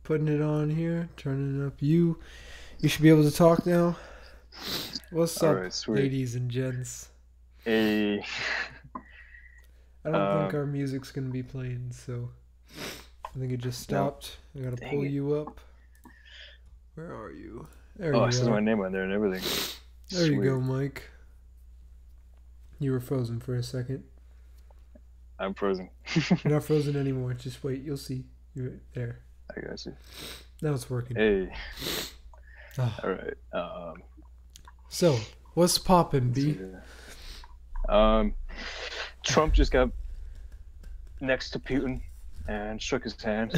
putting it on here, turning it up. You should be able to talk now. What's All up, right, sweet. ladies and gents? Hey, I don't think our music's gonna be playing, so I think it just stopped. I gotta Dang pull it. you up. Where are you? There Oh, you it says my are. name on there and everything. There you Sweet. go, Mike. You were frozen for a second. I'm frozen. You're not frozen anymore. Just wait. You'll see. You're there. I got you. Now it's working. Hey. Ah. All right. So, what's poppin', B? Trump just got next to Putin and shook his hand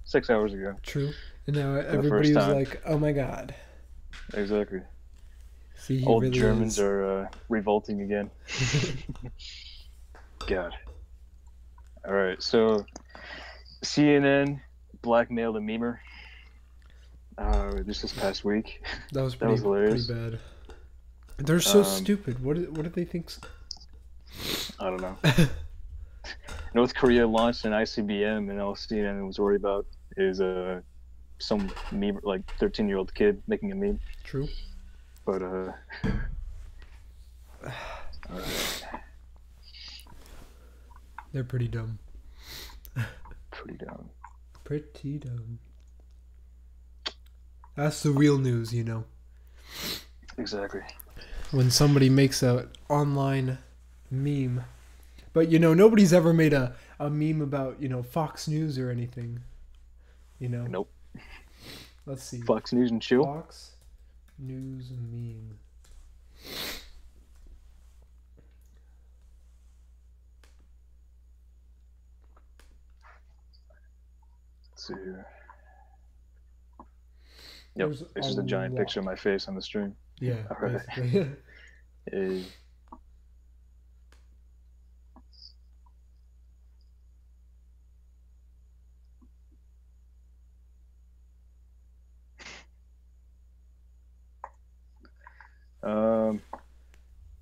6 hours ago. True. And now the everybody first was time. like, "Oh my God." Exactly. See, he Old really Germans is. are revolting again. God. All right. So, CNN blackmailed a memer this past week. That was That was hilarious. pretty bad. They're so stupid. What do they think? I don't know. North Korea launched an ICBM, and all CNN was worried about is some meme, like 13-year-old kid making a meme. True. But all right. They're pretty dumb. Pretty dumb. Pretty dumb. That's the real news, you know. Exactly. When somebody makes a online meme. But, you know, nobody's ever made a meme about, you know, Fox News or anything. You know? Nope. Let's see. Fox News and chill. Fox News meme. Let's see here. Yep, There's it's just a giant lot. picture of my face on the stream. Yeah, all right. basically. Hey.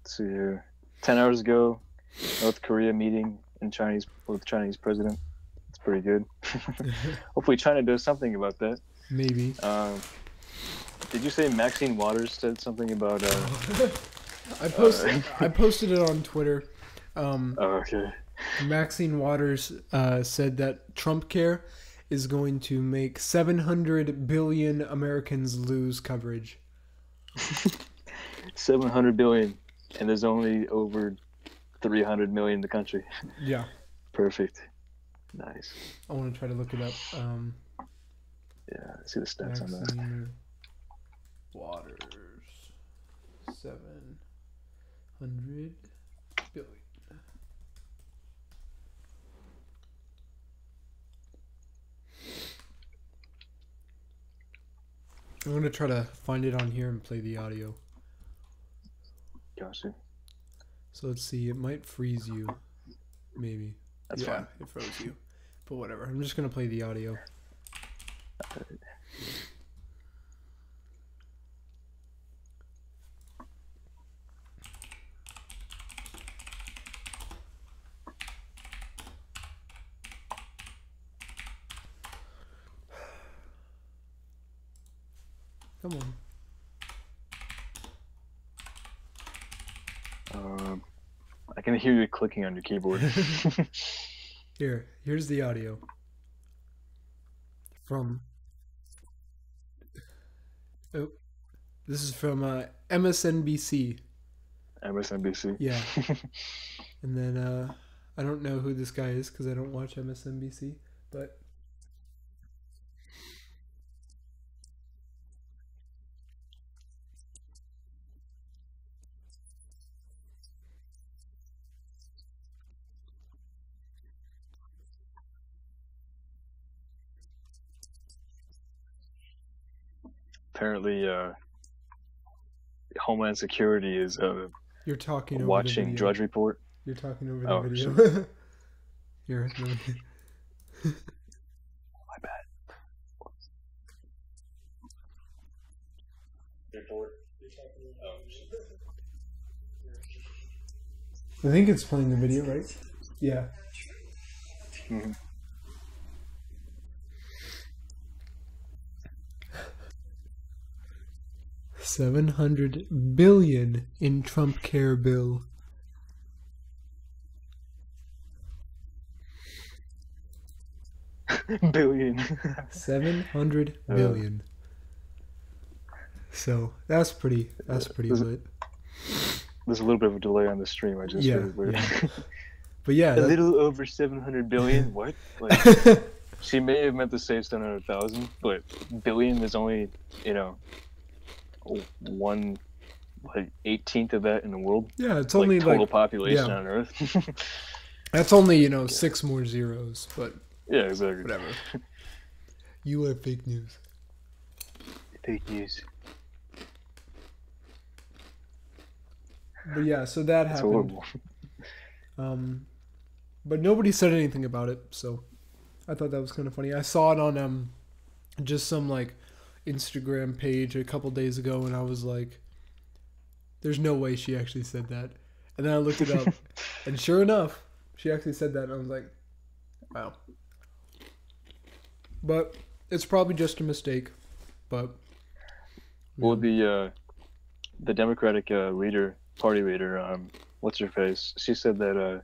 Let's see here. 10 hours ago, North Korea meeting with Chinese president. It's pretty good. Hopefully China does something about that. Maybe. Did you say Maxine Waters said something about I posted it on Twitter. okay. Maxine Waters said that Trump Care is going to make 700 billion Americans lose coverage. 700 billion, and there's only over 300 million in the country. Yeah. Perfect. Nice. I want to try to look it up. Yeah, I see the stats on that. Maxine Waters. 700 billion. I'm going to try to find it on here and play the audio. Gotcha. So let's see. It might freeze you. Maybe. That's fine. It froze you. But whatever. I'm just going to play the audio. Come on. I can hear you clicking on your keyboard. Here's the audio from. Oh, this is from MSNBC. MSNBC. Yeah. And then I don't know who this guy is because I don't watch MSNBC, but. Apparently, Homeland Security is You're talking over watching the video. Drudge Report. You're talking over the video. Here, no. My bad. I think it's playing the video, right? Yeah. Mm-hmm. $700 billion in Trump Care bill. Billion. 700 billion. So that's pretty lit. There's a little bit of a delay on the stream. I just heard it. Yeah. But yeah, a little over 700 billion. What? Like, she may have meant to say 700,000, but billion is only, you know, 1/18th of that in the world. Yeah, it's only total population on Earth. That's only 6 more zeros, but yeah, exactly. Whatever. You are fake news. Fake news. But yeah, so that happened. Horrible. But nobody said anything about it, so I thought that was kind of funny. I saw it on just some like Instagram page a couple days ago, and I was like, "There's no way she actually said that." And then I looked it up, and sure enough, she actually said that, and I was like, "Wow." But it's probably just a mistake. But well, the Democratic party leader, what's her face? She said that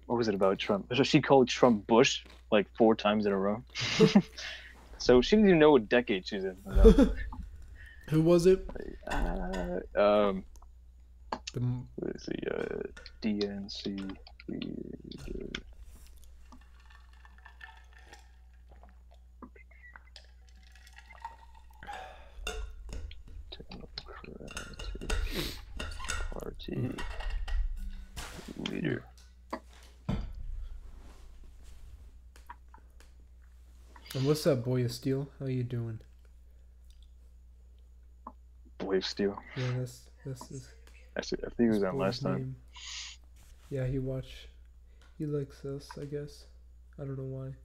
what was it about Trump? So she called Trump Bush like 4 times in a row. So she didn't even know what decade she's in. You know? Who was it? What is the DNC? Party leader. And what's up, Boy of Steel? How you doing? Boy of Steel. Yeah, that's his. I think he was on last time. Yeah, he likes us, I guess. I don't know why.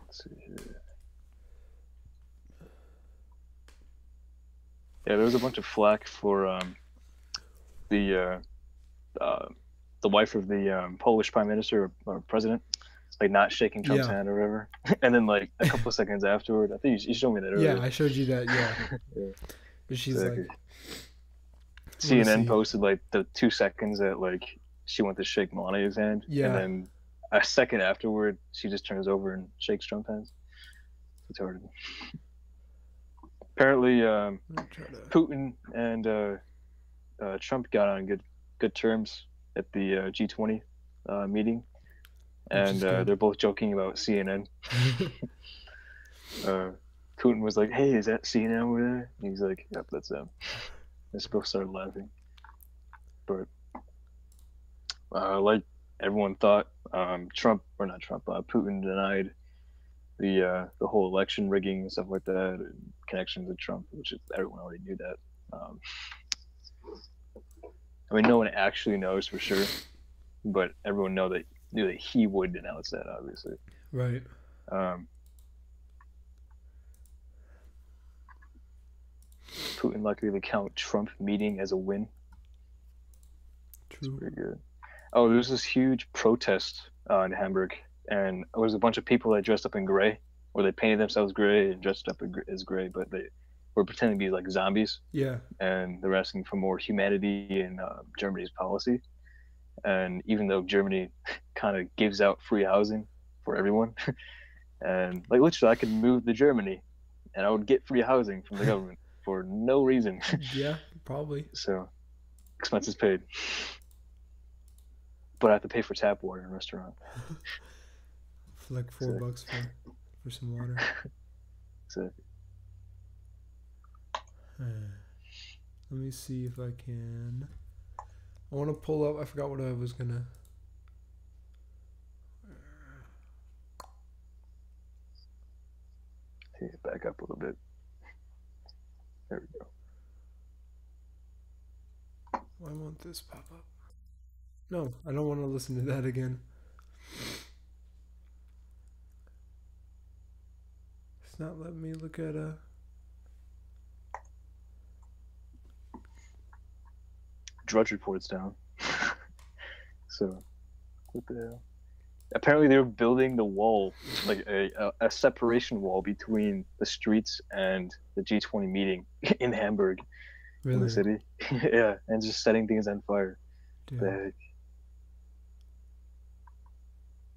Let's see here. Yeah, there was a bunch of flack for the wife of the Polish prime minister or president, like not shaking Trump's hand or whatever. And then like a couple of seconds afterward, I think you showed me that earlier. Yeah, I showed you that. Yeah. Yeah. But she's like, CNN posted like the 2 seconds that like she went to shake Melania's hand, and then a second afterward, she just turns over and shakes Trump's hands. It's hard. Apparently, Putin and Trump got on good terms at the G20 meeting, and they're both joking about CNN. Putin was like, "Hey, is that CNN over there?" And he's like, "Yep, that's them." They both started laughing, but like everyone thought, Putin denied the whole election rigging and stuff like that, and connections with Trump, which is, everyone already knew that. I mean, no one actually knows for sure, but everyone knew that he would denounce that, obviously. Right. Putin likely to count Trump meeting as a win. True. It's pretty good. Oh, there was this huge protest in Hamburg, and it was a bunch of people that dressed up in gray, or they painted themselves gray and dressed up as gray, but they were pretending to be like zombies. Yeah. And they're asking for more humanity in Germany's policy. And even though Germany kind of gives out free housing for everyone, and like literally I could move to Germany and I would get free housing from the government for no reason. Yeah, probably. So expenses paid. But I have to pay for tap water in a restaurant. For like $4 for some water. So let me see if I can. I want to pull up. I forgot what I was gonna. Take it back up a little bit. There we go. Why won't this pop up? No, I don't want to listen to that again. It's not letting me look at a. Drudge Report's down. So, what the hell? Apparently they were building the wall, like a separation wall between the streets and the G20 meeting in Hamburg, in the Really? city. Yeah, and just setting things on fire. The Damn. heck?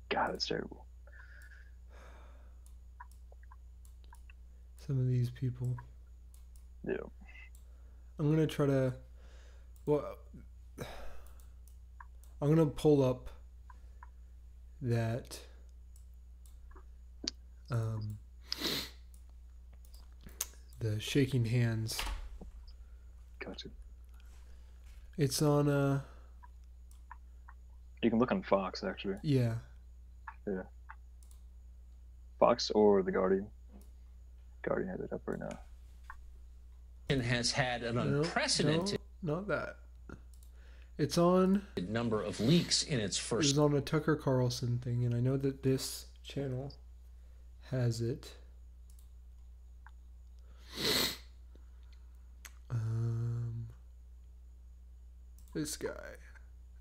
God, it's terrible. Some of these people. Yeah. I'm gonna try to. Well, I'm gonna pull up that. Um, the shaking hands. Gotcha. It's on You can look on Fox, actually. yeah. Yeah. Fox or The Guardian. Guardian has it up right now. Has had an unprecedented not that. It's on number of leaks in its It first. was on a Tucker Carlson thing, and I know that this channel has it. This guy,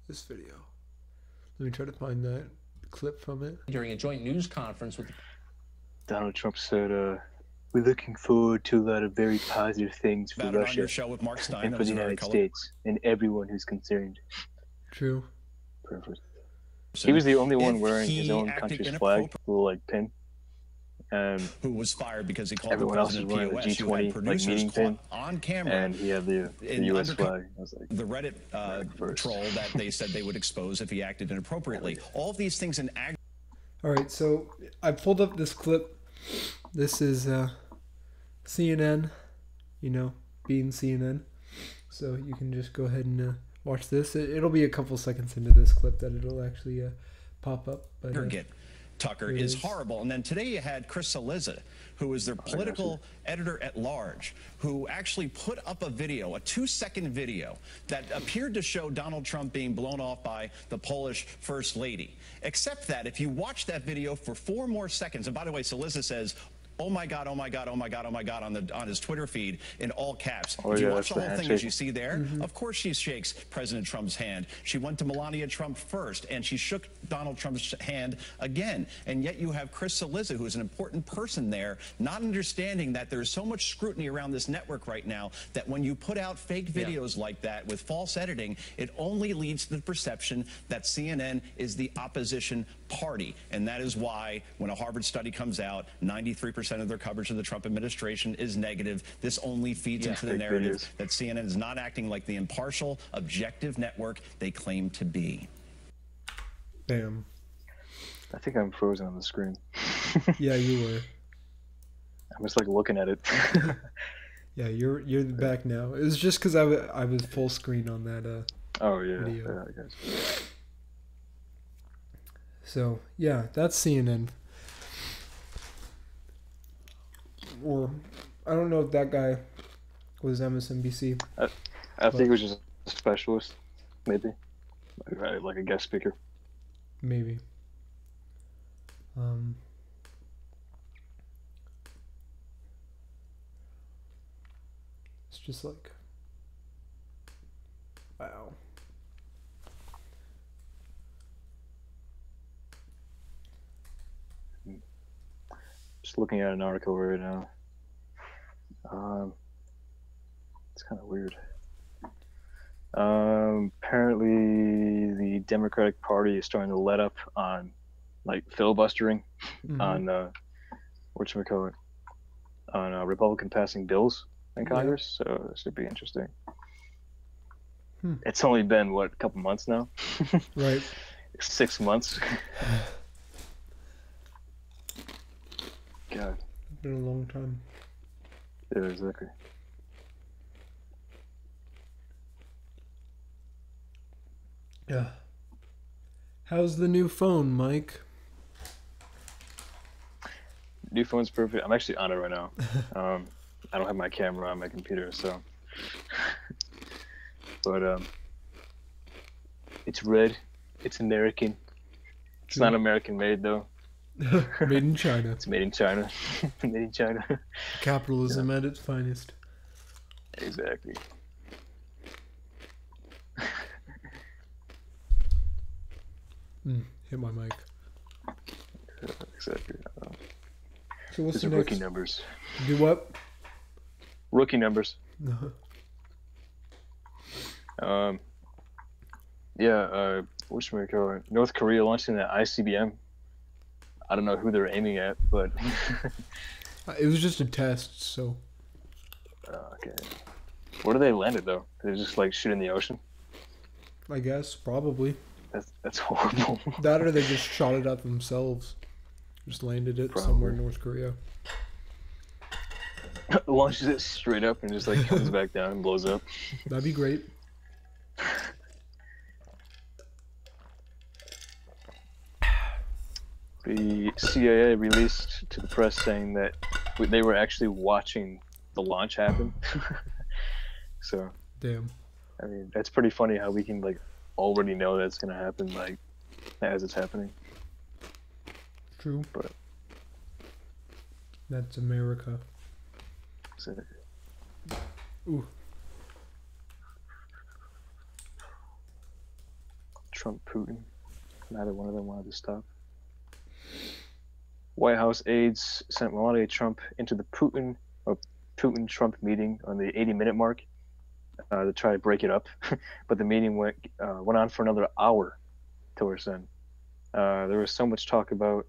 this video. Let me try to find that clip from it. During a joint news conference with Donald Trump said, we're looking forward to a lot of very positive things for About it on Russia your show with Mark Stein. and That for was the a very United color- States and everyone who's concerned. True. Perfect. He was the only one wearing his own acted country's inappropriate- flag, little like pin. who was fired because he called Everyone the else is president wearing the POS. You had G20 like producers meeting caught pin, on camera, and he had the U.S. flag. I was like, the Reddit troll that they said they would expose if he acted inappropriately. All of these things in aggregate. All right, so I pulled up this clip. This is CNN, you know, being CNN. So you can just go ahead and watch this. It'll be a couple seconds into this clip that it'll actually pop up. But Tucker is horrible. And then today you had Chris Cillizza, who is their political editor at large, who actually put up a video, a 2-second video, that appeared to show Donald Trump being blown off by the Polish First Lady. Except that if you watch that video for 4 more seconds, and by the way, Cillizza says, "Oh my God, oh my God, oh my God, oh my God," on his Twitter feed in all caps. Oh, If you yeah, watch that's the the whole thing handshake. as you see there, of course she shakes President Trump's hand. She went to Melania Trump first, and she shook Donald Trump's hand again. And yet you have Chris Cillizza, who is an important person there, not understanding that there's so much scrutiny around this network right now that when you put out fake videos like that with false editing, it only leads to the perception that CNN is the opposition party. And that is why when a Harvard study comes out, 93% of their coverage of the Trump administration is negative. This only feeds into the fake narrative videos. that CNN is not acting like the impartial, objective network they claim to be. bam. I think I'm frozen on the screen. Yeah, you were. I'm just like looking at it. Yeah, you're back now. It was just because I was full screen on that. Oh yeah, Video. yeah, I guess. So yeah, that's CNN. Or I don't know if that guy was MSNBC. I think it was just a specialist, maybe, like a guest speaker. Maybe. It's just like, wow. Just looking at an article right now. It's kind of weird. Apparently, the Democratic Party is starting to let up on, like, filibustering on whatchamacallit, on Republican passing bills in Congress. So this should be interesting. It's only been what, a couple months now? Right. 6 months. God. It's been a long time. Yeah, exactly. Yeah. How's the new phone, Mike? New phone's perfect. I'm actually on it right now. I don't have my camera on my computer, so. But it's red. It's American. It's not American made though. Made in China. It's made in China. Made in China. Capitalism at its finest. Exactly. Hit my mic. Exactly. So what's These the are next? rookie numbers. Do what? Rookie numbers. Yeah, North Korea launching the ICBM. I don't know who they're aiming at, but It was just a test, so okay. Where do they land it though? They just like shoot in the ocean. I guess probably That's horrible. that, or they just shot it at themselves. Just landed it somewhere in North Korea. Launches it straight up and just like comes back down and blows up. That'd be great. The CIA released to the press saying that they were actually watching the launch happen. So, Damn. I mean, that's pretty funny how we can like already know that's gonna happen like as it's happening. True. But that's America. so, Ooh. Trump, Putin, neither one of them wanted to stop. White House aides sent Melania Trump into the Putin-Trump meeting on the 80-minute mark to try to break it up, but the meeting went on for another hour till her son. There was so much to talk about,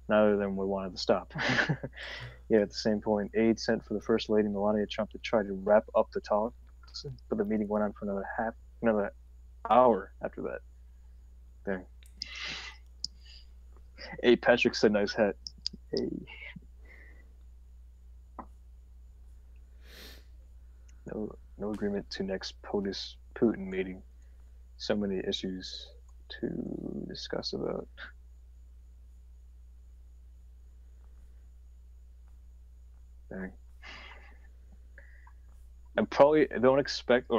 neither of them wanted to stop. Yeah, at the same point, aides sent for the First Lady Melania Trump to try to wrap up the talks, but the meeting went on for another hour after that. Dang. Hey, Patrick said nice hat. Hey. No agreement to next POTUS-Putin meeting. So many issues to discuss about. Dang. I would expect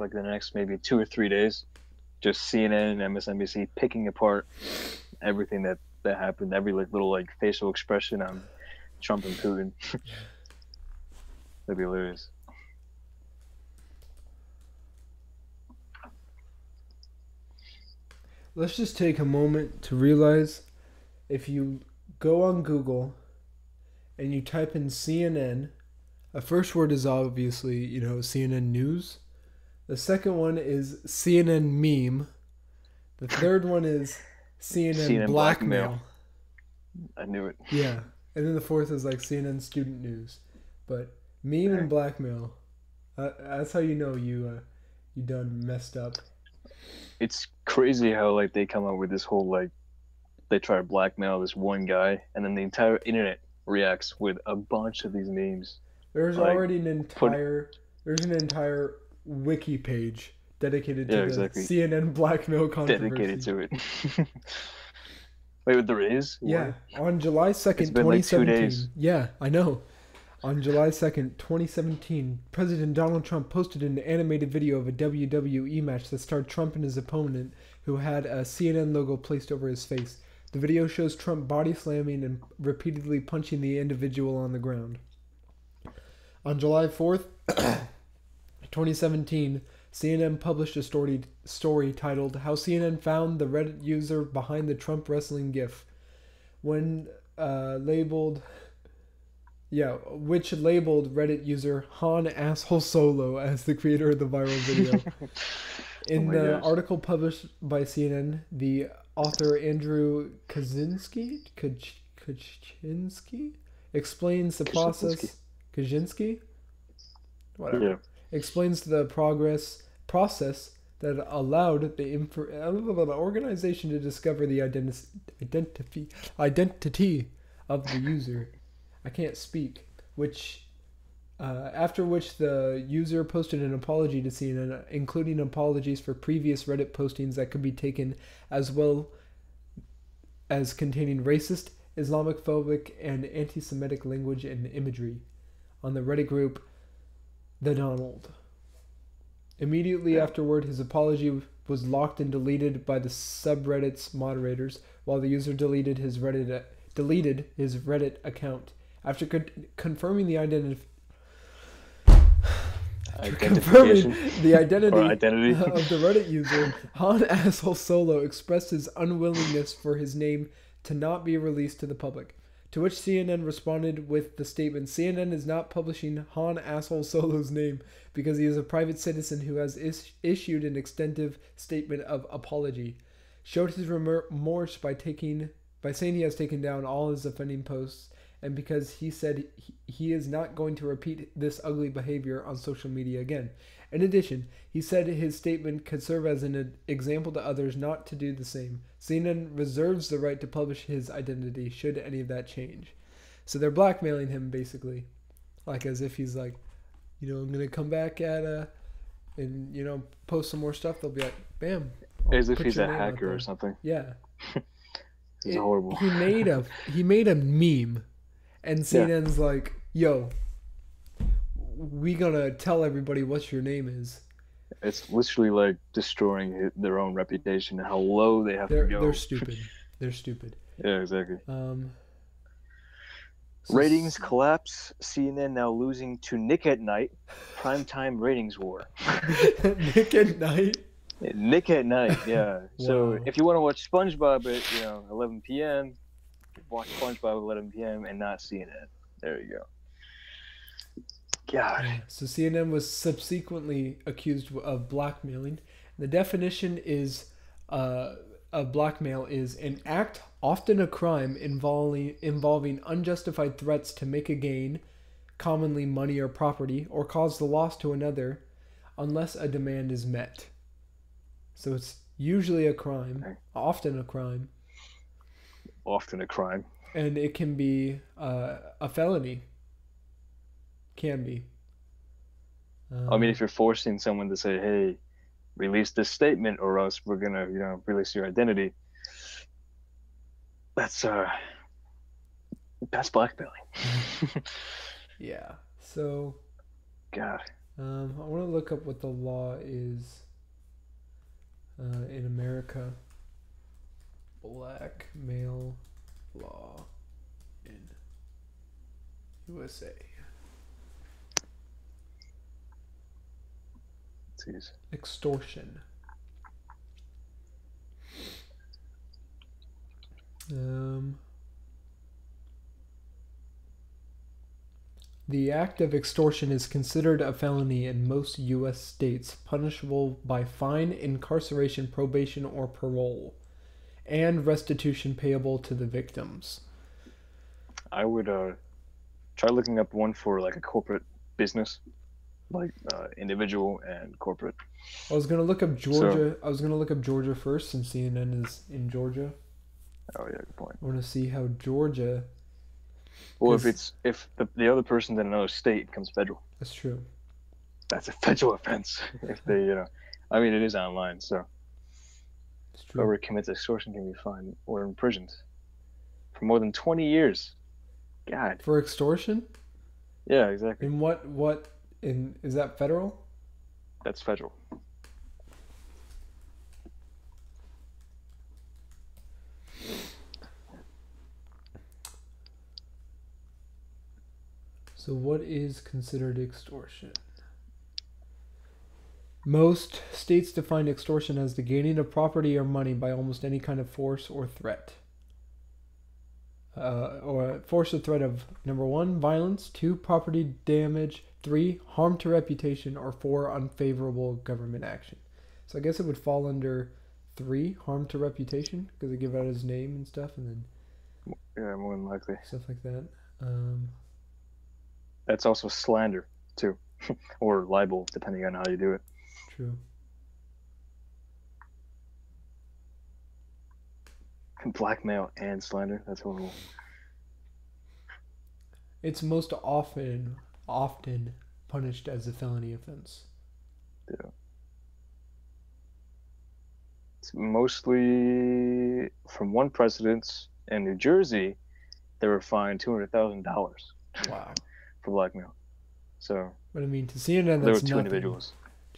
like the next maybe 2 or 3 days, just CNN and MSNBC picking apart everything that happened, every little facial expression on Trump and Putin. That'd be hilarious. Let's just take a moment to realize if you go on Google and you type in CNN, the first word is obviously, CNN News. The second one is CNN Meme. The third one is CNN Blackmail. I knew it. Yeah. And then the fourth is CNN Student News. But Meme and Blackmail, that's how you know you done messed up. It's crazy how they come up with this whole they try to blackmail this one guy, and then the entire internet reacts with a bunch of these memes. There's already an entire wiki page dedicated to the CNN blackmail controversy. Dedicated to it. Wait, but there is? Yeah, on July 2nd, it's been 2017. 2 days. Yeah, I know. On July 2nd, 2017, President Donald Trump posted an animated video of a WWE match that starred Trump and his opponent, who had a CNN logo placed over his face. The video shows Trump body slamming and repeatedly punching the individual on the ground. On July 4th, 2017, CNN published a story titled "How CNN Found the Reddit User Behind the Trump Wrestling GIF," which labeled Reddit user Han Asshole Solo as the creator of the viral video. In the article published by CNN, the author Andrew Kaczynski explains the process. Kaczynski? Whatever. Yeah. Explains the process that allowed the organization to discover the identity of the user. I can't speak. After which the user posted an apology to CNN, including apologies for previous Reddit postings that could be taken as well as containing racist, Islamophobic, and anti-Semitic language and imagery on the Reddit group The Donald. Immediately afterward, his apology was locked and deleted by the subreddit's moderators, while the user deleted his Reddit account. After confirming the identity... Confirming Identification the identity, or identity. of the Reddit user, Han Asshole Solo expressed his unwillingness for his name to not be released to the public. To which CNN responded with the statement, CNN is not publishing Han Asshole Solo's name because he is a private citizen who has issued an extensive statement of apology. Showed his remorse by saying he has taken down all his offending posts, and because he said he is not going to repeat this ugly behavior on social media again. In addition, he said his statement could serve as an example to others not to do the same. CNN reserves the right to publish his identity should any of that change. So they're blackmailing him, basically. Like, as if he's like, I'm going to come back and, post some more stuff. They'll be like, bam. As if he's a hacker or something. Yeah. He's horrible. He made a meme, and CNN's like, yo, we gonna tell everybody what your name is. It's literally like destroying their own reputation and how low they have to go. They're stupid. They're stupid. Yeah, exactly. So Ratings collapse. CNN now losing to Nick at Night. Primetime ratings war. Nick at Night? Nick at Night, yeah. Wow. So if you want to watch SpongeBob at 11 p.m., watch SpongeBob at 11 p.m. and not CNN. There you go. God. So CNN was subsequently accused of blackmailing. The definition is of blackmail is an act, often a crime, involving unjustified threats to make a gain, commonly money or property, or cause the loss to another, unless a demand is met. So it's usually a crime, often a crime. Often a crime. And it can be a felony. Can be. I mean, if you're forcing someone to say, hey, release this statement or else we're going to, release your identity, that's blackmailing. Yeah. So, God. I want to look up what the law is in America. Blackmail law in USA. Jeez. Extortion. The act of extortion is considered a felony in most U.S. states, punishable by fine, incarceration, probation, or parole, and restitution payable to the victims. I would try looking up one for like a corporate business, like individual and corporate. I was gonna look up Georgia. I was gonna look up Georgia first, since CNN is in Georgia. Oh yeah, good point. I want to see how Georgia. Well, if the other person's in another state, it becomes federal. That's true. That's a federal offense. If they, I mean, it is online, so It's true. whoever commits extortion can be fined or imprisoned for more than 20 years. God. For extortion? Yeah, exactly. In what is that federal? That's federal. So what is considered extortion? Most states define extortion as the gaining of property or money by almost any kind of force or threat. Or force or threat of, number 1, violence, 2, property damage, 3, harm to reputation, or 4, unfavorable government action. So I guess it would fall under 3, harm to reputation, because they give out his name and stuff, and then Yeah, more than likely. stuff like that. That's also slander, too. Or libel, depending on how you do it. True. Blackmail and slander, that's horrible. It's most often punished as a felony offense. Yeah. It's mostly from one president in New Jersey, they were fined $200,000 Wow. for blackmail. So But I mean, to CNN, there were that's two nothing. individuals.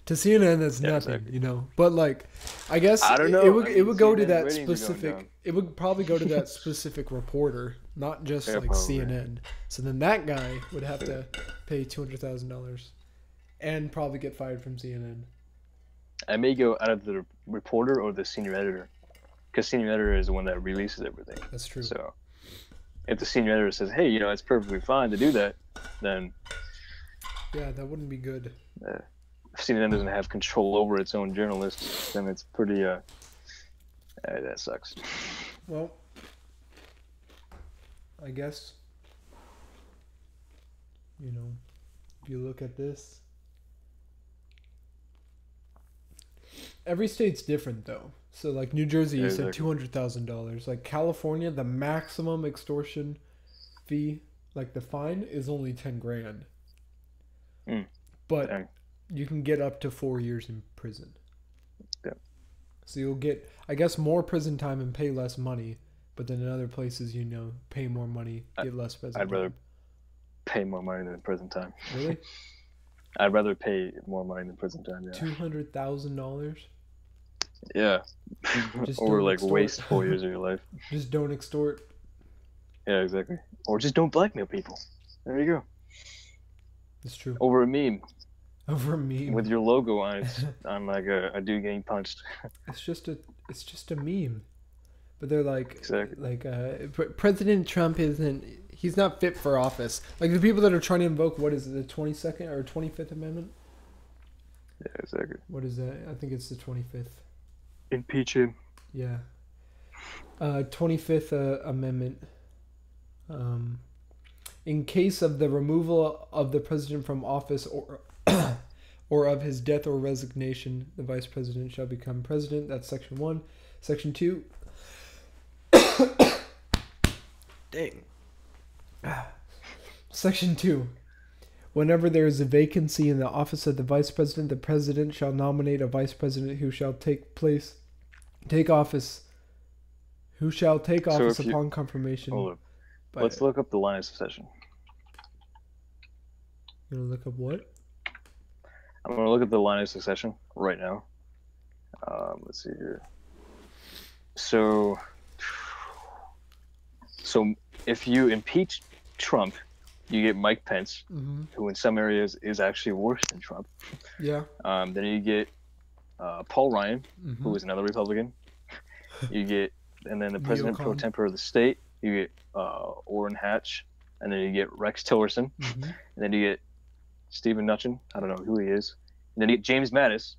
To CNN, that's Yeah, nothing, exactly. But like, I guess I don't know. it would I mean, go to CNN that ratings are going specific. down. It would probably go to that specific reporter, not just Yeah, like probably. CNN. So then that guy would have to pay $200,000. and probably get fired from CNN. I may go out of the reporter or the senior editor, because senior editor is the one that releases everything. That's true. So if the senior editor says, "Hey, it's perfectly fine to do that," then yeah, that wouldn't be good. if CNN doesn't have control over its own journalists, then it's pretty. That sucks. Well, I guess, if you look at this, every state's different though. So like New Jersey, you said $200,000. Like California, the maximum extortion fee, like the fine, is only 10 grand. But Dang. you can get up to 4 years in prison. Yeah. So you'll get, I guess, more prison time and pay less money. But then in other places, pay more money, get less prison time. I'd rather pay more money than prison time. Really? I'd rather pay more money than prison time. Yeah. $200,000? Yeah. Or like extort. waste 4 years of your life. Just don't extort. Yeah, exactly. Or just don't blackmail people. There you go. It's true. Over a meme. Over a meme. With your logo on it, on like a dude getting punched. It's just a meme. But they're like, Exactly. President Trump he's not fit for office. Like the people that are trying to invoke, what is it, the 22nd or 25th Amendment? Yeah, exactly. What is that? I think it's the 25th. Impeach him. Yeah. 25th Amendment. In case of the removal of the president from office or of his death or resignation, the vice president shall become president. That's section 1. Section 2. Dang. Section 2. Whenever there is a vacancy in the office of the vice president, the president shall nominate a vice president who shall take office upon confirmation. Hold up. Let's look up the line of succession. You gonna look up what? I'm gonna look at the line of succession right now. Let's see here. So if you impeach Trump, you get Mike Pence, who in some areas is actually worse than Trump. Yeah. Then you get Paul Ryan, who is another Republican. You get, and then the president pro tempore of the state. You get Orrin Hatch, and then you get Rex Tillerson, and then you get Stephen Mnuchin. I don't know who he is. And then you get James Mattis.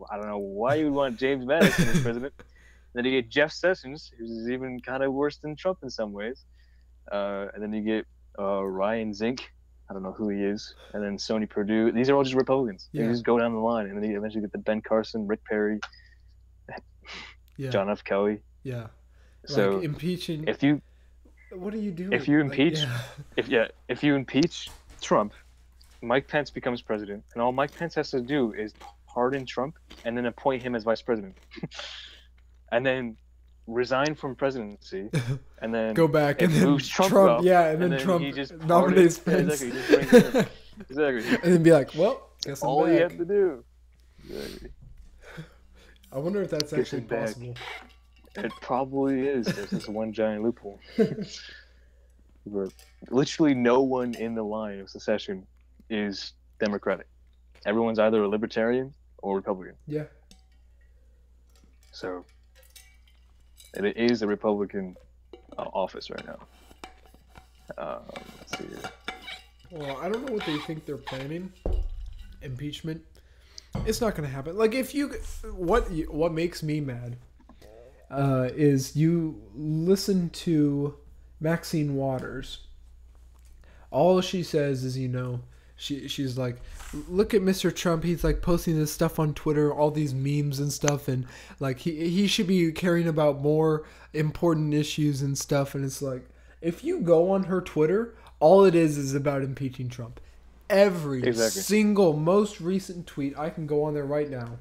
I don't know why you would want James Mattis as president. And then you get Jeff Sessions, who's even kind of worse than Trump in some ways. And then you get Ryan Zink. I don't know who he is. And then Sonny Perdue. These are all just Republicans. Yeah. You just go down the line, and then you eventually get the Ben Carson, Rick Perry, John F. Kelly. Yeah. So like impeaching. What are you doing? If you impeach, if you impeach Trump, Mike Pence becomes president, and all Mike Pence has to do is pardon Trump and then appoint him as vice president, and then resign from presidency, and then go back and then moves Trump up, and then Trump he just nominates Pence. Exactly. And then be like, well, guess I'm all back. you have to do. Exactly. I wonder if that's actually possible. It probably is. There's this one giant loophole. But literally no one in the line of succession is Democratic. Everyone's either a Libertarian or Republican. Yeah. So it is a Republican office right now. Let's see here. Well, I don't know what they think they're planning. Impeachment. It's not going to happen. Like what makes me mad is you listen to Maxine Waters. All she says is, she's like, look at Mr. Trump. He's like posting this stuff on Twitter, all these memes and stuff, and like he should be caring about more important issues and stuff. And it's like, if you go on her Twitter, all it is about impeaching Trump. Every single most recent tweet, I can go on there right now.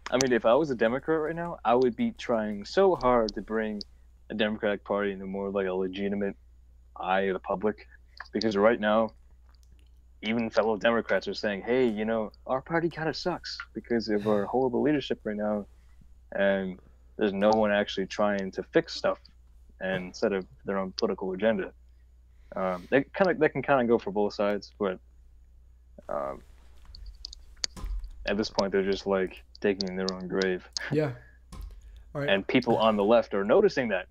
I mean, if I was a Democrat right now, I would be trying so hard to bring a Democratic Party into more like a legitimate eye of the public, because right now, even fellow Democrats are saying, hey, our party kind of sucks because of our horrible leadership right now, and there's no one actually trying to fix stuff and instead of their own political agenda. That can kind of go for both sides, but at this point, they're just like digging their own grave. Yeah. All right. And people on the left are noticing that.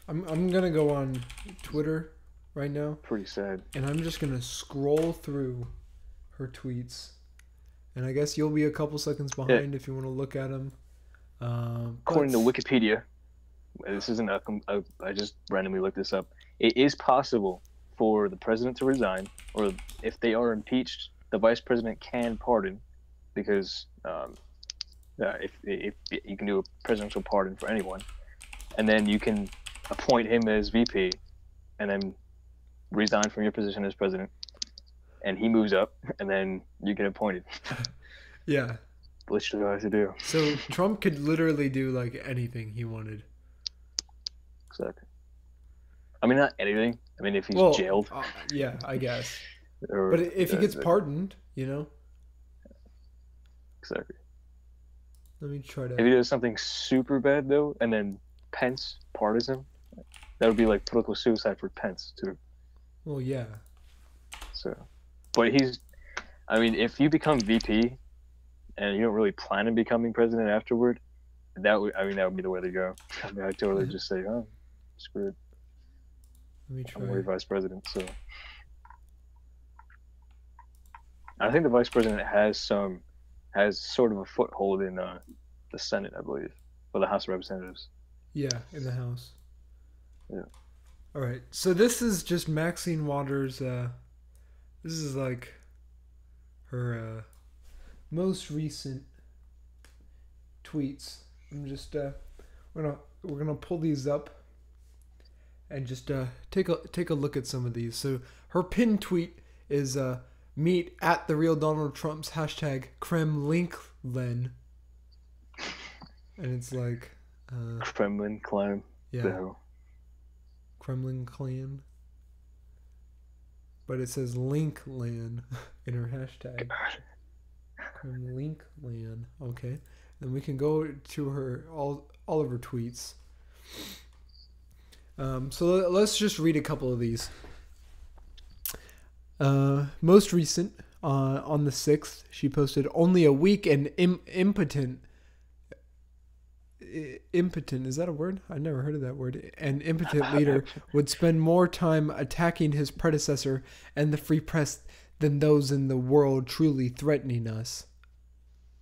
I'm gonna go on Twitter right now. Pretty sad. And I'm just gonna scroll through her tweets. And I guess you'll be a couple seconds behind if you want to look at them. According to Wikipedia, this isn't I just randomly looked this up. It is possible for the president to resign, or if they are impeached, the vice president can pardon, because if you can do a presidential pardon for anyone, and then you can appoint him as VP, and then resign from your position as president, and he moves up, and then you get appointed. Yeah. Literally what I have to do. So Trump could literally do like anything he wanted. Exactly. I mean, not anything. I mean, if he's jailed. Yeah, I guess. Or, but if he gets pardoned, you know. Exactly. Let me try to. If he does something super bad though, and then Pence pardons him, that would be like political suicide for Pence too. Well, yeah. So, but I mean, if you become VP, and you don't really plan on becoming president afterward, that would be the way to go. I mean, I'd totally just say, oh, screw it. Let me try. I'm already vice president, so. I think the vice president has sort of a foothold in the Senate, I believe, or the House of Representatives. Yeah, in the House. Yeah. All right. So this is just Maxine Waters. This is like her most recent tweets. I'm just we're gonna pull these up and just take a look at some of these. So her pinned tweet is meet at the real Donald Trump's hashtag Kremlinklin, and it's like Kremlin clan. Yeah. Kremlin clan. But it says Linkland in her hashtag. Linkland. Okay. Then we can go to her all of her tweets. So let's just read a couple of these. Most recent, on the 6th, she posted, only a weak and impotent, is that a word? I never heard of that word. An impotent leader would spend more time attacking his predecessor and the free press than those in the world truly threatening us.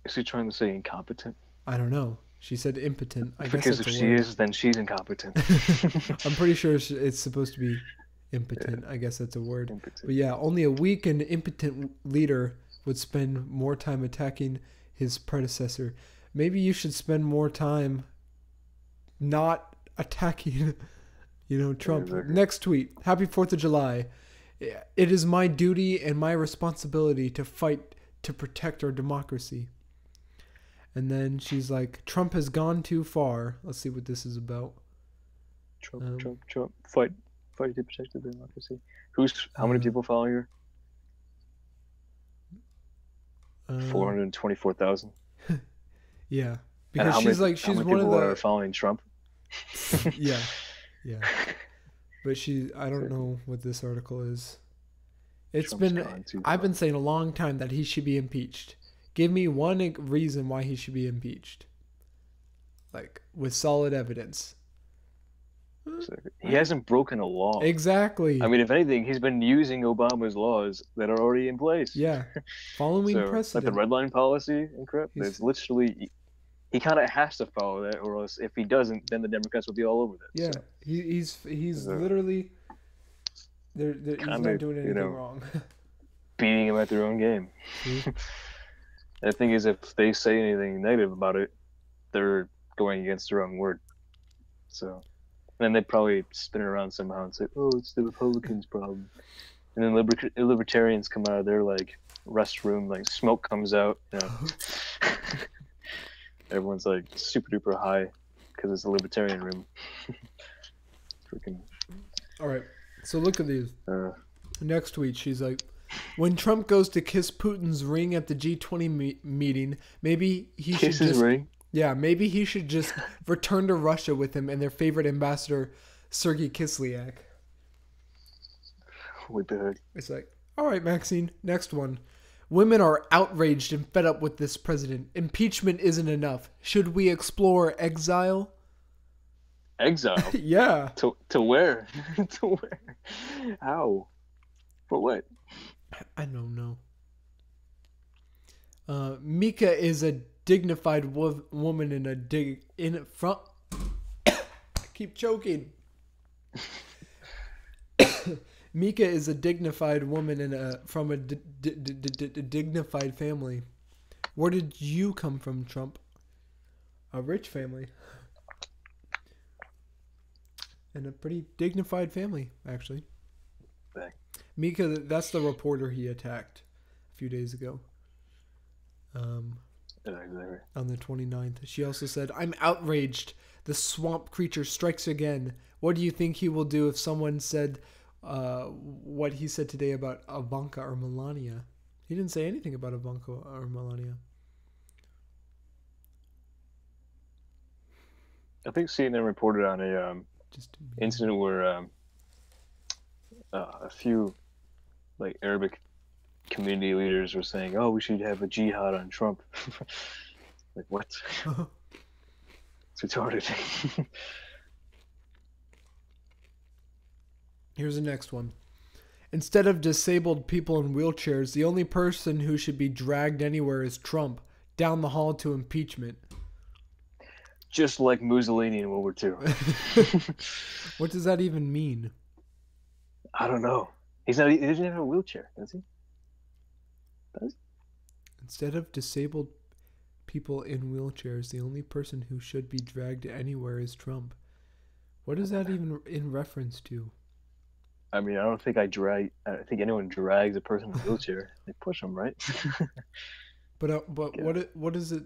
Is he trying to say incompetent? I don't know. She said impotent. I because guess if she is, then she's incompetent. I'm pretty sure it's supposed to be impotent. Yeah. I guess that's a word. Impotent. But yeah, only a weak and impotent leader would spend more time attacking his predecessor. Maybe you should spend more time not attacking, Trump. Yeah, exactly. Next tweet. Happy 4th of July. It is my duty and my responsibility to fight to protect our democracy. And then she's like, Trump has gone too far. Let's see what this is about. Trump. Fight to protect the democracy. How many people follow her? 424,000. Yeah, because she's one of the are following Trump. yeah. But I don't know what this article is. I've been saying a long time that he should be impeached. Give me one reason why he should be impeached. Like, with solid evidence. He hasn't broken a law. Exactly. I mean, if anything, he's been using Obama's laws that are already in place. Yeah. Following precedent. Like the red line policy and crap. It's literally, he kind of has to follow that, or else if he doesn't, then the Democrats will be all over that. Yeah. So. He's literally, he's not doing anything wrong. Beating him at their own game. The thing is, if they say anything negative about it, they're going against their own word. So, and then they'd probably spin it around somehow and say, "Oh, it's the Republicans' problem." And then libertarians come out of their like restroom, like smoke comes out. Everyone's like super duper high because it's a libertarian room. Freaking. All right, so look at these. Next tweet, she's like, when Trump goes to kiss Putin's ring at the G20 meeting, maybe he should just ring? Yeah, maybe he should just return to Russia with him and their favorite ambassador, Sergei Kislyak. What the heck? It's like, all right, Maxine, next one. Women are outraged and fed up with this president. Impeachment isn't enough. Should we explore exile? Exile? Yeah. To where? To where? How? For what? I don't know. Mika is a dignified woman in front. I keep choking. Mika is a dignified woman from a dignified family. Where did you come from, Trump? A rich family. And a pretty dignified family, actually. Dang. Mika, that's the reporter he attacked a few days ago. On the 29th. She also said, "I'm outraged. The swamp creature strikes again. What do you think he will do if someone said what he said today about Ivanka or Melania?" He didn't say anything about Ivanka or Melania. I think CNN reported on a incident where a few like Arabic community leaders were saying, "Oh, we should have a jihad on Trump." Like, what? It's retarded. Here's the next one. Instead of disabled people in wheelchairs, the only person who should be dragged anywhere is Trump, down the hall to impeachment. Just like Mussolini in World War II. What does that even mean? I don't know. He doesn't have a wheelchair, does he? Instead of disabled people in wheelchairs, the only person who should be dragged anywhere is Trump. What is that even in reference to? I mean, I don't think anyone drags a person in a wheelchair. They push them, right? But yeah. What is it?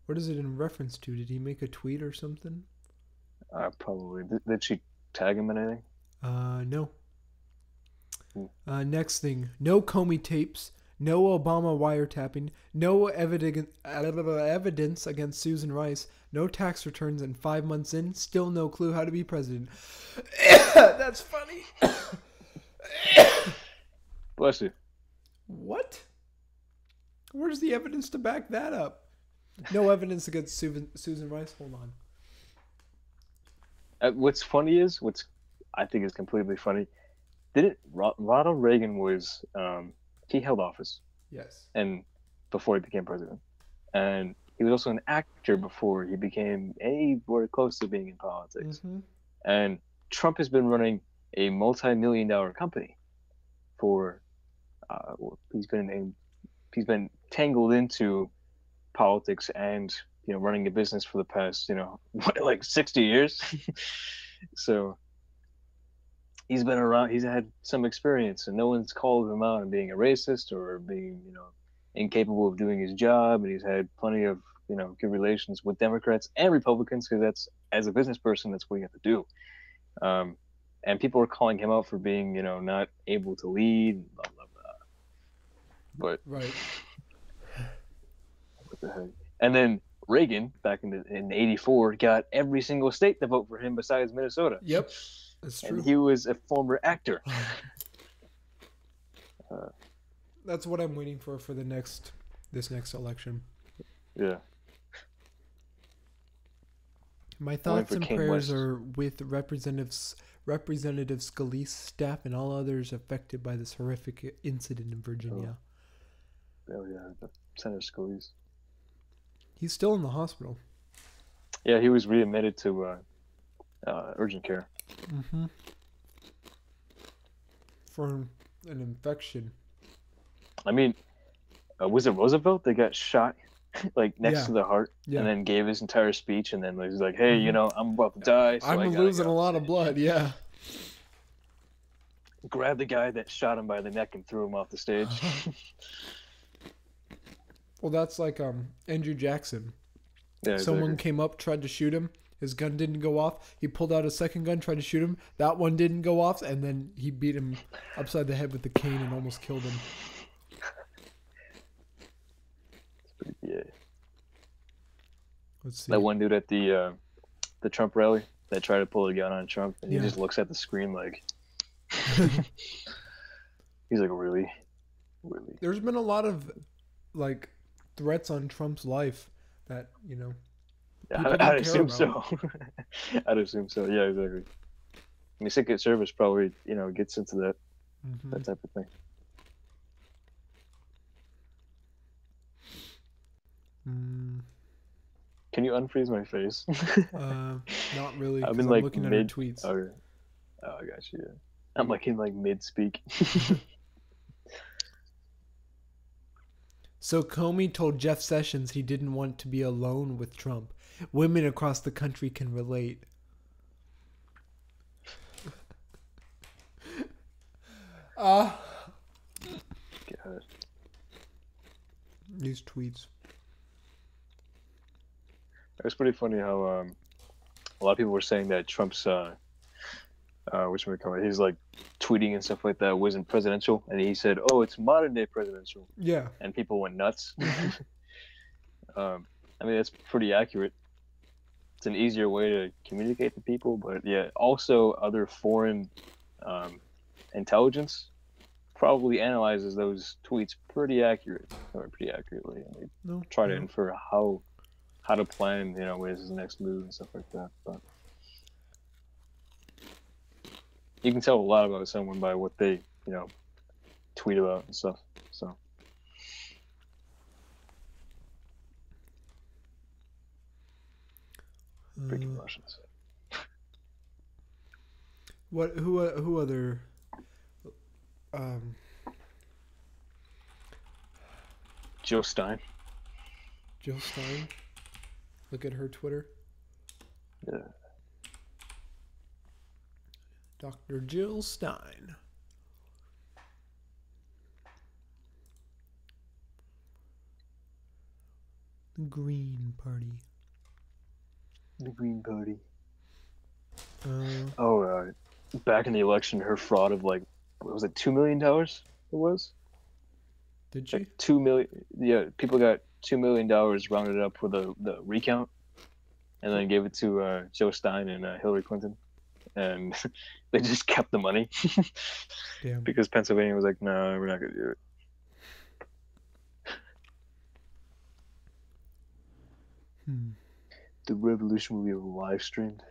What is it in reference to? Did he make a tweet or something? Probably. Did she tag him in anything? No. Next thing. No Comey tapes. No Obama wiretapping. No evidence against Susan Rice. No tax returns, and 5 months in, still no clue how to be president. That's funny. Bless you. What? Where's the evidence to back that up? No evidence against Susan Rice? Hold on. What's funny is, I think is completely funny, Ronald Reagan was, he held office. Yes. And before he became president. And he was also an actor before he became anywhere close to being in politics. Mm-hmm. And Trump has been running a multi-million-dollar company for, he's been tangled into politics and, running a business for the past, like 60 years. So he's been around, he's had some experience, and no one's called him out on being a racist or being, incapable of doing his job. And he's had plenty of, good relations with Democrats and Republicans, because that's, as a business person, that's what you have to do. And people are calling him out for being, not able to lead, blah, blah, blah. But right. What the heck? And then Reagan, back in '84, got every single state to vote for him besides Minnesota. Yep, that's true. And he was a former actor. That's what I'm waiting for this next election. Yeah. My thoughts and prayers are with Representative Scalise, staff, and all others affected by this horrific incident in Virginia. Oh yeah, Senator Scalise. He's still in the hospital. Yeah, he was readmitted to urgent care. Mm-hmm. For an infection. I mean, was it Roosevelt that got shot like next to the heart, and then gave his entire speech, and then was like, "Hey, I'm about to die. So I'm losing a lot of blood." Yeah. Grabbed the guy that shot him by the neck and threw him off the stage. Well, that's like Andrew Jackson. Yeah, someone came up, tried to shoot him. His gun didn't go off. He pulled out a second gun, tried to shoot him. That one didn't go off, and then he beat him upside the head with the cane and almost killed him. Yeah. Let's see. That one dude at the Trump rally that tried to pull a gun on Trump, and he just looks at the screen like, he's like, really? Really. There's been a lot of like threats on Trump's life that people I'd don't care assume about. so. I'd assume so. Yeah, exactly. I mean, Secret Service probably, gets into that type of thing. Can you unfreeze my face? Not really, I'm because in I'm like looking at her mid. tweets. Oh, I got you. Yeah. I'm like in like mid speak. So Comey told Jeff Sessions he didn't want to be alone with Trump. Women across the country can relate. God. These tweets. It's pretty funny how a lot of people were saying that Trump's he's like tweeting and stuff like that wasn't presidential, and he said, "Oh, it's modern day presidential," Yeah. and people went nuts. I mean, that's pretty accurate. It's an easier way to communicate to people, but yeah, also other foreign intelligence probably analyzes those tweets pretty accurately, and they try to infer how to plan, what is his next move and stuff like that. But you can tell a lot about someone by what they, tweet about and stuff. So. Freaking Russians. What? Who other? Jill Stein. Jill Stein. Look at her Twitter. Yeah. Dr. Jill Stein. The Green Party. The Green Party. Back in the election, her fraud of like, what was it, $2 million? It was. Did she? Like $2 million. Yeah, people got $2 million rounded up for the recount, and then gave it to Joe Stein and Hillary Clinton, and they just kept the money. Damn. Because Pennsylvania was like, no, we're not gonna do it. The revolution will be live streamed,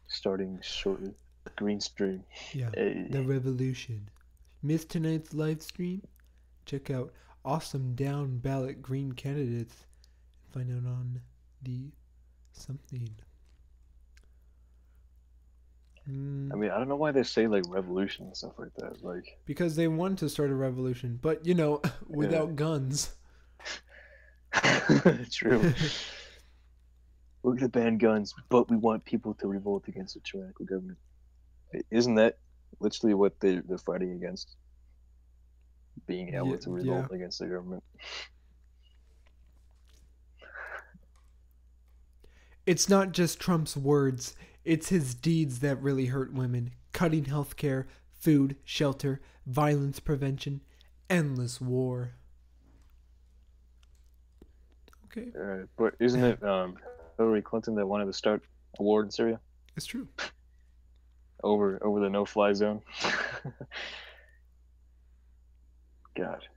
starting shortly. Green stream. Yeah. Hey. The revolution. Missed tonight's live stream? Check out awesome down ballot green candidates. Find out on the something. I mean, I don't know why they say like revolution and stuff like that. Like, because they want to start a revolution, but without guns. True. We're gonna ban guns, but we want people to revolt against the tyrannical government. Isn't that literally what they're fighting against? Being able to revolt against the government. It's not just Trump's words, it's his deeds that really hurt women. Cutting healthcare, food, shelter, violence prevention, endless war. Okay. But isn't it Hillary Clinton that wanted to start a war in Syria? It's true. Over the no-fly zone. God.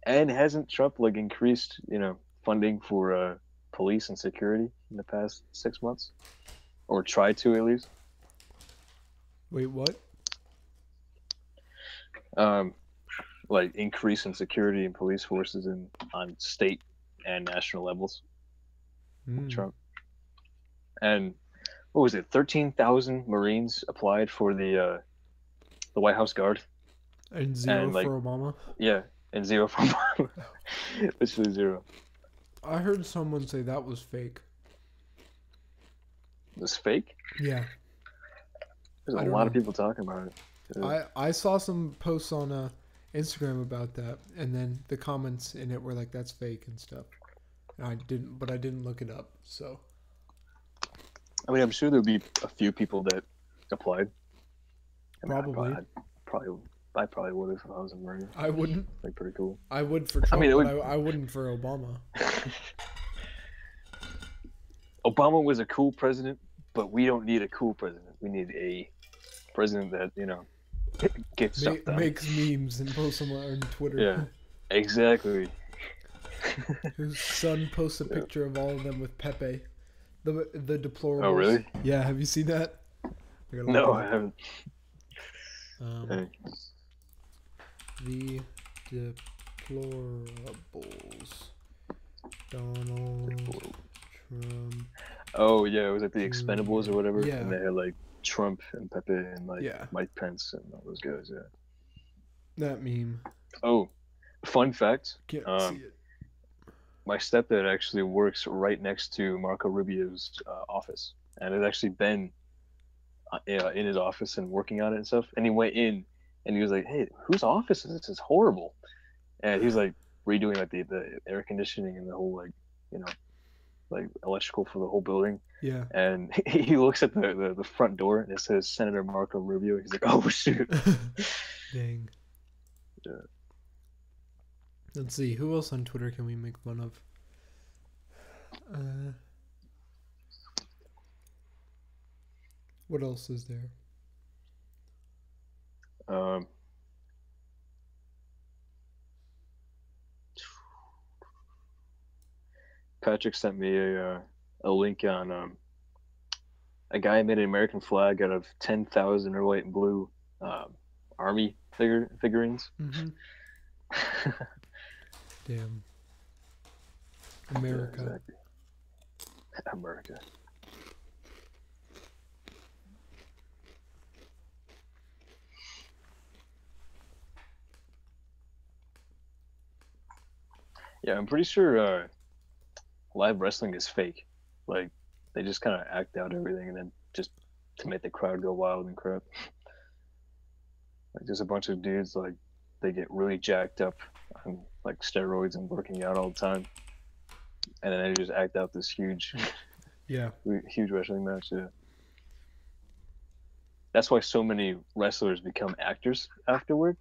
And hasn't Trump like increased, funding for police and security in the past 6 months, or tried to at least? Wait, what? Like increase in security and police forces on state and national levels. Trump. And what was it? 13,000 Marines applied for the White House Guard. And zero for Obama? Yeah, and zero for Obama. Literally zero. I heard someone say that was fake. It was fake? Yeah. There's a lot of people talking about it. Yeah. I saw some posts on Instagram about that, and then the comments in it were like, that's fake and stuff. And I didn't look it up, so. I mean, I'm sure there'll be a few people that applied. Probably. I probably would have if I was a Marine. I wouldn't. Like, pretty cool. I would for Trump, I wouldn't for Obama. Obama was a cool president, but we don't need a cool president. We need a president that, Get stuff done. Makes memes and posts them on Twitter. Yeah, exactly. His son posts a picture of all of them with Pepe, the deplorables. Oh, really? Yeah, have you seen that? No, I haven't. The deplorables. Donald Trump. Oh yeah, it was like the Expendables or whatever, Yeah. and they had like Trump and Pepe and like Yeah. Mike Pence and all those guys. Yeah. That meme. Oh, fun fact. Can't see it. My stepdad actually works right next to Marco Rubio's office, and has actually been in his office and working on it and stuff. And he went in, and he was like, "Hey, whose office is this? It's horrible." And he was like redoing like the air conditioning and the whole like like electrical for the whole building. Yeah. And he looks at the front door and it says Senator Marco Rubio. He's like, "Oh shoot." Dang. Yeah. Let's see, who else on Twitter can we make fun of? What else is there? Patrick sent me a link on a guy made an American flag out of 10,000 red, white, and blue army figurines. Mm-hmm. Damn. America. Yeah, exactly. America. Yeah, I'm pretty sure live wrestling is fake. Like, they just kind of act out everything and then just to make the crowd go wild and crap. Like, there's a bunch of dudes, like, they get really jacked up on, like, steroids and working out all the time. And then they just act out this huge wrestling match, yeah. That's why so many wrestlers become actors afterward.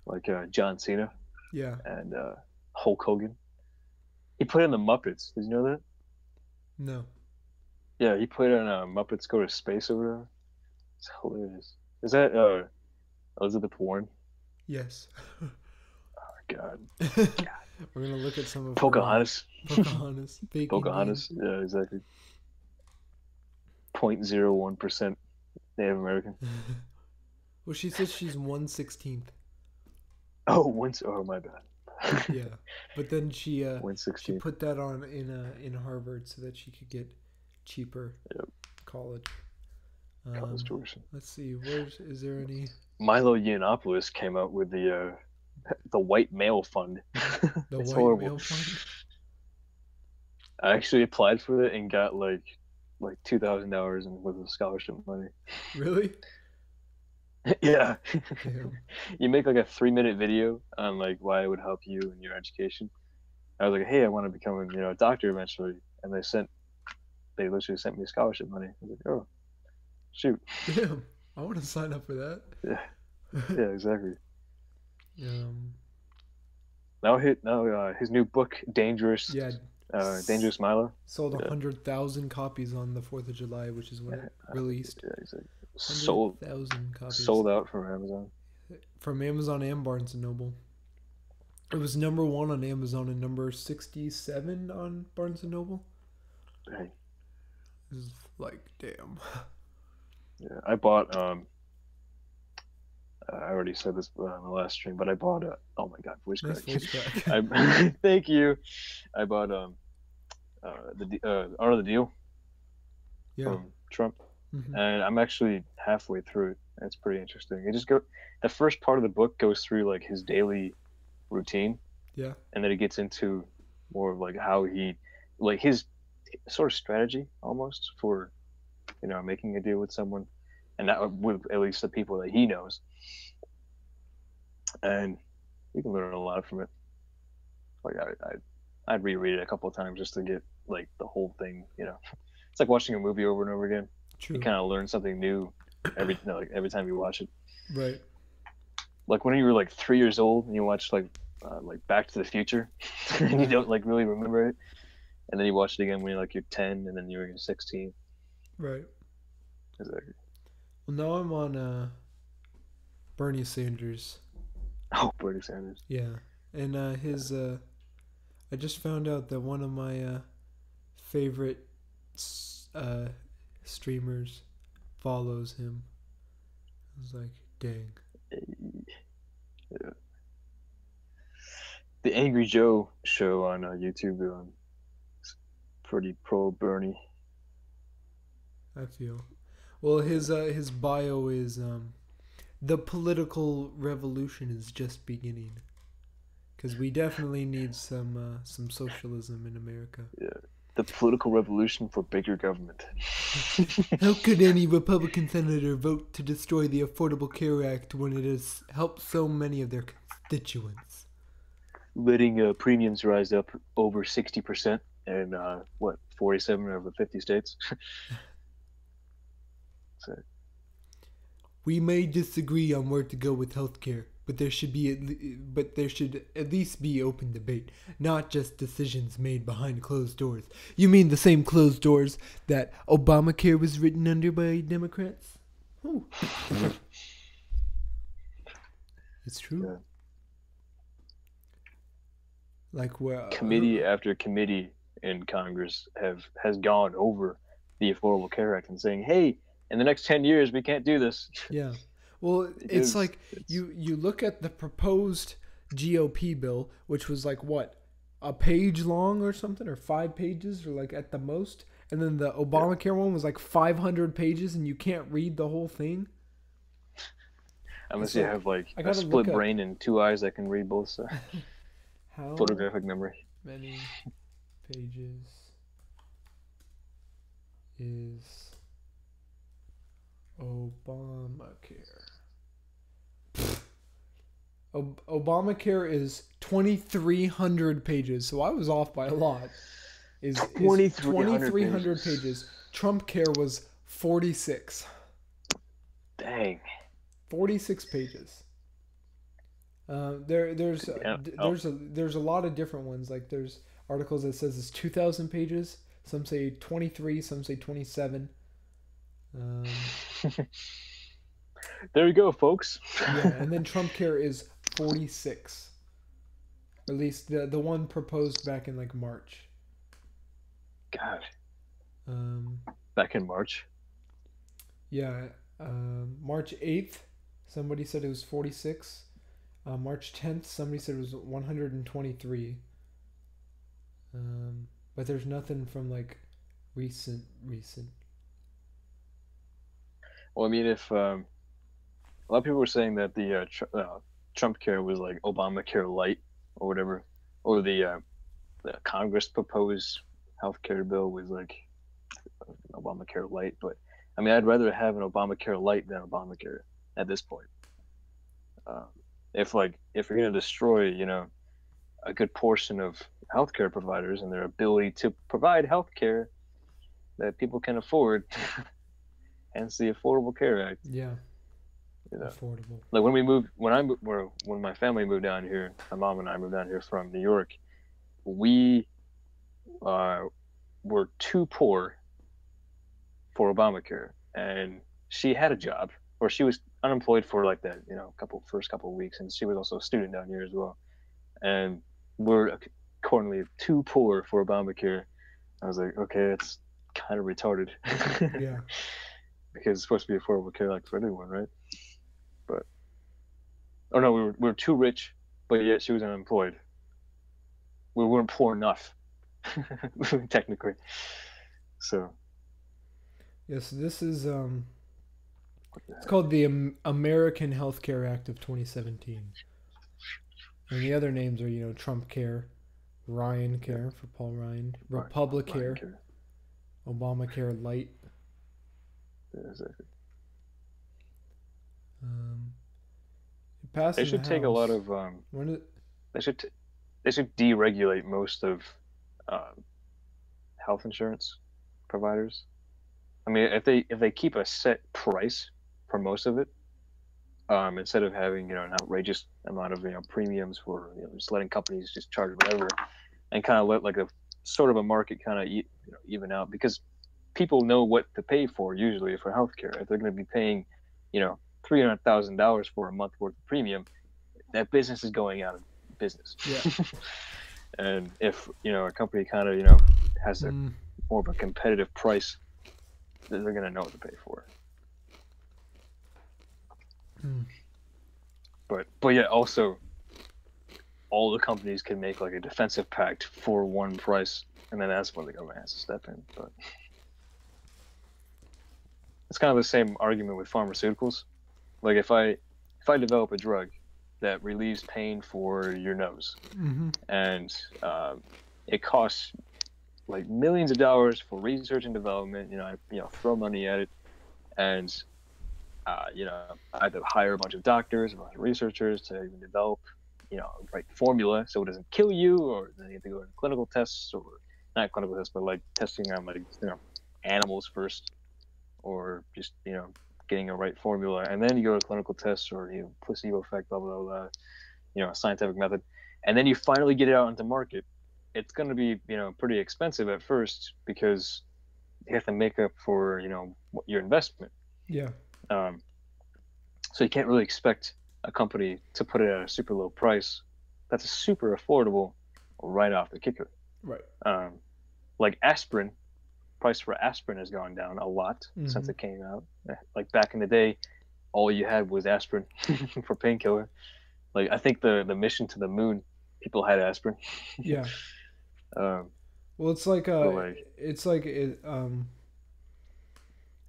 Like John Cena. Yeah. And Hulk Hogan. He played in the Muppets. Did you know that? No. Yeah, he played in Muppets Go to Space or whatever. It's hilarious. Is that Elizabeth Warren? Yes. Oh, God. We're going to look at some of Pocahontas. Pocahontas. Pocahontas. Yeah, exactly. 0.01% Native American. Well, she says she's 1/16. Oh, my bad. Yeah, but then she she put that on in Harvard so that she could get cheaper college. College tuition. Let's see, is there any? Milo Yiannopoulos came out with the White Male Fund. The it's White horrible. Male Fund. I actually applied for it and got like $2,000 worth of scholarship money. Really? Yeah. Damn. You make like a 3-minute video on like why it would help you in your education. I was like, hey, I want to become a doctor eventually, and they literally sent me scholarship money. I was like, oh, shoot. Damn, I want to sign up for that. Yeah, exactly. Now his new book, Dangerous. Yeah. Dangerous Milo. Sold 100,000 copies on the 4th of July, which is when it released. Yeah, exactly. 100,000 copies. Sold out from Amazon. From Amazon and Barnes & Noble. It was #1 on Amazon and number 67 on Barnes & Noble. Dang. It's like, damn. Yeah, I bought I already said this on the last stream, but I bought oh my god, voice crack. Thank you. I bought Art of the Deal from Trump. Mm-hmm. And I'm actually halfway through it. It's pretty interesting. The first part of the book goes through like his daily routine. Yeah. And then it gets into more of like how he, like his sort of strategy almost for, making a deal with someone, and that with at least the people that he knows. And you can learn a lot from it. Like I'd reread it a couple of times just to get like the whole thing. It's like watching a movie over and over again. True. You kind of learn something new every time you watch it. Right. Like when you were like 3 years old and you watched like Back to the Future, and you don't like really remember it, and then you watch it again when you're 10, and then you're 16. Right. Exactly. Well, now I'm on Bernie Sanders. Oh, Bernie Sanders. Yeah, and his I just found out that one of my favorite streamers follows him. I was like, dang. Yeah. The Angry Joe show on YouTube is pretty pro Bernie. I feel. Well, his bio is the political revolution is just beginning. Because we definitely need some socialism in America. Yeah. The political revolution for bigger government. How could any Republican senator vote to destroy the Affordable Care Act when it has helped so many of their constituents? Letting premiums rise up over 60% in 47 of the 50 states. So, We may disagree on where to go with healthcare, but there should at least be open debate, not just decisions made behind closed doors. You mean the same closed doors that Obamacare was written under by Democrats? Oh. It's true. yeah. Like where Committee after committee in Congress has gone over the Affordable Care Act and saying, "Hey, in the next 10 years, we can't do this." Yeah. Well, it's like you look at the proposed GOP bill, which was like what, a page long or something, or 5 pages, or like at the most, and then the Obamacare one was like 500 pages, and you can't read the whole thing. Unless you have like I a gotta split look up- brain and 2 eyes that can read both sides. How Photographic memory. many pages is Obamacare? Obamacare is 2,300 pages, so I was off by a lot. Is 2,300 pages. Trump Care was 46. Dang. 46 pages. There's a lot of different ones. Like there's articles that says it's 2,000 pages. Some say 23. Some say 27. There you go, folks. Yeah, and then Trump Care is 46. At least the one proposed back in like March. God. Um, Back in March. yeah, March 8th, somebody said it was 46. March 10th, somebody said it was 123. But there's nothing from like recent. Well, I mean, if a lot of people were saying that the Trump Care was like Obamacare light or whatever, or the Congress proposed healthcare bill was like Obamacare light. But I mean, I'd rather have an Obamacare light than Obamacare at this point. If you're gonna destroy, a good portion of healthcare providers and their ability to provide healthcare that people can afford, hence the Affordable Care Act. Yeah. Affordable. Like when my family moved down here, my mom and I moved down here from New York, we were too poor for Obamacare, and she had a job, or she was unemployed for like that, first couple of weeks, and she was also a student down here as well, and we're accordingly too poor for Obamacare. I was like, okay, it's kind of retarded. Yeah. Because it's supposed to be Affordable Care like for everyone, right? But no, we were too rich, but yet she was unemployed. We weren't poor enough, technically. So. Yes, this is it's called the American Health Care Act of 2017, and the other names are Trump Care, Ryan Care for Paul Ryan, Republicare, Obamacare Light. Yeah, exactly. It passed They in should the take a House. lot of they should deregulate most of health insurance providers. I mean, if they keep a set price for most of it, instead of having an outrageous amount of premiums for just letting companies just charge whatever, and kind of let like a sort of a market kind of even out, because people know what to pay for usually for healthcare. If they're going to be paying $300,000 for a month worth of premium, that business is going out of business. Yeah. And if a company kind of has a more of a competitive price, they're gonna know what to pay for. But yeah, also all the companies can make like a defensive pact for one price, and then that's when the government has to step in. But it's kind of the same argument with pharmaceuticals. Like if I develop a drug that relieves pain for your nose, and it costs like millions of dollars for research and development, I throw money at it, and I have to hire a bunch of doctors, a bunch of researchers to even develop right formula so it doesn't kill you, or then you have to go to clinical tests, or not clinical tests, but like testing on like animals first, or just getting a right formula, and then you go to clinical tests or placebo effect, blah blah blah, scientific method, and then you finally get it out into market. It's going to be pretty expensive at first because you have to make up for your investment. Yeah. So you can't really expect a company to put it at a super low price that's super affordable right off the kicker. Right. Like aspirin, price for aspirin has gone down a lot since it came out. Like back in the day, all you had was aspirin for painkiller. Like I think the mission to the moon, people had aspirin. Yeah. Well, it's like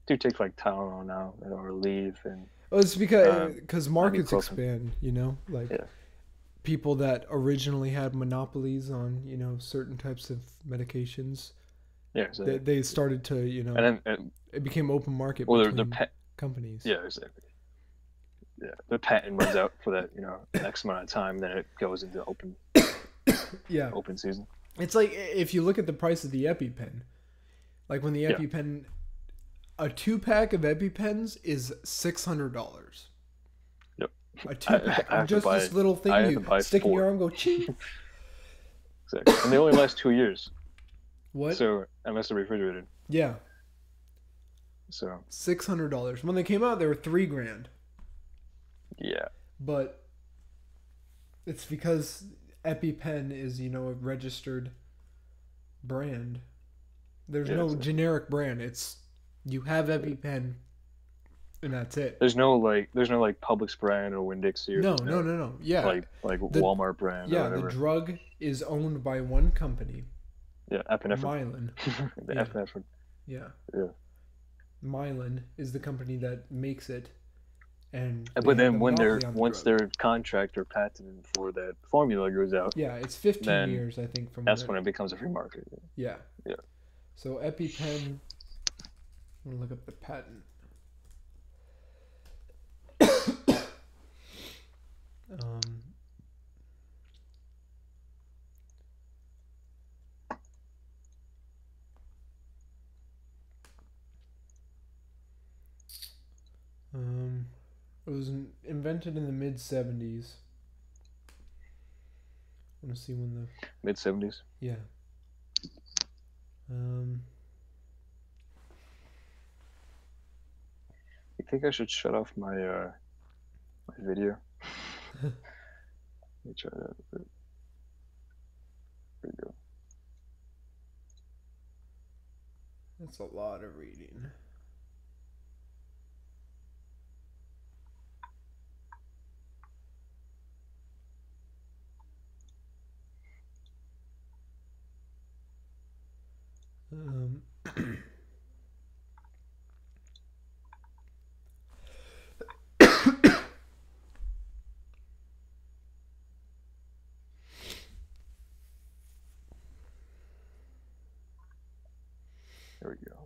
do take like Tylenol now or Aleve and. Well, it's because markets expand, people that originally had monopolies on certain types of medications. Yeah, exactly. They started to and then it became open market between companies. Yeah, exactly. Yeah, the patent runs out for that X amount of time, then it goes into open. Yeah. Open season. It's like if you look at the price of the EpiPen, like when the EpiPen. A 2-pack of EpiPens is $600. Yep. A 2-pack of just this little thing you stick in your arm, go ching. Exactly. And they only last 2 years. What? So unless they're refrigerated. Yeah. So $600. When they came out, they were $3,000. Yeah. But it's because EpiPen is a registered brand. There's no generic brand. It's you have EpiPen, and that's it. There's no Publix brand or Winn-Dixie or no. Yeah, like Walmart brand. Yeah, or whatever. The drug is owned by one company. Yeah, epinephrine. Mylan. Epinephrine. Yeah. Yeah. Mylan is the company that makes it, but then once their contract or patent for that formula goes out. Yeah, it's 15 years, I think. That's when it becomes a free market. Yeah. Yeah. So EpiPen. I'm gonna look up the patent. It was invented in the mid-70s. I want to see when the mid-70s. Yeah. You think I should shut off my my video? Let me try that a bit. There we go. That's a lot of reading. There we go.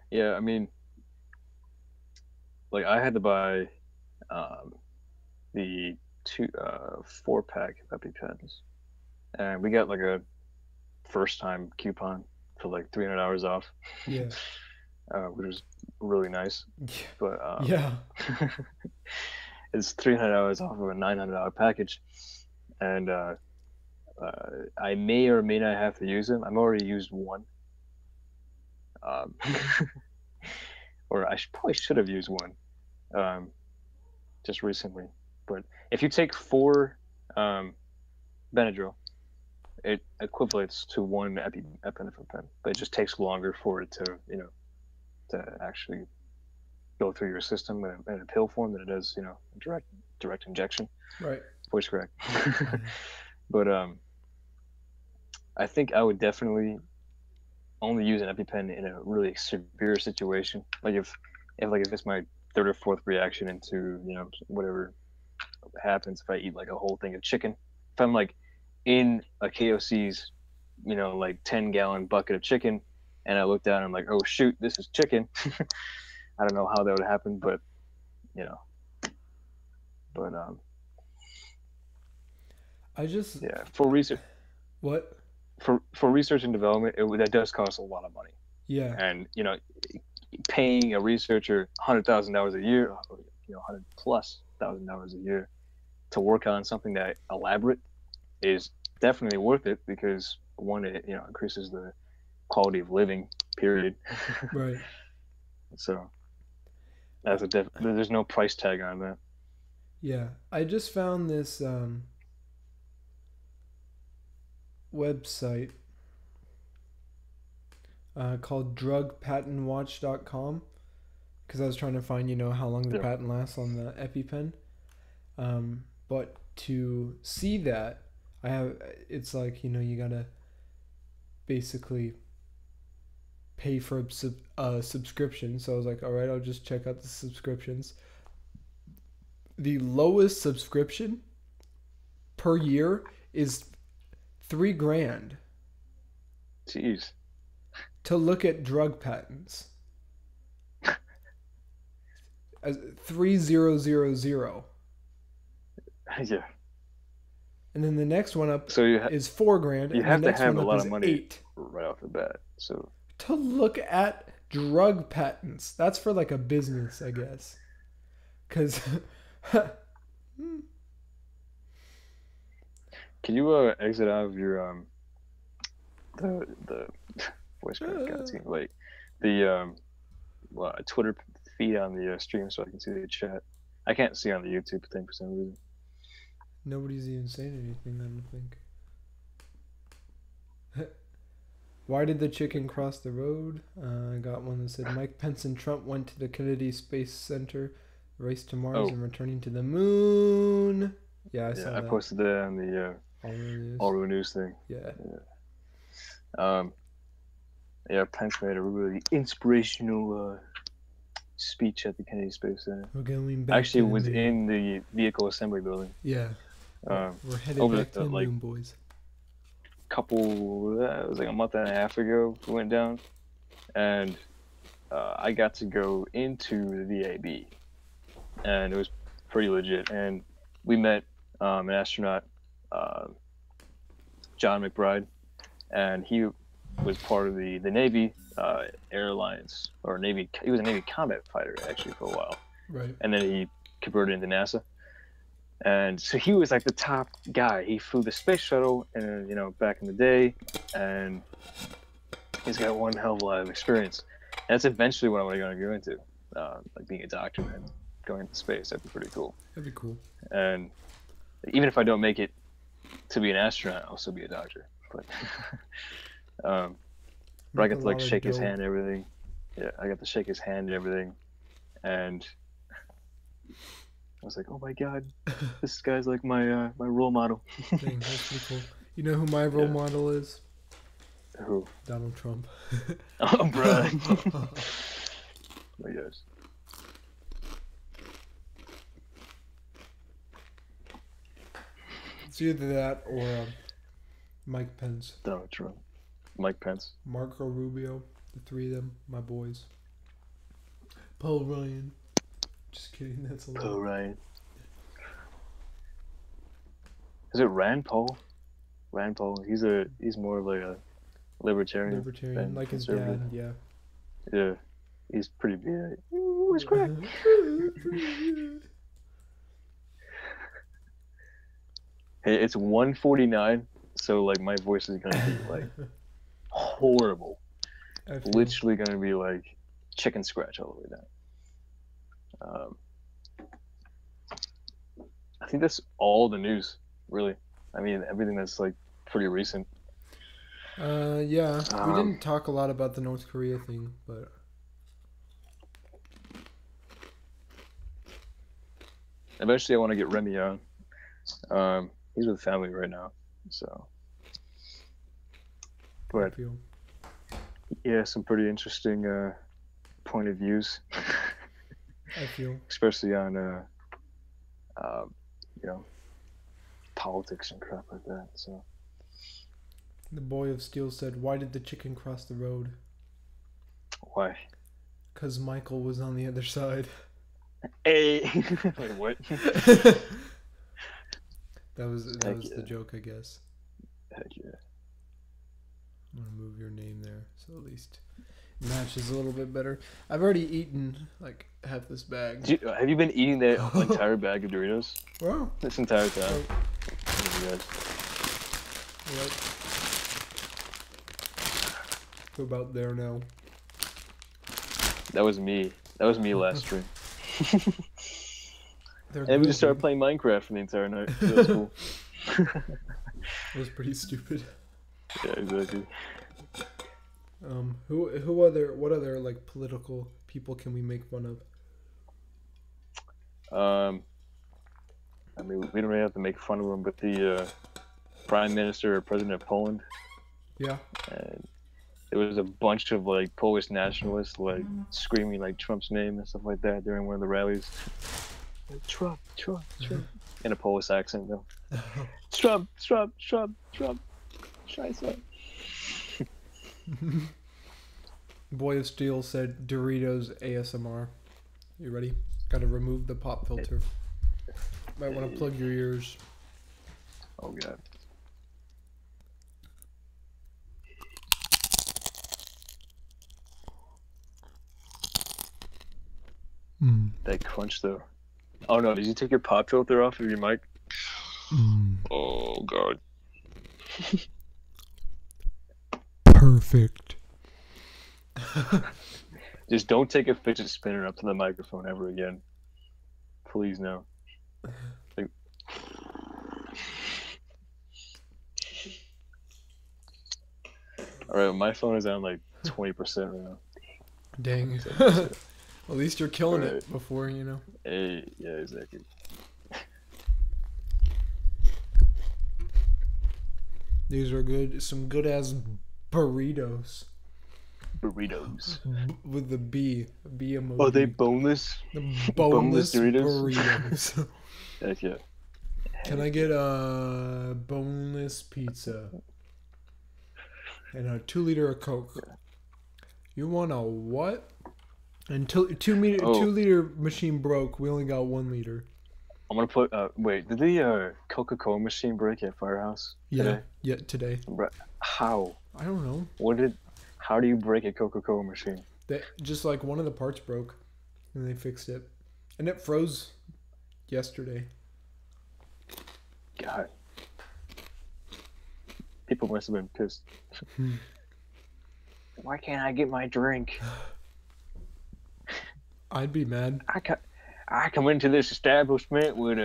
Yeah, I mean, like I had to buy the 4-pack of EpiPens, and we got like a first-time coupon for like $300 off. Yeah. Which was really nice. Yeah. But yeah, it's $300 off of a $900 package, and I may or may not have to use them. I've already used one. Or I probably should have used one, just recently. But if you take 4 Benadryl, it equivalates to 1 epinephrine pen, but it just takes longer for it to, to actually go through your system in a pill form than it does, direct injection. Right. Voice crack. But I think I would definitely only use an EpiPen in a really severe situation, like if it's my 3rd or 4th reaction into whatever happens. If I eat like a whole thing of chicken, if I'm like in a KOC's, like 10-gallon bucket of chicken, and I look down and I'm like, oh shoot, this is chicken. I don't know how that would happen, but I just yeah, for research. What? For research and development, that does cost a lot of money. Yeah. And paying a researcher $100,000 a year, $100,000+ a year to work on something that elaborate is definitely worth it, because one, it increases the quality of living. Period. Right. So there's no price tag on that. Yeah, I just found this website called drugpatentwatch.com, because I was trying to find, how long the patent lasts on the EpiPen. But to see that, it's like, you gotta basically pay for a subscription. So I was like, all right, I'll just check out the subscriptions. The lowest subscription per year is $3,000. Jeez. To look at drug patents. 3,000. Yeah. And then the next one up is $4,000. You have to have a lot of money $8,000 right off the bat. So to look at drug patents, that's for like a business, I guess. Because can you exit out of your the voice crack, like the Twitter feed on the stream, so I can see the chat? I can't see on the YouTube thing for some reason. Nobody's even saying anything, I don't think. Why did the chicken cross the road? I got one that said Mike Pence and Trump went to the Kennedy Space Center, race to Mars, and returning to the moon. Yeah, I saw that. I posted that on the All Real News thing. Yeah. Pence made a really inspirational speech at the Kennedy Space Center. We're going back. Actually, it was in the vehicle assembly building. Yeah. We're headed back to the moon, boys. It was like a month and a half ago we went down, and I got to go into the VAB, and it was pretty legit. And we met an astronaut, John McBride, and he was part of the Navy airlines, or Navy. He was a Navy combat fighter actually for a while, right? And then he converted into NASA. And so he was like the top guy. He flew the space shuttle, and back in the day, and he's got one hell of a lot of experience. And that's eventually what I'm going to go into, like being a doctor and going into space. That'd be pretty cool. That'd be cool. And even if I don't make it to be an astronaut, I'll still be a doctor. But I got to like shake his hand and everything. Yeah, I got to shake his hand and everything, and I was like, oh my god, this guy's like my role model. Dang, that's pretty cool. You know who my role model is? Who? Donald Trump. Oh, bro. My gosh. It's either that or Mike Pence. Donald Trump. Mike Pence. Marco Rubio. The three of them, my boys. Paul Ryan. Just kidding, that's a lot. Paul Ryan. Is it Rand Paul? Rand Paul. He's more of like a libertarian. Libertarian, like his dad, yeah. Yeah. He's pretty big. Ooh, it's crack. Hey, it's 1:49, so like my voice is gonna be like horrible. Literally gonna be like chicken scratch all the way down. I think that's all the news, really. I mean, everything that's like pretty recent. Yeah, we Um, didn't talk a lot about the North Korea thing, but Eventually, I want to get Remy on. He's with family right now, so. I But feel yeah, some pretty interesting point of views, I feel especially on um, you know, politics and crap like that. So the boy of steel said, "Why did the chicken cross the road?" why? 'Cause Michael was on the other side. Hey, wait, what? That was Heck the yeah. joke, I guess. Heck yeah. I'm gonna move your name there, so at least it matches a little bit better. I've already eaten like half this bag. Have you been eating that entire bag of Doritos Wow. this entire time? Oh, Look at you guys. yep. We're about there now. That was me. That was me last stream. They're And we good, just started dude. playing Minecraft for the entire night. So that was cool. It was pretty stupid. Yeah, exactly. What other like political people can we make fun of? I mean, we don't really have to make fun of him, but the Prime Minister or President of Poland, Yeah. and there was a bunch of like Polish nationalists like screaming like Trump's name and stuff like that during one of the rallies. Like, Trump, Trump, Trump, in a Polish accent though. Trump, Trump, Trump, Trump, Scheiße. Boy of Steel said Doritos ASMR. You ready? Got to remove the pop filter. Might want to plug your ears. Oh god. That crunch though. Oh no, did you take your pop filter off of your mic? Oh god. Perfect. Just don't take a fidget spinner up to the microphone ever again. Please no. Like... Alright, my phone is on like 20% right now. Dang. At least you're killing it Right. before, you know. Hey, yeah, exactly. These are good. Some good ass burritos. Burritos. With the B. B emoji. Oh, they boneless? The boneless Doritos? burritos. Heck yeah. Can I get a boneless pizza? And a 2-liter of Coke. You want a what? And 2-liter machine broke. We only got 1 liter. I'm gonna put. Wait, did the Coca-Cola machine break at Firehouse today? Yeah, today. How? I don't know. How do you break a Coca-Cola machine? Just like one of the parts broke, and they fixed it, and it froze yesterday. God. People must have been pissed. Why can't I get my drink? I'd be mad. I come into this establishment with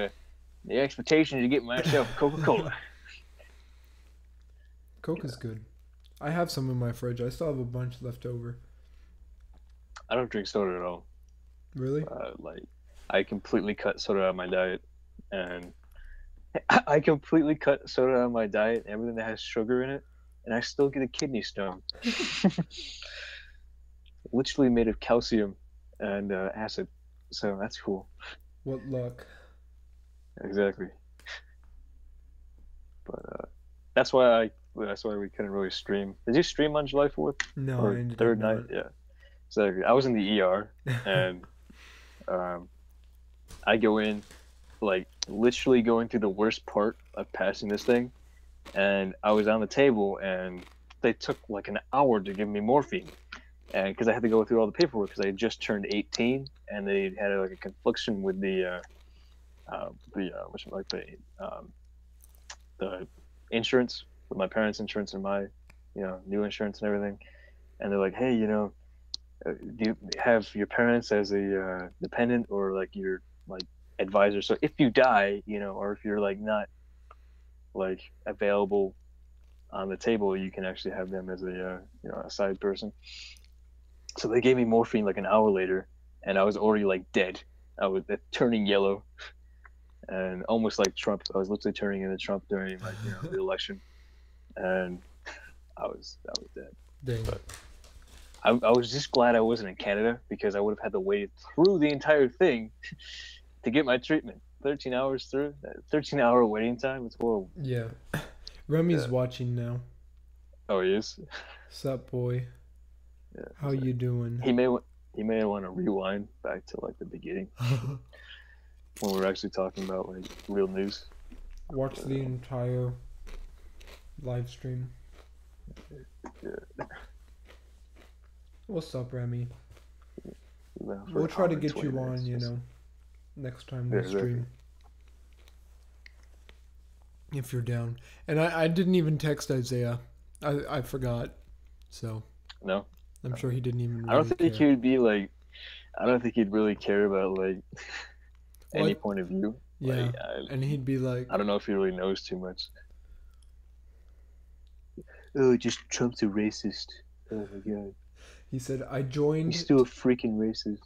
the expectation to get myself a Coca-Cola. Coke is good. I have some in my fridge. I still have a bunch left over. I don't drink soda at all. Really? Like, I completely cut soda out of my diet, and I completely cut soda out of my diet, everything that has sugar in it, and I still get a kidney stone. Literally made of calcium and acid. So that's cool. What luck. Exactly. But that's why we couldn't really stream. Did you stream on July 4th? No, Or I ended third up night? Yeah. Exactly. I was in the ER, and I go in, like, literally going through the worst part of passing this thing, and I was on the table, and they took like an hour to give me morphine, and because I had to go through all the paperwork because I had just turned 18, and they had like a confliction with the insurance, with my parents' insurance and my new insurance and everything, and they're like, hey, do you have your parents as a dependent, or like your like advisor. So if you die, you know, or if you're like not like available on the table, you can actually have them as a you know, a side person. So they gave me morphine like an hour later, and I was already like dead. I was turning yellow, and almost like Trump. I was literally turning into Trump during like, you know, the election, and I was dead. Dang. But I was just glad I wasn't in Canada, because I would have had to wait through the entire thing to get my treatment. 13 hours through, 13-hour waiting time. It's horrible. Yeah. Remy's watching now. Oh, he is. Sup, boy? Yeah. How you doing? He may want to rewind back to like the beginning when we're actually talking about like real news. Watch the entire live stream. Yeah. What's up, Remy? For We'll try to an get hour you and 20 on, you minutes. know, next time we Yeah, exactly. stream. If you're down. And I didn't even text Isaiah. I forgot. So No, I'm sure he didn't even I don't really think care. he would be like. I don't think he'd really care about like any What? point of view. Yeah. Like, And he'd be like, I don't know if he really knows too much. Oh, just Trump's a racist. Oh my god. he said, I joined. He's still a freaking racist.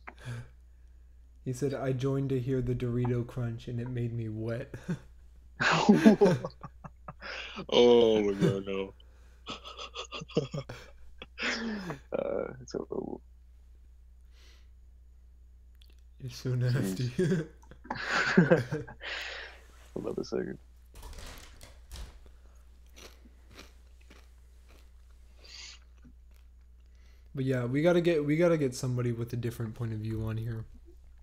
He said, I joined to hear the Dorito crunch and it made me wet. Oh my god, no. It's horrible. You're so nasty. Hold up a second. But yeah, we gotta get somebody with a different point of view on here.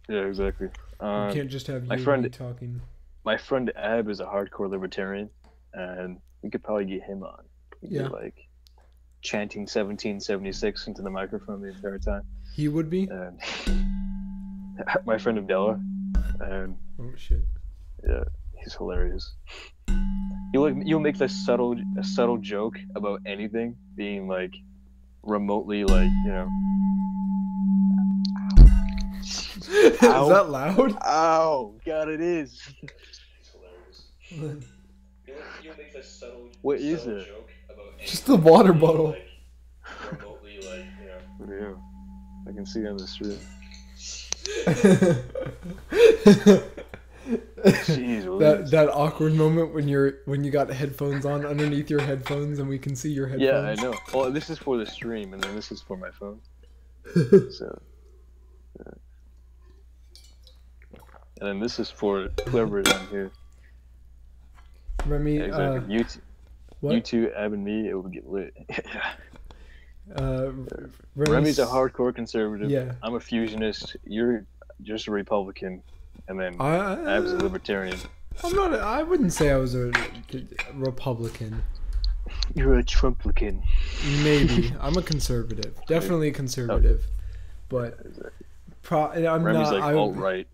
Yeah, exactly. We can't just have you my and friend- me talking. My friend Ab is a hardcore libertarian, and we could probably get him on. He'd be Yeah. like chanting 1776 into the microphone the entire time. He would be? And my friend Abdullah, and Oh shit. yeah, he's hilarious. You'll make a subtle joke about anything being like remotely like, you know. Is that loud? Ow! God, it is. What is it? Just the water bottle. Yeah, I can see on the street. Jeez, that awkward moment when you got headphones on underneath your headphones and we can see your headphones. yeah, I know. Well, this is for the stream, and then this is for my phone. So, yeah. And then this is for whoever is on here. Remy, Yeah, exactly. what? You two, Ab and me, it would get lit. Remy's Remy's a hardcore conservative. Yeah. I'm a fusionist. You're just a Republican, and then I- Ab's a libertarian. I'm not. I wouldn't say I was a Republican. You're a Trumplican. Maybe I'm a conservative. Definitely a conservative. But I'm Remy's not. like alt-right.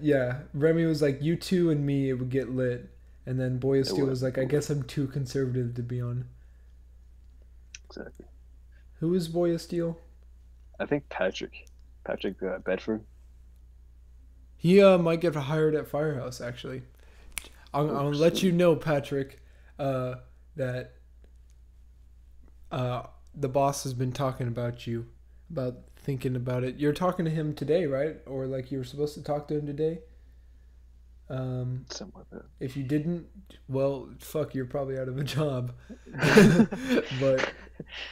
Yeah, Remy was like, you two and me, it would get lit. And then Boy of Steel would. was like, I guess I'm too conservative to be on. Exactly. Who is Boy of Steel? I think Patrick Bedford. He might get hired at Firehouse, actually. I'll let you know, Patrick, that the boss has been talking about you, about thinking about it. You're talking to him today, right? Or like you were supposed to talk to him today? Something like that. If you didn't, well, fuck, you're probably out of a job. But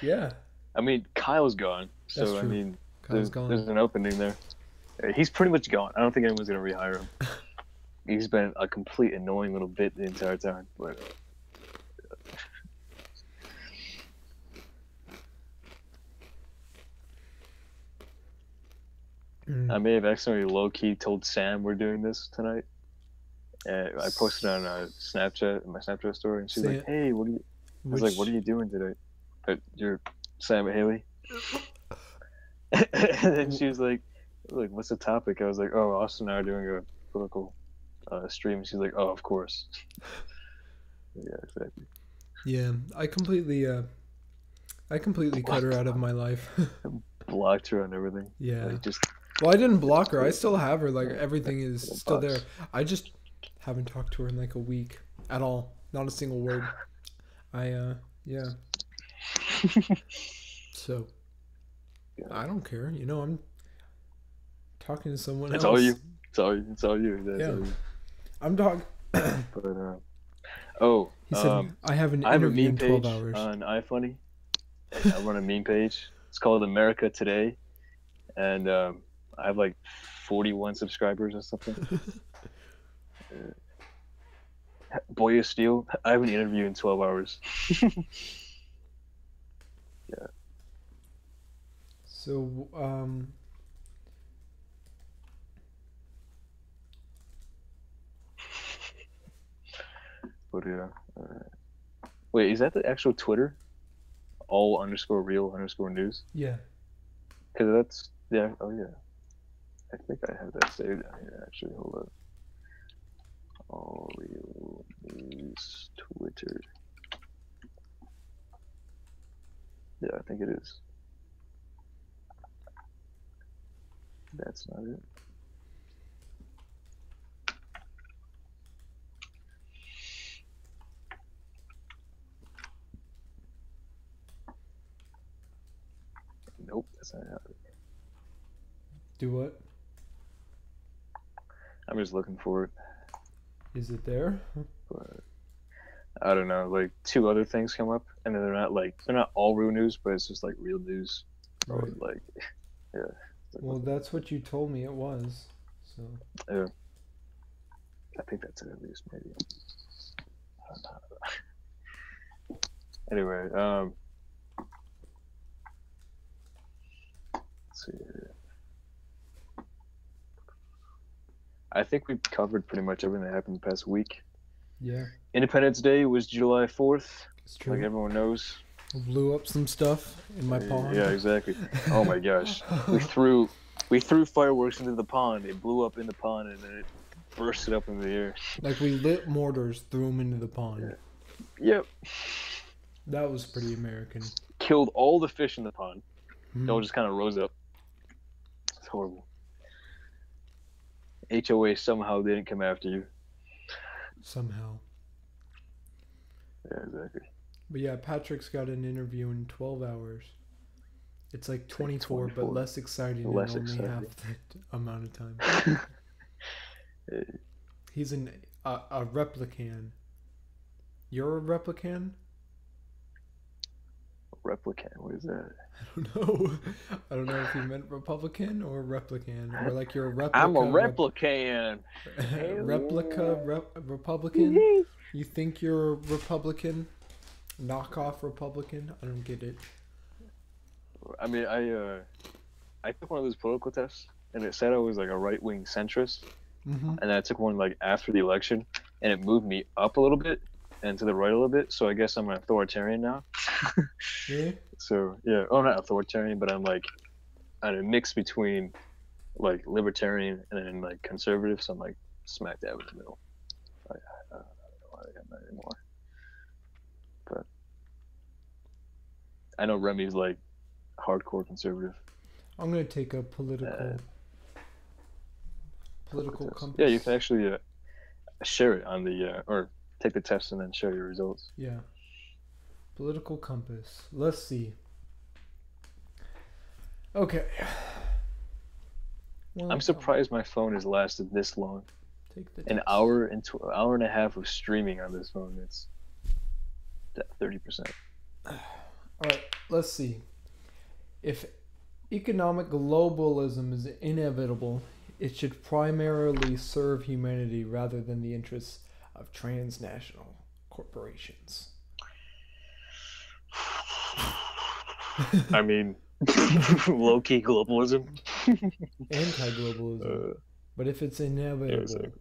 yeah, I mean, Kyle's gone, That's so I true. mean, Kyle's gone. there's an opening there. He's pretty much gone. I don't think anyone's gonna rehire him. He's been a complete annoying little bit the entire time. But I may have accidentally low-key told Sam we're doing this tonight. I posted on Snapchat, my Snapchat story, and she's like, "Hey, what are you?" I was like, "What are you doing today?" You're Sam and Haley. And then she was like, "What's the topic?" I was like, "Oh, Austin and I are doing a political stream." She's like, "Oh, of course." Yeah, exactly. Yeah, I completely cut her out of my life. Blocked her on everything. Yeah. Like, just Well, I didn't block her. I still have her. Like, everything is still there. I just haven't talked to her in like a week at all. Not a single word. Yeah. So, I don't care. You know, I'm talking to someone else. It's all you. It's all you. It's all you. That's Yeah. all you. I'm talking. But He said, I have an I have a interview meme in 12 page hours. on iFunny. I run a meme page. It's called America Today, and I have like 41 subscribers or something. Boy of Steel. I have an interview in 12 hours. Yeah. So, But yeah. Wait, is that the actual Twitter? all_real_news? yeah. Because that's yeah. Oh yeah. I think I have that saved down here. Actually, hold up. All Real News Twitter. Yeah, I think it is. That's not it. Nope, that's not it. Do what? I'm just looking for it, Is it there? but I don't know. Like 2 other things come up, and then they're not all real news, but it's just like real news. Or Right. like, yeah. Well, that's what you told me it was. So. Yeah. I think that's it at least, maybe. I don't know. Anyway, let's see here. I think we've covered pretty much everything that happened the past week. Yeah. Independence Day was July 4th, It's true. like everyone knows. Blew up some stuff in my pond. Yeah, exactly. Oh my gosh. We threw fireworks into the pond. It blew up in the pond, and then it bursted up in the air. Like, we lit mortars, threw them into the pond. Yeah. Yep. That was pretty American. Killed all the fish in the pond. Hmm. They all just kind of rose up. It's horrible. HOA somehow didn't come after you. Somehow. Yeah, exactly. But yeah, Patrick's got an interview in 12 hours. It's like 24, 24. but less exciting Less and only exciting. half the amount of time. Hey, He's a replican. You're a replican? replicant, what is that? I don't know. I don't know if you meant Republican or replican, or like you're a replica. I'm a replicant. Republican? You think you're a Republican? Knockoff Republican? I don't get it. I mean, I took one of those political tests, and it said I was like a right-wing centrist. Mm-hmm. And then I took one like after the election, and it moved me up a little bit and to the right a little bit. So I guess I'm an authoritarian now. Really? So yeah, oh, not authoritarian, but I'm like a mix between like libertarian and then like conservative. So I'm like smack dab in the middle. I don't know why I'm not anymore. But I know Remy's like hardcore conservative. I'm gonna take a political compass. Yeah, you can actually share it on the or take the test and then share your results. Yeah. Political compass. Let's see. Okay. Well, I'm surprised my phone has lasted this long. Take the An test. hour into an hour and a half of streaming on this phone. It's 30%. All right. Let's see. If economic globalism is inevitable, it should primarily serve humanity rather than the interests of transnational corporations. I mean, low-key globalism. Anti-globalism. But if it's inevitable, Yeah, exactly.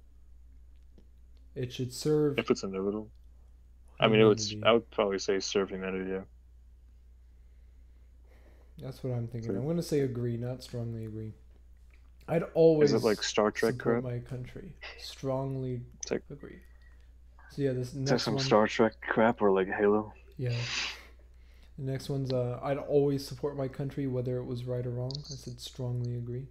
it should serve If it's inevitable. I mean, humanity. I would probably say serve humanity, yeah. That's what I'm thinking. So- I'm going to say agree, not strongly agree. I'd always Is it like Star Trek support crap? my country. Strongly It's like- agree. So yeah, this Is that next some one. Star Trek crap or like Halo? Yeah. The next one's I'd always support my country whether it was right or wrong. I said strongly agree.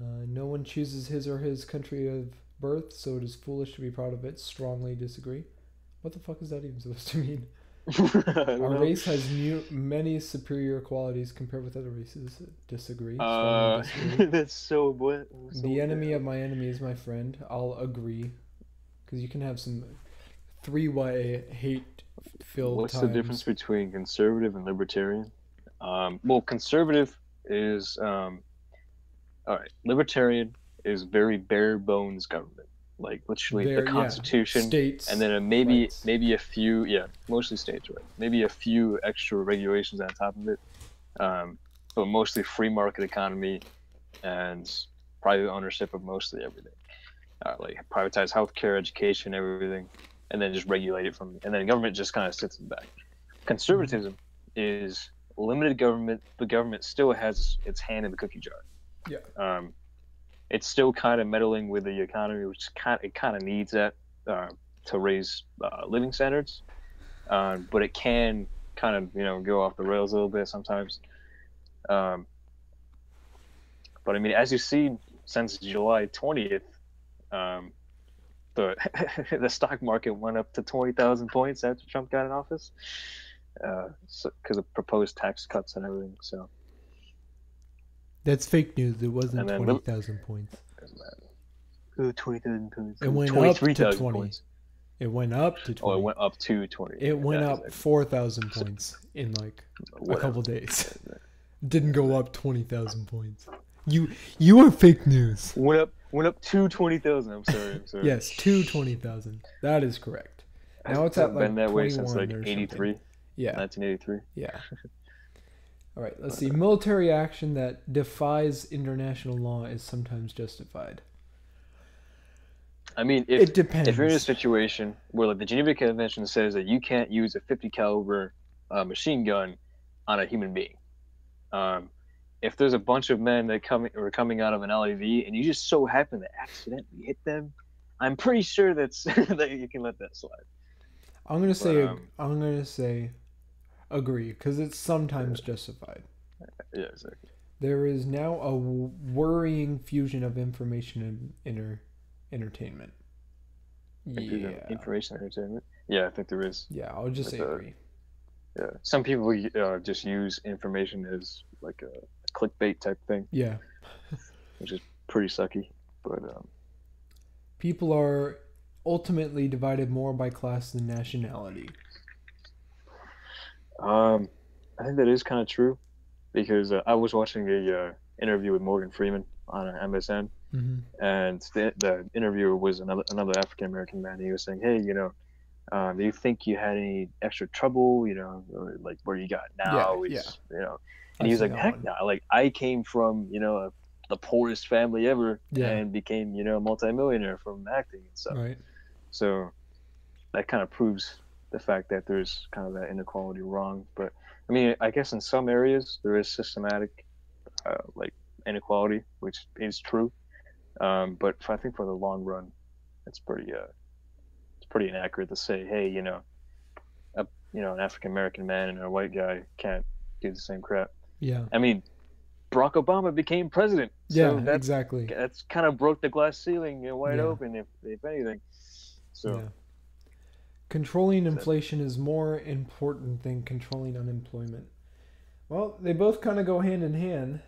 No one chooses his or his country of birth, so it is foolish to be proud of it. Strongly disagree. What the fuck is that even supposed to mean? I don't Our know. race has many superior qualities compared with other races. Disagree. Strongly disagree. That's so what? The enemy of my enemy is my friend. I'll agree. Because you can have some three-way hate-filled What's times. the difference between conservative and libertarian? Well, conservative is all right. Libertarian is very bare bones government, like literally the Constitution, states, and then maybe a few, mostly states, right? Maybe a few extra regulations on top of it, but mostly free market economy and private ownership of mostly everything, like privatize healthcare, education, everything, and then just regulate it from, and then government just kind of sits in the back. Conservatism is limited government. The government still has its hand in the cookie jar. Yeah. It's still kind of meddling with the economy, which it kind of needs that to raise living standards. But it can kind of go off the rails a little bit sometimes. But I mean, as you've seen since July 20th, the stock market went up to 20,000 points after Trump got in office, because of proposed tax cuts and everything. So that's fake news. It wasn't 20,000 points. 20,000 points. It went up to 20. Points. It went up to 20. Oh, it went up to 20. It went up 4,000 points in like a couple days. Didn't go up 20,000 points. You are fake news. Went up to 20,000. I'm sorry. Yes, to 20,000. That is correct. Now it's at like been that way since like 83. Yeah. 1983. Yeah. All right, let's see. Military action that defies international law is sometimes justified. I mean, it depends. If you're in a situation where like the Geneva Convention says that you can't use a 50 caliber machine gun on a human being, if there's a bunch of men that are coming out of an LAV and you just so happen to accidentally hit them, I'm pretty sure that you can let that slide. I'm gonna say agree, because it's sometimes justified. Yeah, exactly. There is now a worrying fusion of information and entertainment. Yeah. Information entertainment. Yeah, I think there is. Yeah, I'll just say agree. Yeah, some people just use information as like a clickbait type thing. Yeah. Which is pretty sucky, but people are ultimately divided more by class than nationality. I think that is kind of true, because I was watching a interview with Morgan Freeman on MSN, and the interviewer was another African American man. He was saying, "Hey, do you think you had any extra trouble? Or like where you got now? And he was like, heck no. Like I came from the poorest family ever, and became a multimillionaire from acting and stuff. Right. So that kind of proves the fact that there's kind of that inequality wrong. But I mean, I guess in some areas there is systematic like inequality, which is true. But I think for the long run, it's pretty inaccurate to say, hey, an African American man and a white guy can't do the same crap. Yeah. I mean, Barack Obama became president. So exactly. That's kind of broke the glass ceiling wide open, if anything. So. Yeah. Controlling inflation is more important than controlling unemployment. Well, they both kind of go hand in hand.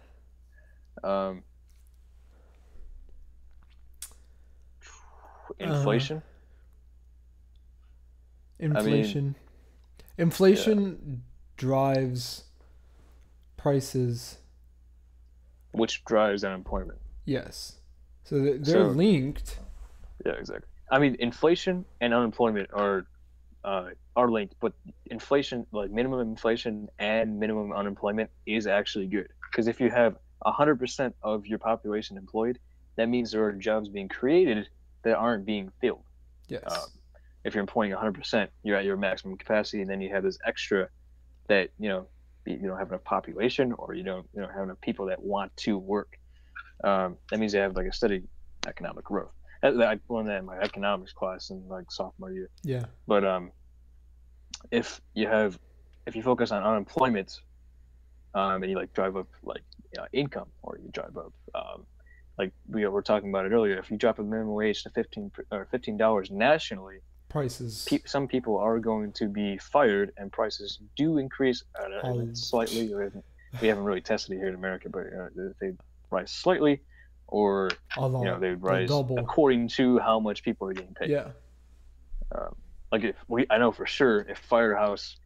Inflation. Inflation drives prices, which drives unemployment. Yes, so they're linked. Yeah, exactly. I mean, inflation and unemployment are linked, but inflation, like minimum inflation and minimum unemployment, is actually good, because if you have 100% of your population employed, that means there are jobs being created that aren't being filled. Yes. If you're employing 100%, you're at your maximum capacity, and then you have this extra that you don't have enough population, or you don't have enough people that want to work. That means you have like a steady economic growth. I learned that in my economics class in like sophomore year. Yeah. But if you focus on unemployment, and you like drive up like income, or you drive up like we were talking about it earlier, if you drop a minimum wage to $15 nationally, Prices some people are going to be fired, and prices do increase slightly. We haven't really tested it here in America, but they rise slightly, or a lot. they would They'll rise double. according to how much people are getting paid. Yeah. Like I know for sure if Firehouse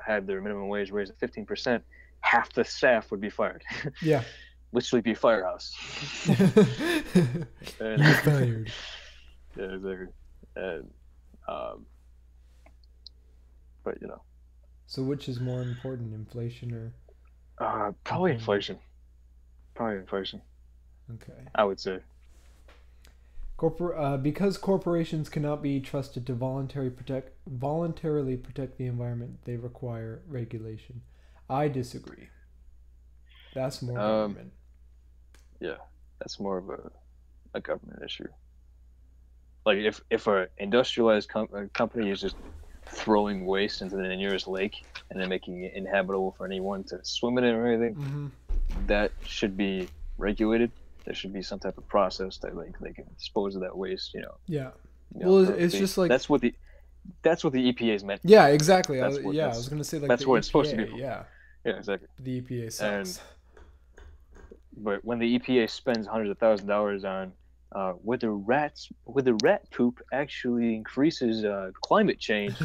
had their minimum wage raised at 15%, half the staff would be fired. Yeah. Literally be Firehouse. You're fired. Yeah, exactly. And but So which is more important, inflation or? Probably inflation. Probably inflation. Okay. I would say. Because corporations cannot be trusted to voluntarily protect the environment, they require regulation. I disagree. That's more government. Yeah, that's more of a government issue. Like if an industrialized company is just throwing waste into the nearest lake and then making it inhabitable for anyone to swim in it or anything, that should be regulated. There should be some type of process that they can dispose of that waste. Yeah. Well, it's just like that's what the EPA is meant. Yeah, exactly. I was gonna say like that's what it's supposed to be. Yeah. Yeah, exactly. The EPA sucks. But when the EPA spends hundreds of thousands of dollars on whether rat poop actually increases climate change,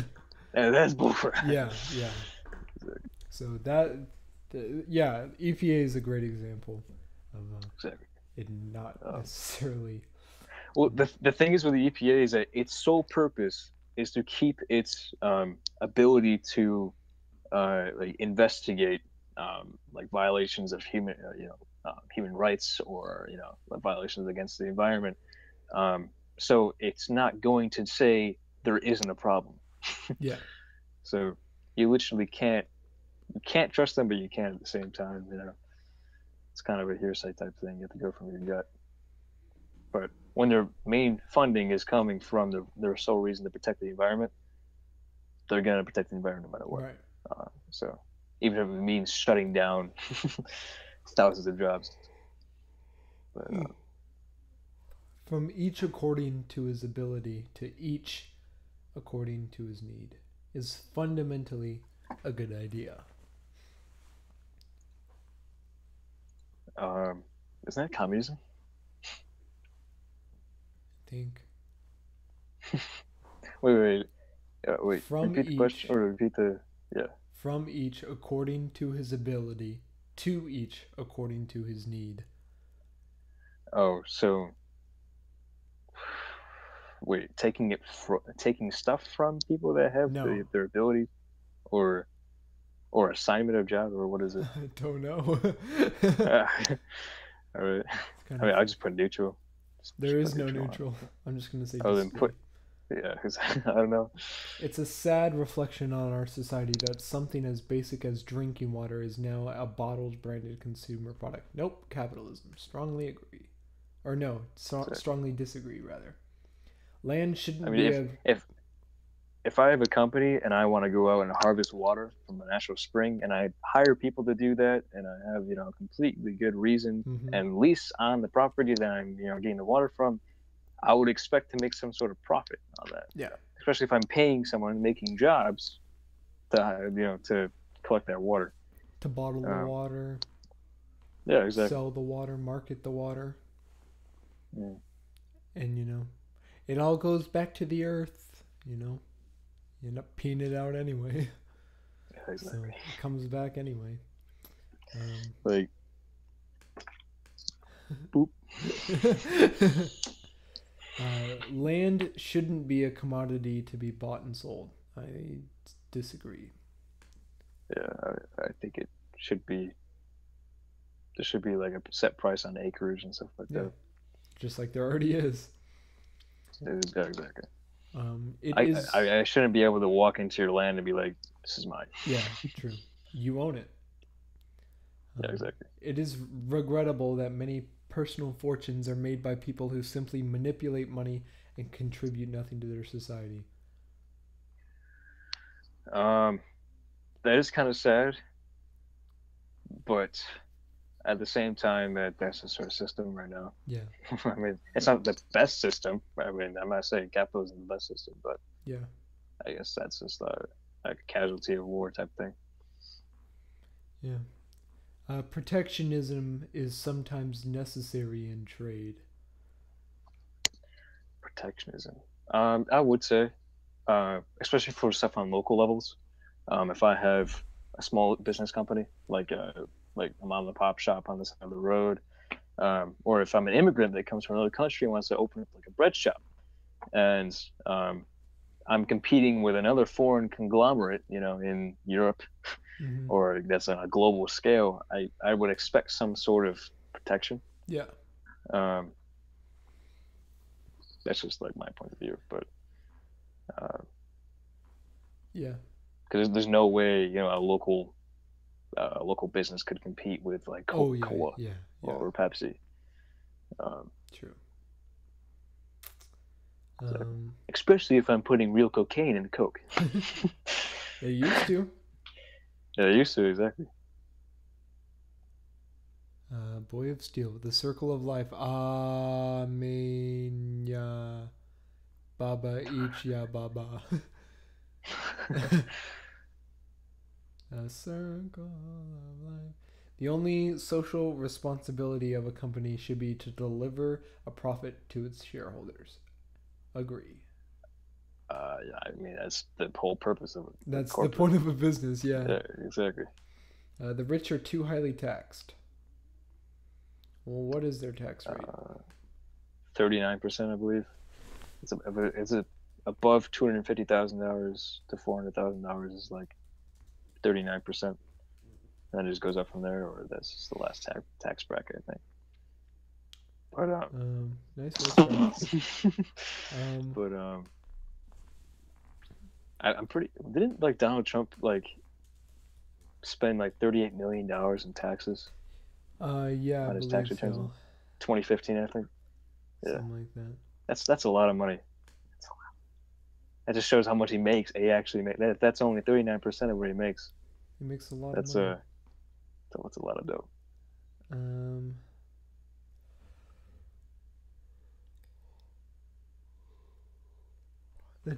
that's bullcrap. Yeah. So EPA is a great example of exactly. It not necessarily. Well, the thing is with the EPA is that its sole purpose is to keep its ability to investigate violations of human rights or violations against the environment. So it's not going to say there isn't a problem. Yeah. So you literally can't trust them, but you can at the same time. It's kind of a hearsay type thing. You have to go from your gut. But when their main funding is coming from their sole reason to protect the environment, they're going to protect the environment no matter what. Right. So even if it means shutting down thousands of jobs. But, from each according to his ability to each according to his need is fundamentally a good idea. Isn't that communism? I think. Wait. From repeat the question, or repeat the From each according to his ability, to each according to his need. Oh, so wait, taking stuff from people that have their ability, or assignment of job, or what is it? I don't know. All right. I'll just put neutral. There is no neutral. I'm just gonna say. Then put. Yeah, because I don't know. It's a sad reflection on our society that something as basic as drinking water is now a bottled branded consumer product. Nope, capitalism. Strongly agree. Or no, strongly disagree, rather. Land shouldn't be if I have a company and I want to go out and harvest water from a natural spring and I hire people to do that and I have, completely good reason and lease on the property that I'm, getting the water from, I would expect to make some sort of profit on that. Yeah. Especially if I'm paying someone making jobs to, to collect that water. To bottle the water. Yeah, exactly. Sell the water, market the water. Yeah. And, it all goes back to the earth, You end up peeing it out anyway. Yeah, exactly. So it comes back anyway. Boop. Land shouldn't be a commodity to be bought and sold. I disagree. Yeah, I think it should be. There should be like a set price on acreage and stuff like that. Just like there already is. Yeah, exactly. Is. I shouldn't be able to walk into your land and be like, "This is mine." Yeah, true. You own it. Yeah, exactly. It is regrettable that many personal fortunes are made by people who simply manipulate money and contribute nothing to their society. That is kind of sad, but at the same time, that's the sort of system right now. Yeah. I mean, it's not the best system. I mean, I'm not saying capitalism is the best system, but Yeah. I guess that's just like a casualty of war type thing. Yeah. Protectionism is sometimes necessary in trade. Protectionism. I would say, especially for stuff on local levels. If I have a small business company, like a mom and pop shop on the side of the road, or if I'm an immigrant that comes from another country and wants to open up like a bread shop, and I'm competing with another foreign conglomerate, in Europe, Mm-hmm. or that's on a global scale, I would expect some sort of protection. Yeah. Um, that's just like my point of view, but Yeah. because there's no way a local business could compete with like Oh yeah. Coca-Cola Yeah. Yeah. or Pepsi. True. So, especially if I'm putting real cocaine in the Coke. They used to. Yeah, I used to, exactly. Boy of Steel, The Circle of Life. Amen ya Baba Ich ya Baba. A circle of life. The only social responsibility of a company should be to deliver a profit to its shareholders. Agree. Yeah, I mean that's the whole purpose of it. That's the point of a business, yeah. Yeah, exactly. The rich are too highly taxed. Well, what is their tax rate? 39%, I believe. It's above $250,000 to $400,000 is like 39%. And it just goes up from there, or that's just the last tax bracket, I think. But Nice work. but I'm pretty. Didn't like Donald Trump like spend like $38 million in taxes Yeah, on I his believe tax returns in so. 2015, I think. Yeah, Something like that. that's a lot of money. That just shows how much he makes. He actually that's only 39% of what he makes. He makes a lot That's of money. that's a lot of dough. The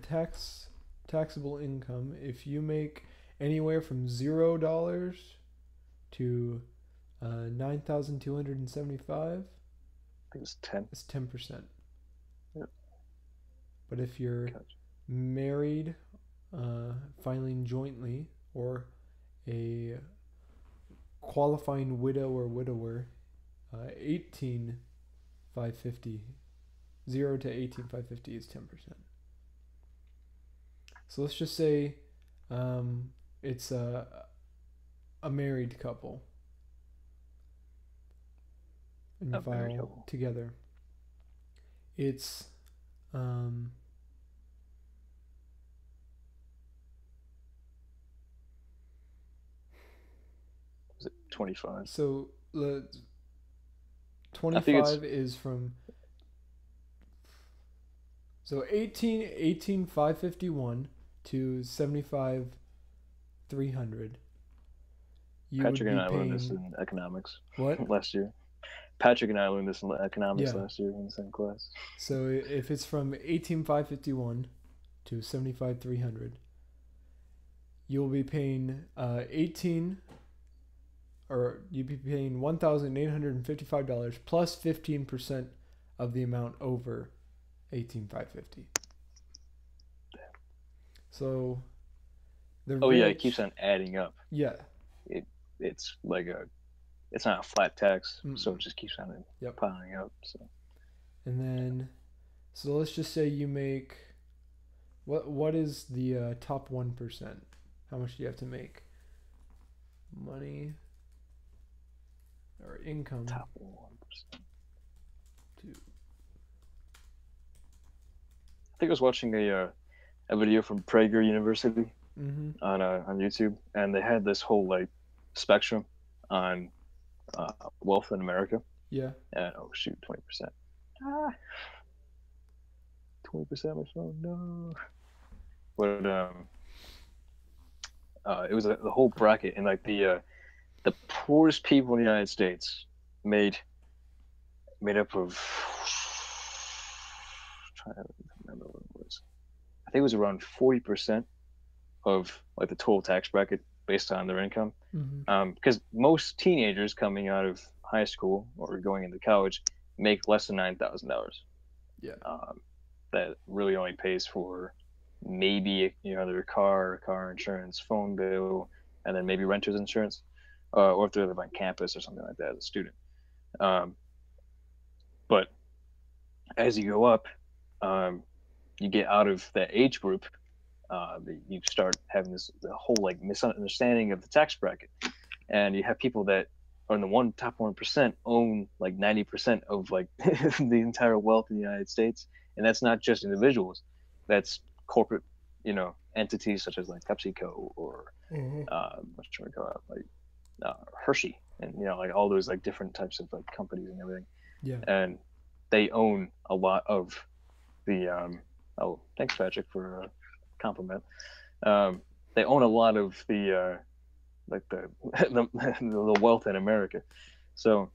taxable income, if you make anywhere from $0 to 9,275, I think it's 10. it's 10%. Yep. But if you're married, filing jointly, or a qualifying widow or widower, 18,550, 0 to 18,550 is 10%. So let's just say it's a married couple, and you file together. It's is it 25? So the 25 is from 18,551 to 75,300. Patrick and I learned this in economics. What? Last year. Patrick and I learned this in economics last year in the same class. So if it's from 18,551 to 75,300, you'll be paying $1,855 plus 15% of the amount over 18,550. So the it keeps on adding up. Yeah. It's like it's not a flat tax, so it just keeps on piling up. So. And then, so let's just say you make, what is the top 1%? How much do you have to make? Money or income. Top 1%. I think I was watching a video from Prager University on YouTube, and they had this whole like spectrum on wealth in America. Yeah. And 20%. 20% my phone, no. But it was the whole bracket, and like the the poorest people in the United States made up of, I'm trying to remember what it was. I think it was around 40% of like the total tax bracket based on their income. Because most teenagers coming out of high school or going into college make less than $9,000. Yeah. That really only pays for maybe their car insurance, phone bill, and then maybe renter's insurance, or if they live on campus or something like that as a student. But as you go up, you get out of that age group. You start having the whole like misunderstanding of the tax bracket, and you have people that are in the top 1% own like 90% of like the entire wealth in the United States, and that's not just individuals, that's corporate, entities such as like PepsiCo or what should we call it, like Hershey, and like all those like different types of like companies and everything. Yeah. And they own a lot of the oh, thanks Patrick for a compliment. They own a lot of the like the wealth in America. So,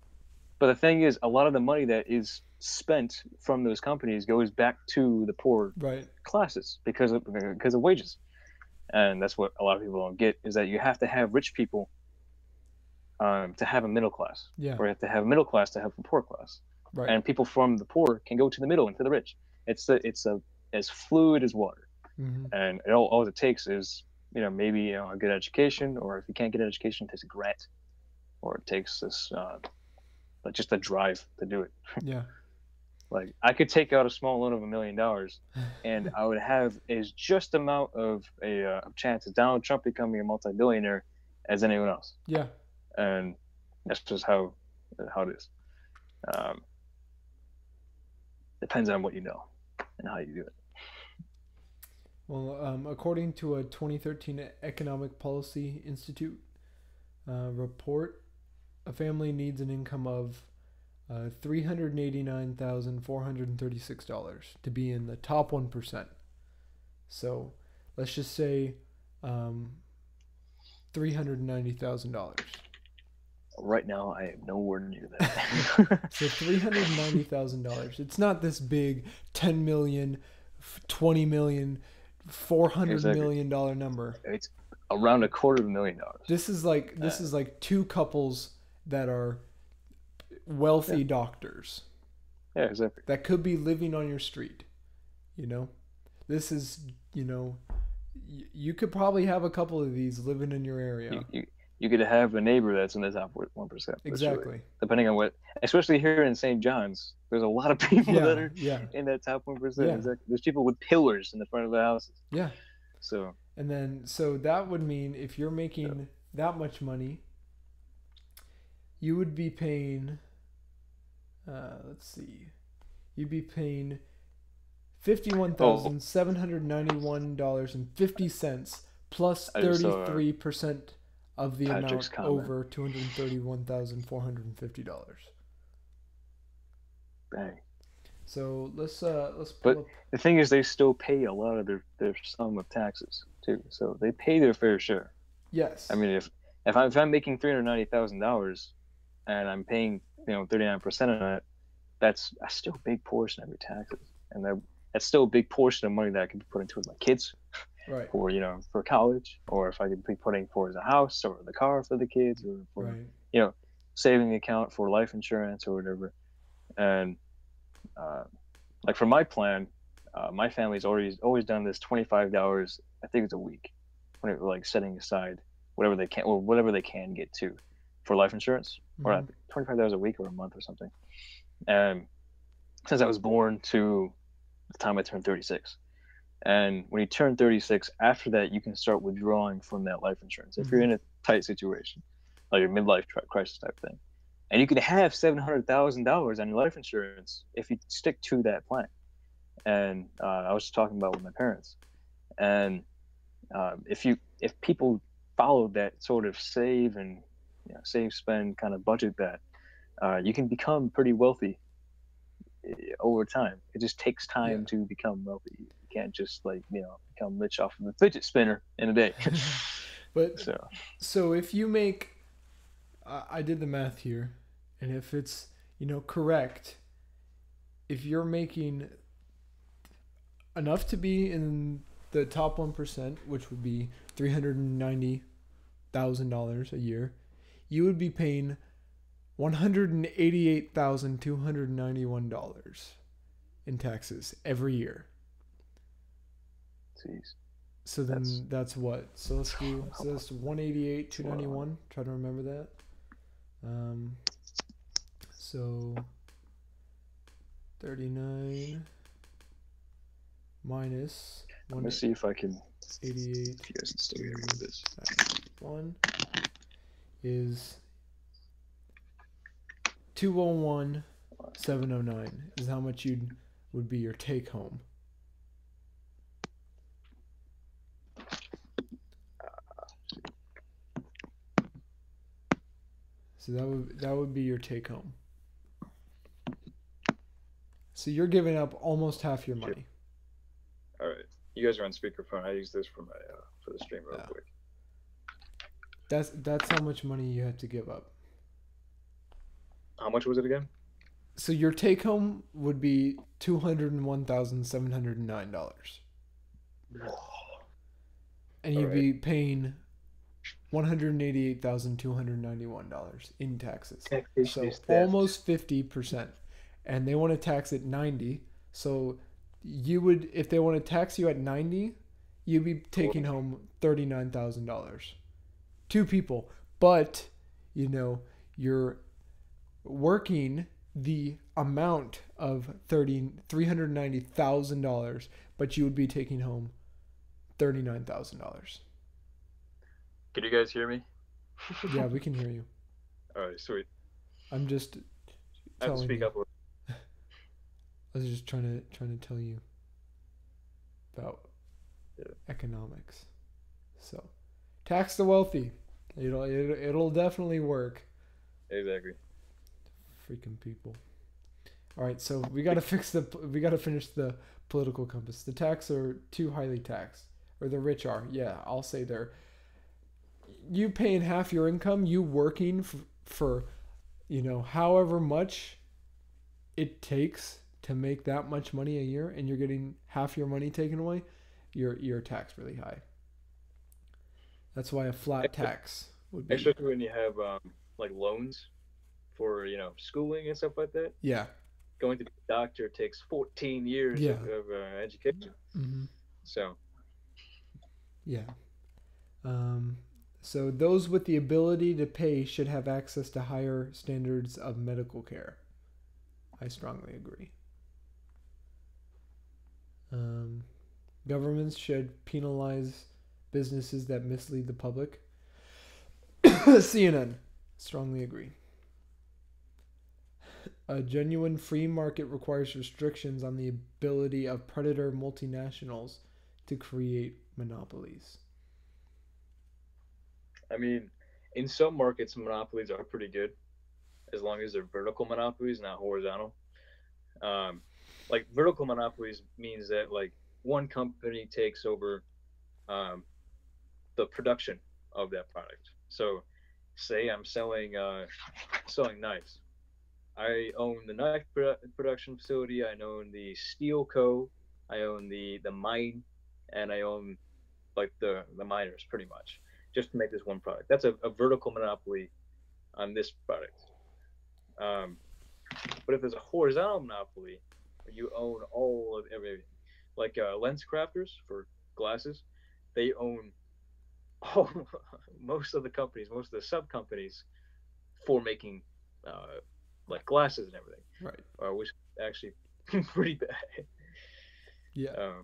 but the thing is, a lot of the money that is spent from those companies goes back to the poor classes because of wages, and that's what a lot of people don't get, is that you have to have rich people to have a middle class, or you have to have a middle class to have a poor class, and people from the poor can go to the middle and to the rich. It's as fluid as water, and all it takes is maybe a good education, or if you can't get an education, it takes a grant, or it takes this like just a drive to do it. Yeah. Like I could take out a small loan of $1 million, and I would have as just amount of a chance of Donald Trump becoming a multi-billionaire as anyone else. Yeah. And that's just how it is. Depends on what you know and how you do it. Well, according to a 2013 Economic Policy Institute report, a family needs an income of $389,436 to be in the top 1%. So let's just say $390,000. Right now, I am nowhere near that. So $390,000. It's not this big 10 million, 20 million, $400 million number. It's around $250,000. This is like two couples that are wealthy doctors. Yeah, exactly. That could be living on your street. This is, you could probably have a couple of these living in your area. You could have a neighbor that's in the top 1%. Exactly. Sure. Depending on what, especially here in St. John's, there's a lot of people that are in that top 1%. Yeah. Exactly. There's people with pillars in the front of the houses. Yeah. So that would mean if you're making that much money, you would be paying, you'd be paying $51,791.50 plus 33% of the Patrick's amount over $231,450. Dang. So let's pull but up. The thing is, they still pay a lot of their sum of taxes too, so they pay their fair share. Yes. I mean, if I'm making $390,000 and I'm paying 39% of that, that's still a big portion of your taxes, and that's still a big portion of money that I could be putting towards my kids, right? Or for college, or if I could be putting towards a house or the car for the kids, or for saving account for life insurance or whatever. And like for my plan, my family's always done this $25, I think it's a week, like setting aside whatever they can get to for life insurance, or $25 a week or a month or something. And since I was born to the time I turned 36, and when you turn 36, after that you can start withdrawing from that life insurance if you're in a tight situation, like a midlife crisis type thing. And you can have $700,000 on your life insurance if you stick to that plan. And I was just talking about with my parents, and if people followed that sort of save and save, spend kind of budget, that you can become pretty wealthy over time. It just takes time to become wealthy. You can't just become rich off of a fidget spinner in a day. But so if you make I did the math here, and if it's correct, if you're making enough to be in the top 1%, which would be $390,000 a year, you would be paying $188,291 in taxes every year. Jeez. So then that's what? So let's do. So that's 188,291. Try to remember that. So 39 minus Let me see if I can. 88. If you guys can still hear me with this. 1 is 201,709 is how much would be your take home. So that would be your take home. So you're giving up almost half your money. All right, you guys are on speakerphone. I use this for my for the stream real quick. That's how much money you have to give up. How much was it again? So your take home would be $201,709. And you'd be paying $188,291 in taxes. So almost 50%. And they want to tax it 90. So you would, if they want to tax you at 90, you'd be taking home $39,000. 2 people. But, you're working the amount of $390,000, but you would be taking home $39,000. Can you guys hear me? Yeah, we can hear you. All right, sweet. I'm just I have to speak up. I was just trying to tell you about economics. So, tax the wealthy. It'll definitely work. Exactly. Freaking people. All right, so we got to finish the political compass. The tax are too highly taxed, or the rich are. Yeah, I'll say they're. You paying half your income, you working for however much it takes to make that much money a year, and you're getting half your money taken away, you're taxed really high. That's why a flat tax would be. Especially when you have like loans for schooling and stuff like that. Yeah. Going to be a doctor takes 14 years of education. Mm-hmm. So. Yeah. So those with the ability to pay should have access to higher standards of medical care. I strongly agree. Governments should penalize businesses that mislead the public. CNN. Strongly agree. A genuine free market requires restrictions on the ability of predator multinationals to create monopolies. I mean, in some markets, monopolies are pretty good, as long as they're vertical monopolies, not horizontal. Like vertical monopolies means that like one company takes over the production of that product. So, say I'm selling knives. I own the knife production facility. I own the steel co. I own the mine, and I own like the miners pretty much, just to make this one product. That's a vertical monopoly on this product. But if there's a horizontal monopoly, you own all of everything. Like lens crafters for glasses, they own most of the companies, most of the sub companies for making like glasses and everything. Right. Which is actually pretty bad. Yeah.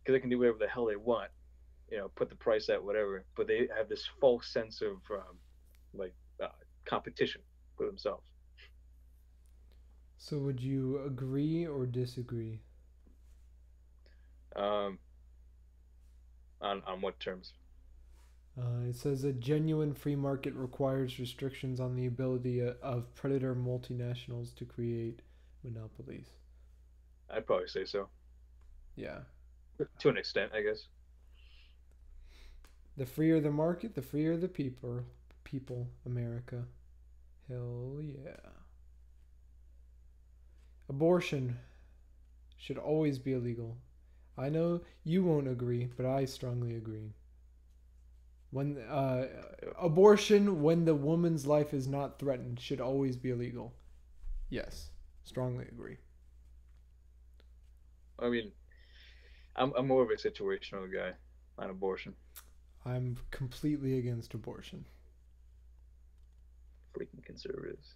Because they can do whatever the hell they want. Put the price at whatever, but they have this false sense of competition for themselves. So would you agree or disagree? On what terms? It says a genuine free market requires restrictions on the ability of predator multinationals to create monopolies. I'd probably say so. Yeah. To an extent, I guess. The freer the market, the freer the people, America. Hell yeah. Abortion should always be illegal. I know you won't agree, but I strongly agree. When abortion, when the woman's life is not threatened, should always be illegal. Yes, strongly agree. I mean, I'm more of a situational guy on abortion. I'm completely against abortion. Freaking conservatives.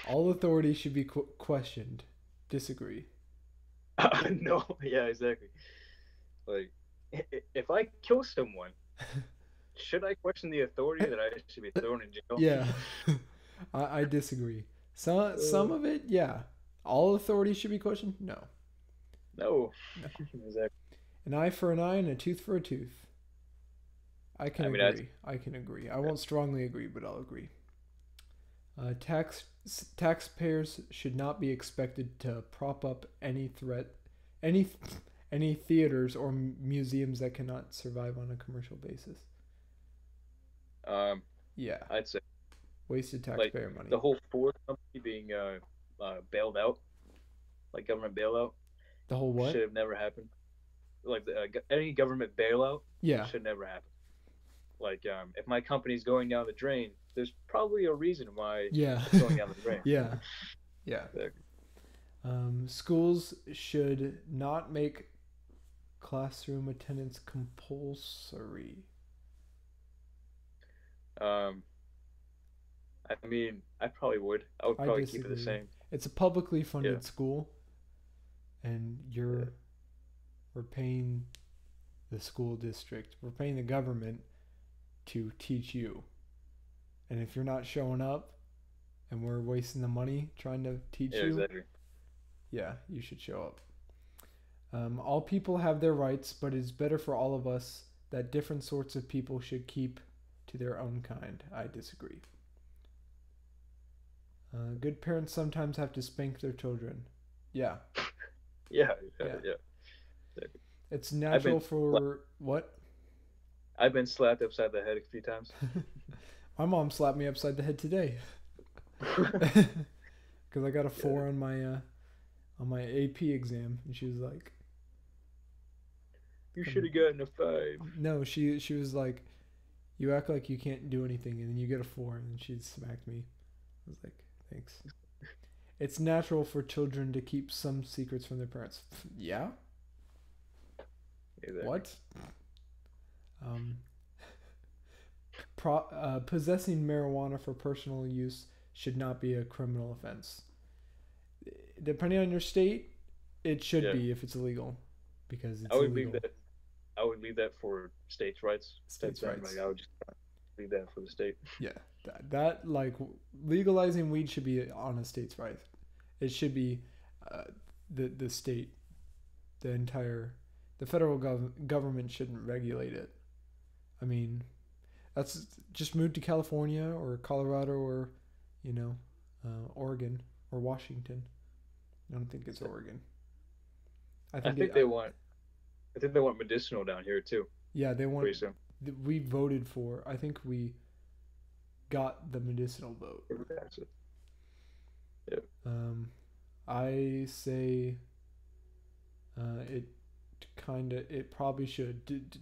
All authority should be questioned. Disagree. No, yeah, exactly. Like, if I kill someone, should I question the authority that I should be thrown in jail? Yeah, I disagree. Some of it, yeah. All authority should be questioned. No. No. Exactly. An eye for an eye and a tooth for a tooth. I can agree. I can agree. I won't strongly agree, but I'll agree. Taxpayers should not be expected to prop up any theaters or museums that cannot survive on a commercial basis. Yeah. I'd say wasted taxpayer money. The whole Ford company being bailed out, like government bailout. The whole what? Should have never happened. Like any government bailout. Yeah. Should never happen. Like if my company's going down the drain, there's probably a reason why it's going down the drain. Yeah. Yeah. Schools should not make classroom attendance compulsory. I mean, I probably would. I would probably keep it the same. It's a publicly funded school, and we're paying the school district. We're paying the government to teach you. And if you're not showing up and we're wasting the money trying to teach you, exactly. Yeah, you should show up. All people have their rights, but it's better for all of us that different sorts of people should keep to their own kind. I disagree. Good parents sometimes have to spank their children. Yeah. Yeah. It's natural for what? I've been slapped upside the head a few times. My mom slapped me upside the head today because I got a 4 on my AP exam, and she was like, "You should have gotten a 5." No, she was like, "You act like you can't do anything, and then you get a 4," and she smacked me. I was like, "Thanks." It's natural for children to keep some secrets from their parents. Yeah. Exactly. What? Possessing marijuana for personal use should not be a criminal offense. Depending on your state, it should be if it's illegal, because it's illegal. I would leave that for states' rights. States' rights. I would just leave that for the state. Yeah, that like legalizing weed should be on a state's right. It should be the state, the federal government shouldn't regulate it. I mean, that's just move to California or Colorado or, Oregon or Washington. I don't think it's Oregon. I think they want medicinal down here too. Yeah, they want. We voted for. I think we got the medicinal vote. Yeah. I say it probably should,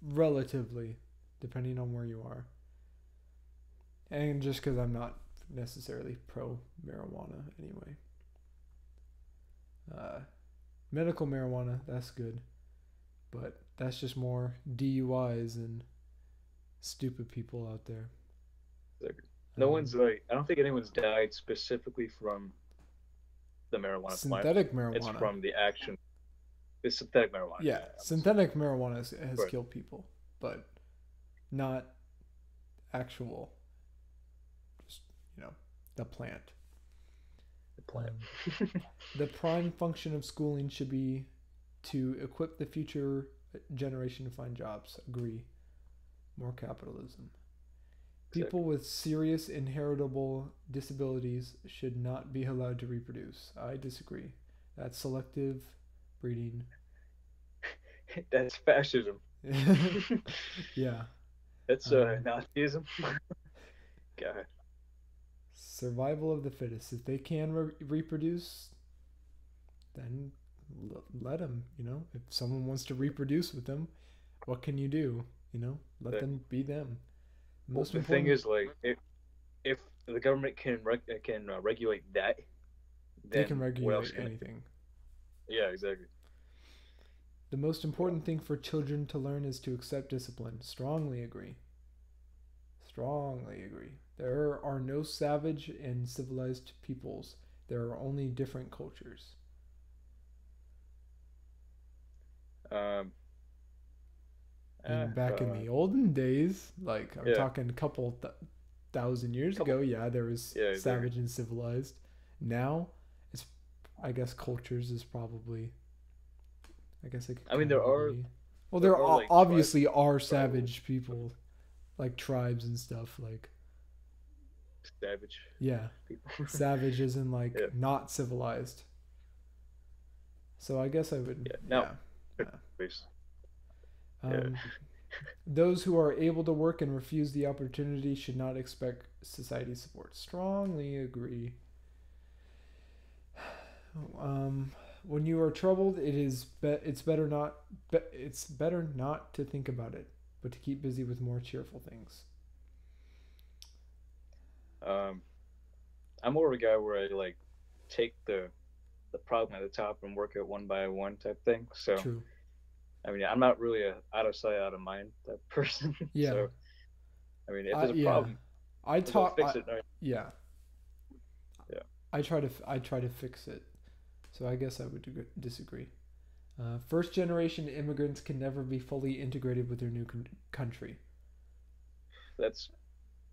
relatively, depending on where you are. And just because I'm not necessarily pro marijuana anyway. Medical marijuana, that's good. But that's just more DUIs and stupid people out there. No one's I don't think anyone's died specifically from the marijuana synthetic plant. Marijuana. It's from the action. It's synthetic marijuana. Yeah, synthetic marijuana has killed people, but not actual. Just the plant. The plant. The prime function of schooling should be to equip the future generation to find jobs. Agree. More capitalism. People with serious inheritable disabilities should not be allowed to reproduce. I disagree. That's selective breeding. That's fascism. Yeah. That's Nazism. God. Survival of the fittest. If they can reproduce, then let them. You know, if someone wants to reproduce with them, what can you do? You know, let them be them. Well, the thing is, like, if the government can regulate that, they can then what else regulate can anything. Yeah, exactly. The most important thing for children to learn is to accept discipline. Strongly agree. Strongly agree. There are no savage and civilized peoples. There are only different cultures. And back in the olden days, like I'm talking a couple thousand years ago, yeah, there was savage and civilized. Now, it's, I guess cultures is probably, I guess it could I mean, there are. agree. Well, there are like obviously are savage people, like tribes and stuff, like. Savage. Yeah, savage as in like not civilized. So I guess I would. Those who are able to work and refuse the opportunity should not expect society support. Strongly agree. When you are troubled, it's better not to think about it, but to keep busy with more cheerful things. I'm more of a guy where I like take the problem at the top and work it one by one type thing. So, true. I mean, I'm not really a out of sight, out of mind type person. Yeah. So, I mean, if there's a problem, fix it. Yeah. Yeah. I try to fix it. So I guess I would disagree. First generation immigrants can never be fully integrated with their new country. That's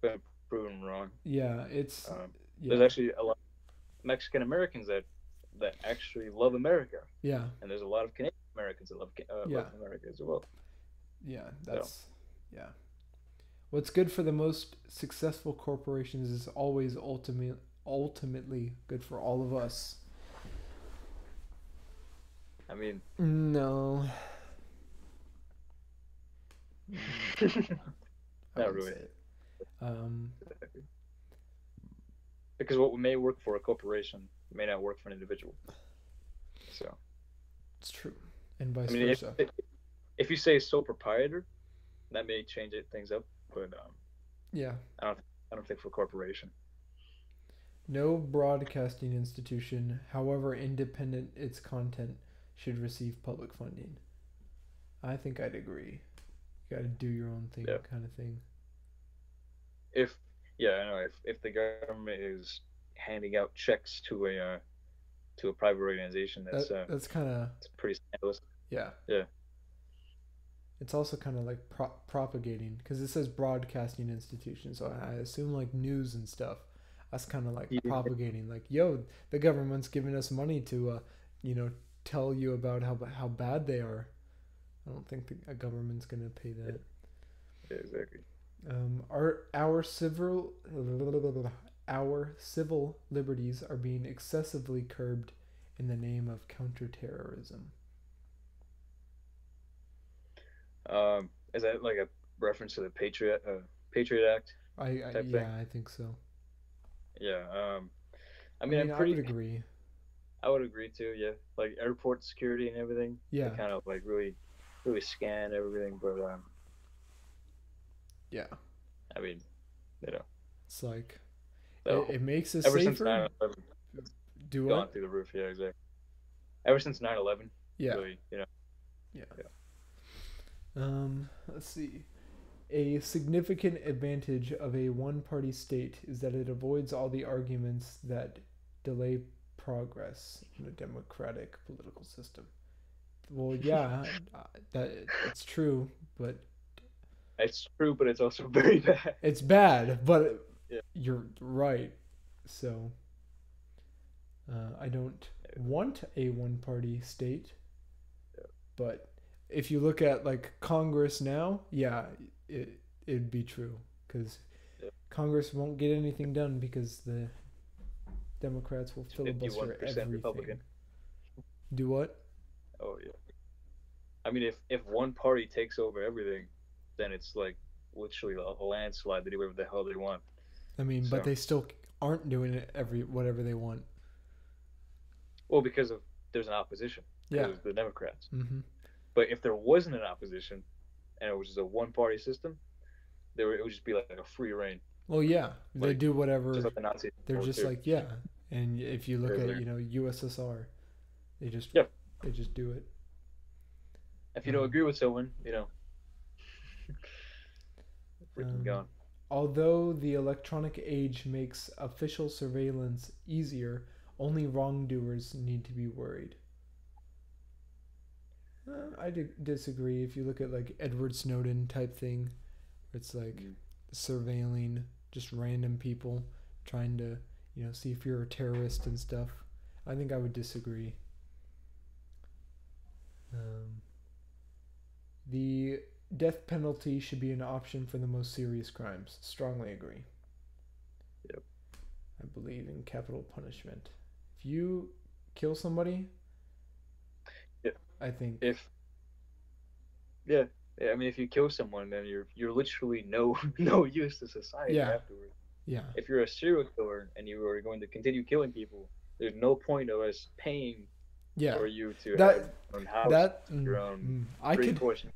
been proven wrong. Yeah, it's there's actually a lot of Mexican Americans that actually love America. Yeah. And there's a lot of Canadian Americans that love America as well. Yeah, yeah. What's good for the most successful corporations is always ultimately good for all of us. I mean, no. Not really. Because what may work for a corporation may not work for an individual. So it's true, and vice versa. If you say sole proprietor, that may change things up, but yeah, I don't think for a corporation. No broadcasting institution, however independent its content, should receive public funding. I think I'd agree. You got to do your own thing, kind of thing. I know. If the government is handing out checks to a private organization, that's kind of pretty scandalous. Yeah. Yeah. It's also kind of like propagating, because it says broadcasting institution, so I assume like news and stuff. That's kind of like propagating, like, yo, the government's giving us money to, tell you about how bad they are. I don't think a government's gonna pay that. Yeah, exactly. Our civil liberties are being excessively curbed in the name of counterterrorism. Is that like a reference to the Patriot Act? I think so. Yeah. I mean, I would agree. I would agree too. Yeah, like airport security and everything. Yeah. They kind of like really scan everything, but yeah. I mean, it's like it makes us safer. Since 9/11, do gone what? through the roof. Yeah, exactly. Ever since 9/11. Yeah. Really, Yeah. Let's see. A significant advantage of a one-party state is that it avoids all the arguments that delay progress in a democratic political system. Well, yeah, that's true, but it's true, but it's also very bad. It's bad, but you're right. So, I don't want a one-party state, but if you look at like Congress now, it'd be true, because Congress won't get anything done because the Democrats will filibuster everything. Republican. Do what? Oh yeah. I mean, if one party takes over everything, then it's like literally a landslide. They do whatever the hell they want. I mean, So. but they still aren't doing it whatever they want. Well, because there's an opposition. Yeah. Because the Democrats. Mm-hmm. But if there wasn't an opposition, and it was just a one-party system, it would just be like a free reign. Well, yeah, they Like, do whatever. Just like the Nazis. They're just like, yeah. And if you look at, USSR, they just do it. If you don't agree with someone, freaking gone. Although the electronic age makes official surveillance easier, only wrongdoers need to be worried. I disagree. If you look at like Edward Snowden type thing, it's like surveilling just random people, trying to see if you're a terrorist and stuff. I think I would disagree. The death penalty should be an option for the most serious crimes. Strongly agree. Yep. I believe in capital punishment. If you kill somebody, I think. I mean, if you kill someone, then you're literally no use to society afterwards. Yeah. If you're a serial killer and you are going to continue killing people, there's no point of us paying for you to have your own house, your own portion.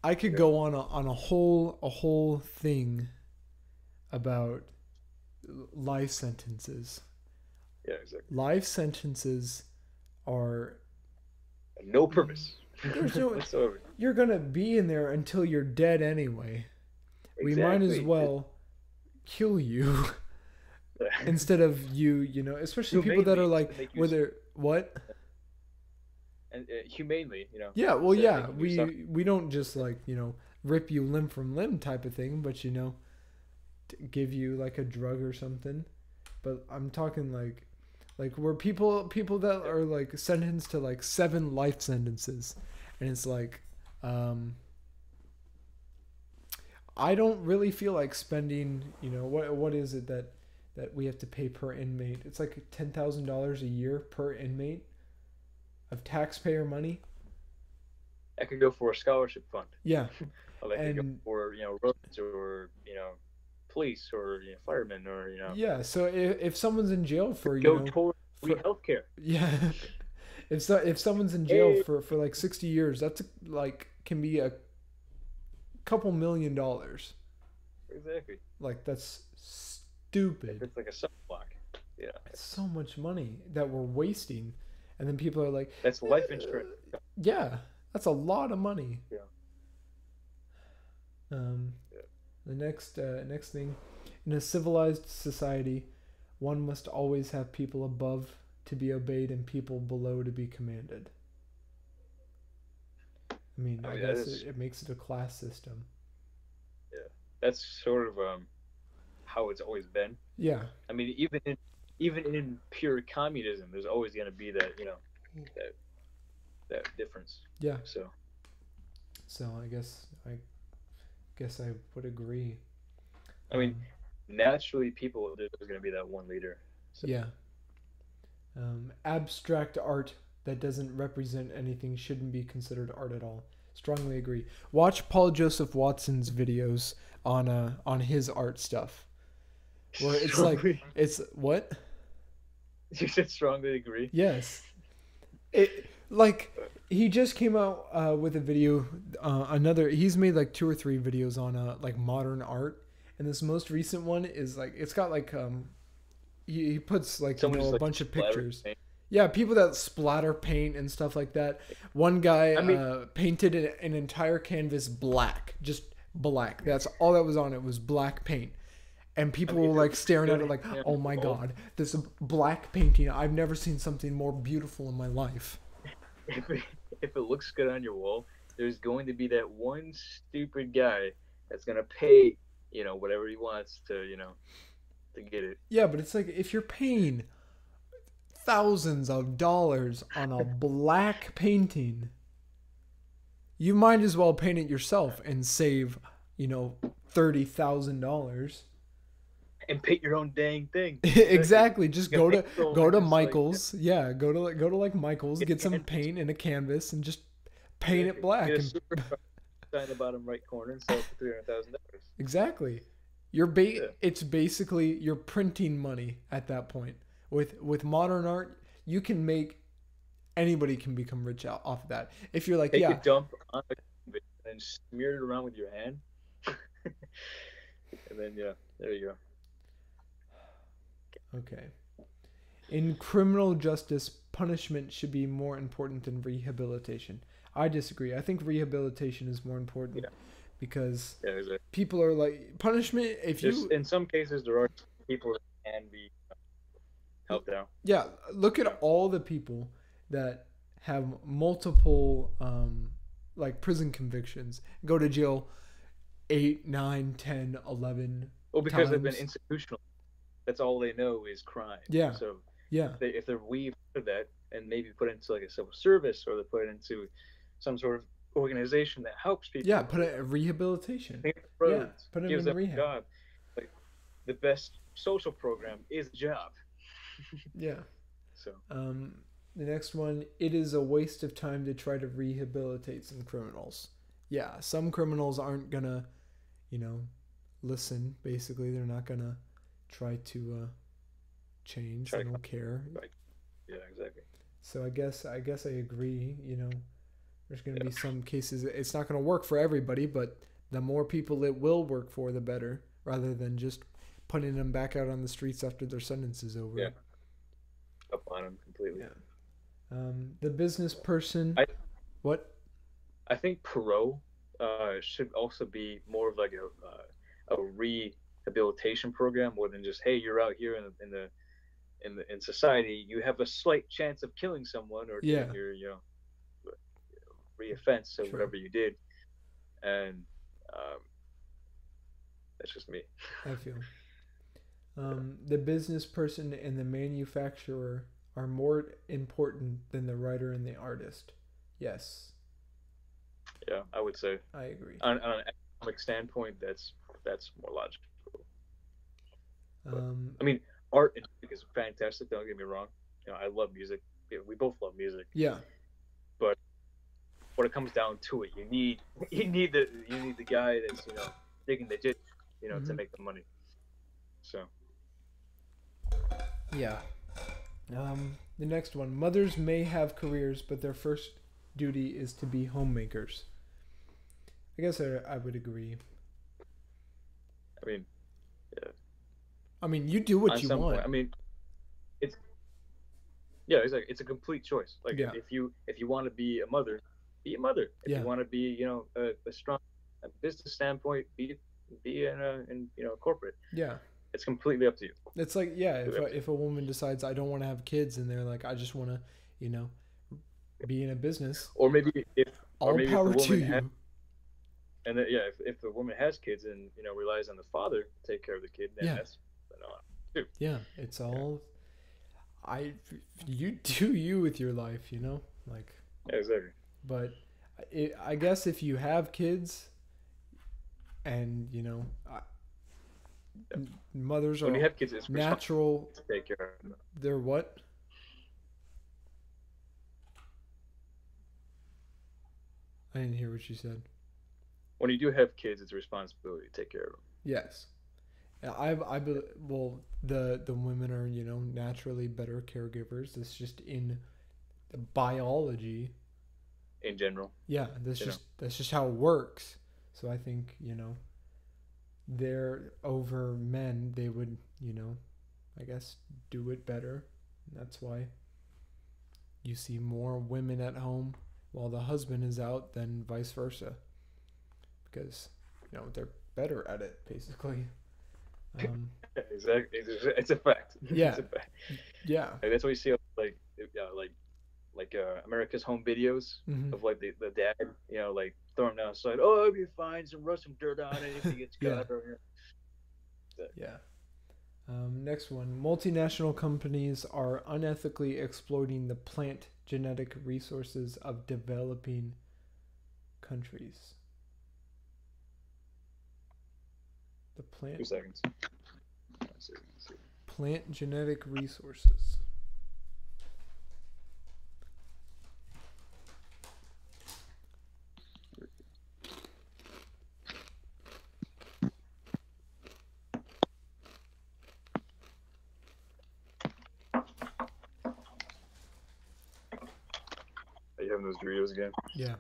I could go on a whole thing about life sentences. Yeah, exactly. Life sentences are no purpose. You're gonna be in there until you're dead anyway. Exactly. We might as well kill you instead of you, especially people that are like, whether what? And humanely, Yeah, well, yeah, we don't just like rip you limb from limb type of thing, but give you like a drug or something. But I'm talking like where people that are like sentenced to like 7 life sentences, and it's like I don't really feel like spending what is it that we have to pay per inmate? It's like $10,000 a year per inmate of taxpayer money. That could go for a scholarship fund. Yeah. Or that could go for roads or police or firemen or Yeah, so if someone's in jail for toward free healthcare. Yeah. If someone's in jail for like 60 years, that's like can be a couple $1 million. Exactly. Like that's stupid. It's like a sunblock. Yeah. It's so much money that we're wasting, and then people are like, "That's life insurance." Yeah, that's a lot of money. Yeah. The next thing, in a civilized society, one must always have people above to be obeyed and people below to be commanded. I mean, I guess it makes it a class system. Yeah, that's sort of how it's always been. Yeah. I mean, even in pure communism, there's always going to be that that difference. Yeah. So I guess I would agree. I mean, naturally, there's going to be that one leader. So. Yeah. Abstract art that doesn't represent anything shouldn't be considered art at all. Strongly agree. Watch Paul Joseph Watson's videos on his art stuff, where it's it's what? You said strongly agree. Yes. He just came out with a video. He's made like 2 or 3 videos on like modern art, and this most recent one is like it's got like he puts like a bunch of pictures. Paint. Yeah, people that splatter paint and stuff like that. One guy painted an entire canvas black, just black. That's all that was on it was black paint. And people were like staring at it like, oh my God, this black painting. I've never seen something more beautiful in my life. If it looks good on your wall, there's going to be that one stupid guy that's going to pay, whatever he wants to get it. Yeah, but it's like if you're paying thousands of dollars on a black painting, you might as well paint it yourself and save, $30,000. And paint your own dang thing. Exactly. Just go to Michael's. Yeah, go to like Michael's, get some paint and a canvas, and just paint it black. Get a super sign in the bottom right corner and sell it for $300,000. Exactly. It's basically you're printing money at that point. With modern art, you can make anybody can become rich off of that. If you're like, take a dump on a canvas and smear it around with your hand, and then there you go. Okay. In criminal justice, punishment should be more important than rehabilitation. I disagree. I think rehabilitation is more important because exactly. people are like punishment. In some cases there are people that can be helped out. Yeah, look at all the people that have multiple like prison convictions, go to jail 8, 9, 10, 11 Well, because they've been times. institutional. That's all they know is crime. Yeah. So yeah, if they're weaved into that and maybe put into like a civil service, or they put it into some sort of organization that helps people. Yeah, put it in rehabilitation. Roads, put them gives in them rehab. a job. Like the best social program is a job. Yeah. So the next one, it is a waste of time to try to rehabilitate some criminals. Yeah, some criminals aren't gonna, listen. Basically, they're not gonna try to change. They don't care. Right. Yeah, exactly. So I guess I agree. There's going to be some cases it's not going to work for everybody, but the more people it will work for, the better, rather than just putting them back out on the streets after their sentence is over. Yeah. Up on them completely. Yeah. The business person. What? I think parole should also be more of like a rehabilitation program, more than just, hey, you're out here in society, you have a slight chance of killing someone or doing your reoffense or whatever you did, and that's just me. I feel the business person and the manufacturer are more important than the writer and the artist. Yes. Yeah, I would say. I agree. On an economic standpoint, that's more logical. I mean, art and music is fantastic. Don't get me wrong. I love music. We both love music. Yeah. But when it comes down to it, you need the guy that's digging the ditch, to make the money. So. Yeah. The next one: mothers may have careers, but their first duty is to be homemakers. I guess I would agree. I mean, yeah. I mean, you do what you want. Point, I mean, it's exactly. It's a complete choice. Like if you want to be a mother, be a mother. If you want to be a strong business standpoint, be in corporate. Yeah. It's completely up to you. It's like if a woman decides I don't want to have kids and they're like I just want to be in a business, or maybe if power to you. And then, if the woman has kids and relies on the father to take care of the kid, then that's too. Yeah, it's all you do you with your life, like. Yeah, exactly. But I guess if you have kids, and mothers are when you have kids, it's natural to take care of them. They're what? I didn't hear what you said. When you do have kids, it's a responsibility to take care of them. Yes. Well, the women are naturally better caregivers. It's just in the biology. In general. Yeah, that's just how it works. So I think they're over men. They would I guess do it better. And that's why you see more women at home while the husband is out than vice versa. Because they're better at it, basically. Exactly, it's a fact. Yeah, it's a fact. Yeah. That's what you see, like America's Home Videos of like the dad, like throwing down slide. Oh, it'll be fine. Rub some dirt on it if he gets cut. Yeah. Next one: multinational companies are unethically exploiting the plant genetic resources of developing countries. The plant. 2 seconds. Plant genetic resources. having those Doritos again. Yeah.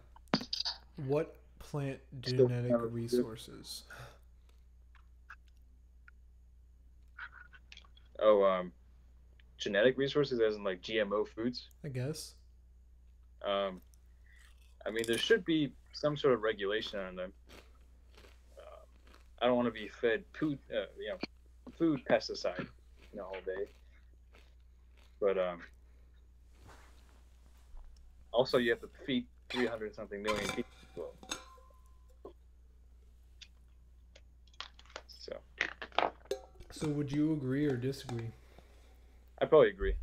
What plant Still genetic kind of good. resources? Oh, genetic resources, as in like GMO foods. I guess. Um, I mean, there should be some sort of regulation on them. I don't want to be fed food, food pesticide, all day. But also you have to feed 300 something million people. So would you agree or disagree? I probably agree.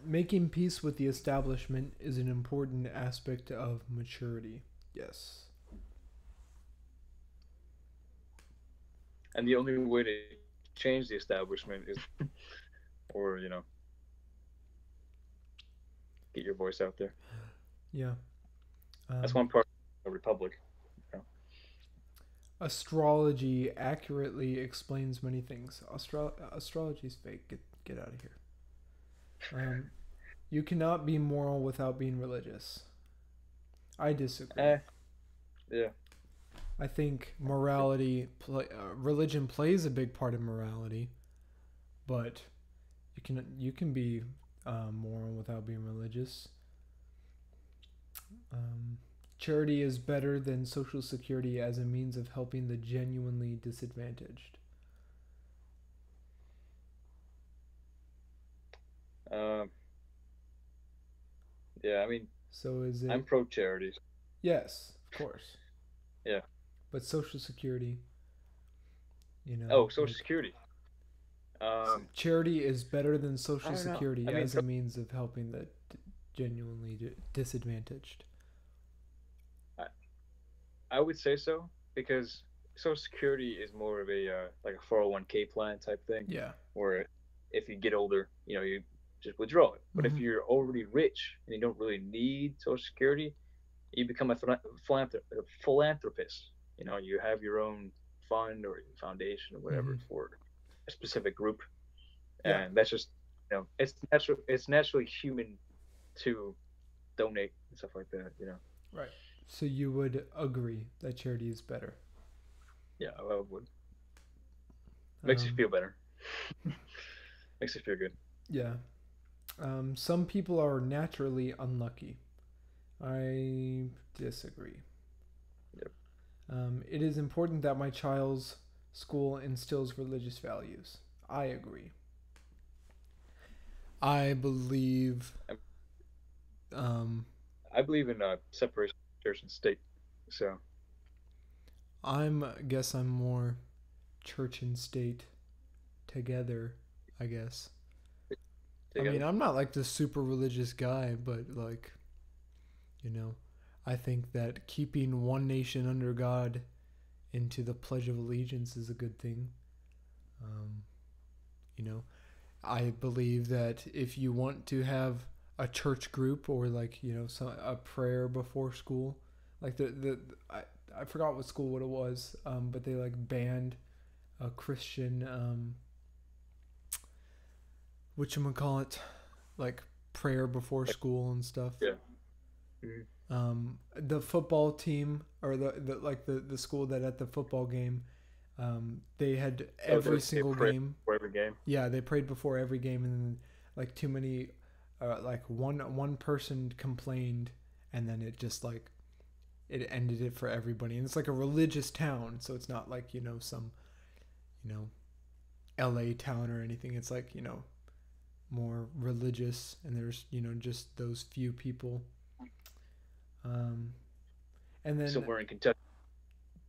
Making peace with the establishment is an important aspect of maturity. Yes. And the only way to change the establishment is, or get your voice out there. Yeah. That's one part of the republic. Astrology accurately explains many things. Astrology is fake. Get out of here. You cannot be moral without being religious. I disagree. Yeah. I think religion plays a big part in morality, but you can be moral without being religious. Charity is better than social security as a means of helping the genuinely disadvantaged. Yeah, I mean, so is it? I'm pro charities. Yes, of course. Yeah. But social security, Oh, social security. Charity is better than social security as a means of helping the genuinely disadvantaged. I would say so, because social security is more of a like a 401k plan type thing. Yeah. Where if you get older, you just withdraw it. But if you're already rich and you don't really need social security, you become a philanthropist. You have your own fund or foundation or whatever for a specific group, and that's just it's natural. It's naturally human to donate and stuff like that. Right. So you would agree that charity is better? Yeah, I would. Makes you feel better. Makes you feel good. Yeah. Some people are naturally unlucky. I disagree. Yep. It is important that my child's school instills religious values. I agree. I believe. I believe in separation of church and state. So. Guess I'm more church and state together. I guess. Together. I mean, I'm not like this super religious guy, but like, I think that keeping one nation under God into the Pledge of Allegiance is a good thing. I believe that if you want to have a church group or like, a prayer before school, like I forgot what school it was, but they like banned a Christian, whatchamacallit, like prayer before school and stuff. Yeah. Mm-hmm. The football team or the school that at the football game, they had every single game. Before every game. Yeah, they prayed before every game, and then like too many, like one person complained, and then it just like it ended it for everybody. And it's like a religious town, so it's not like some LA town or anything. It's like more religious, and there's just those few people. And then somewhere in Kentucky.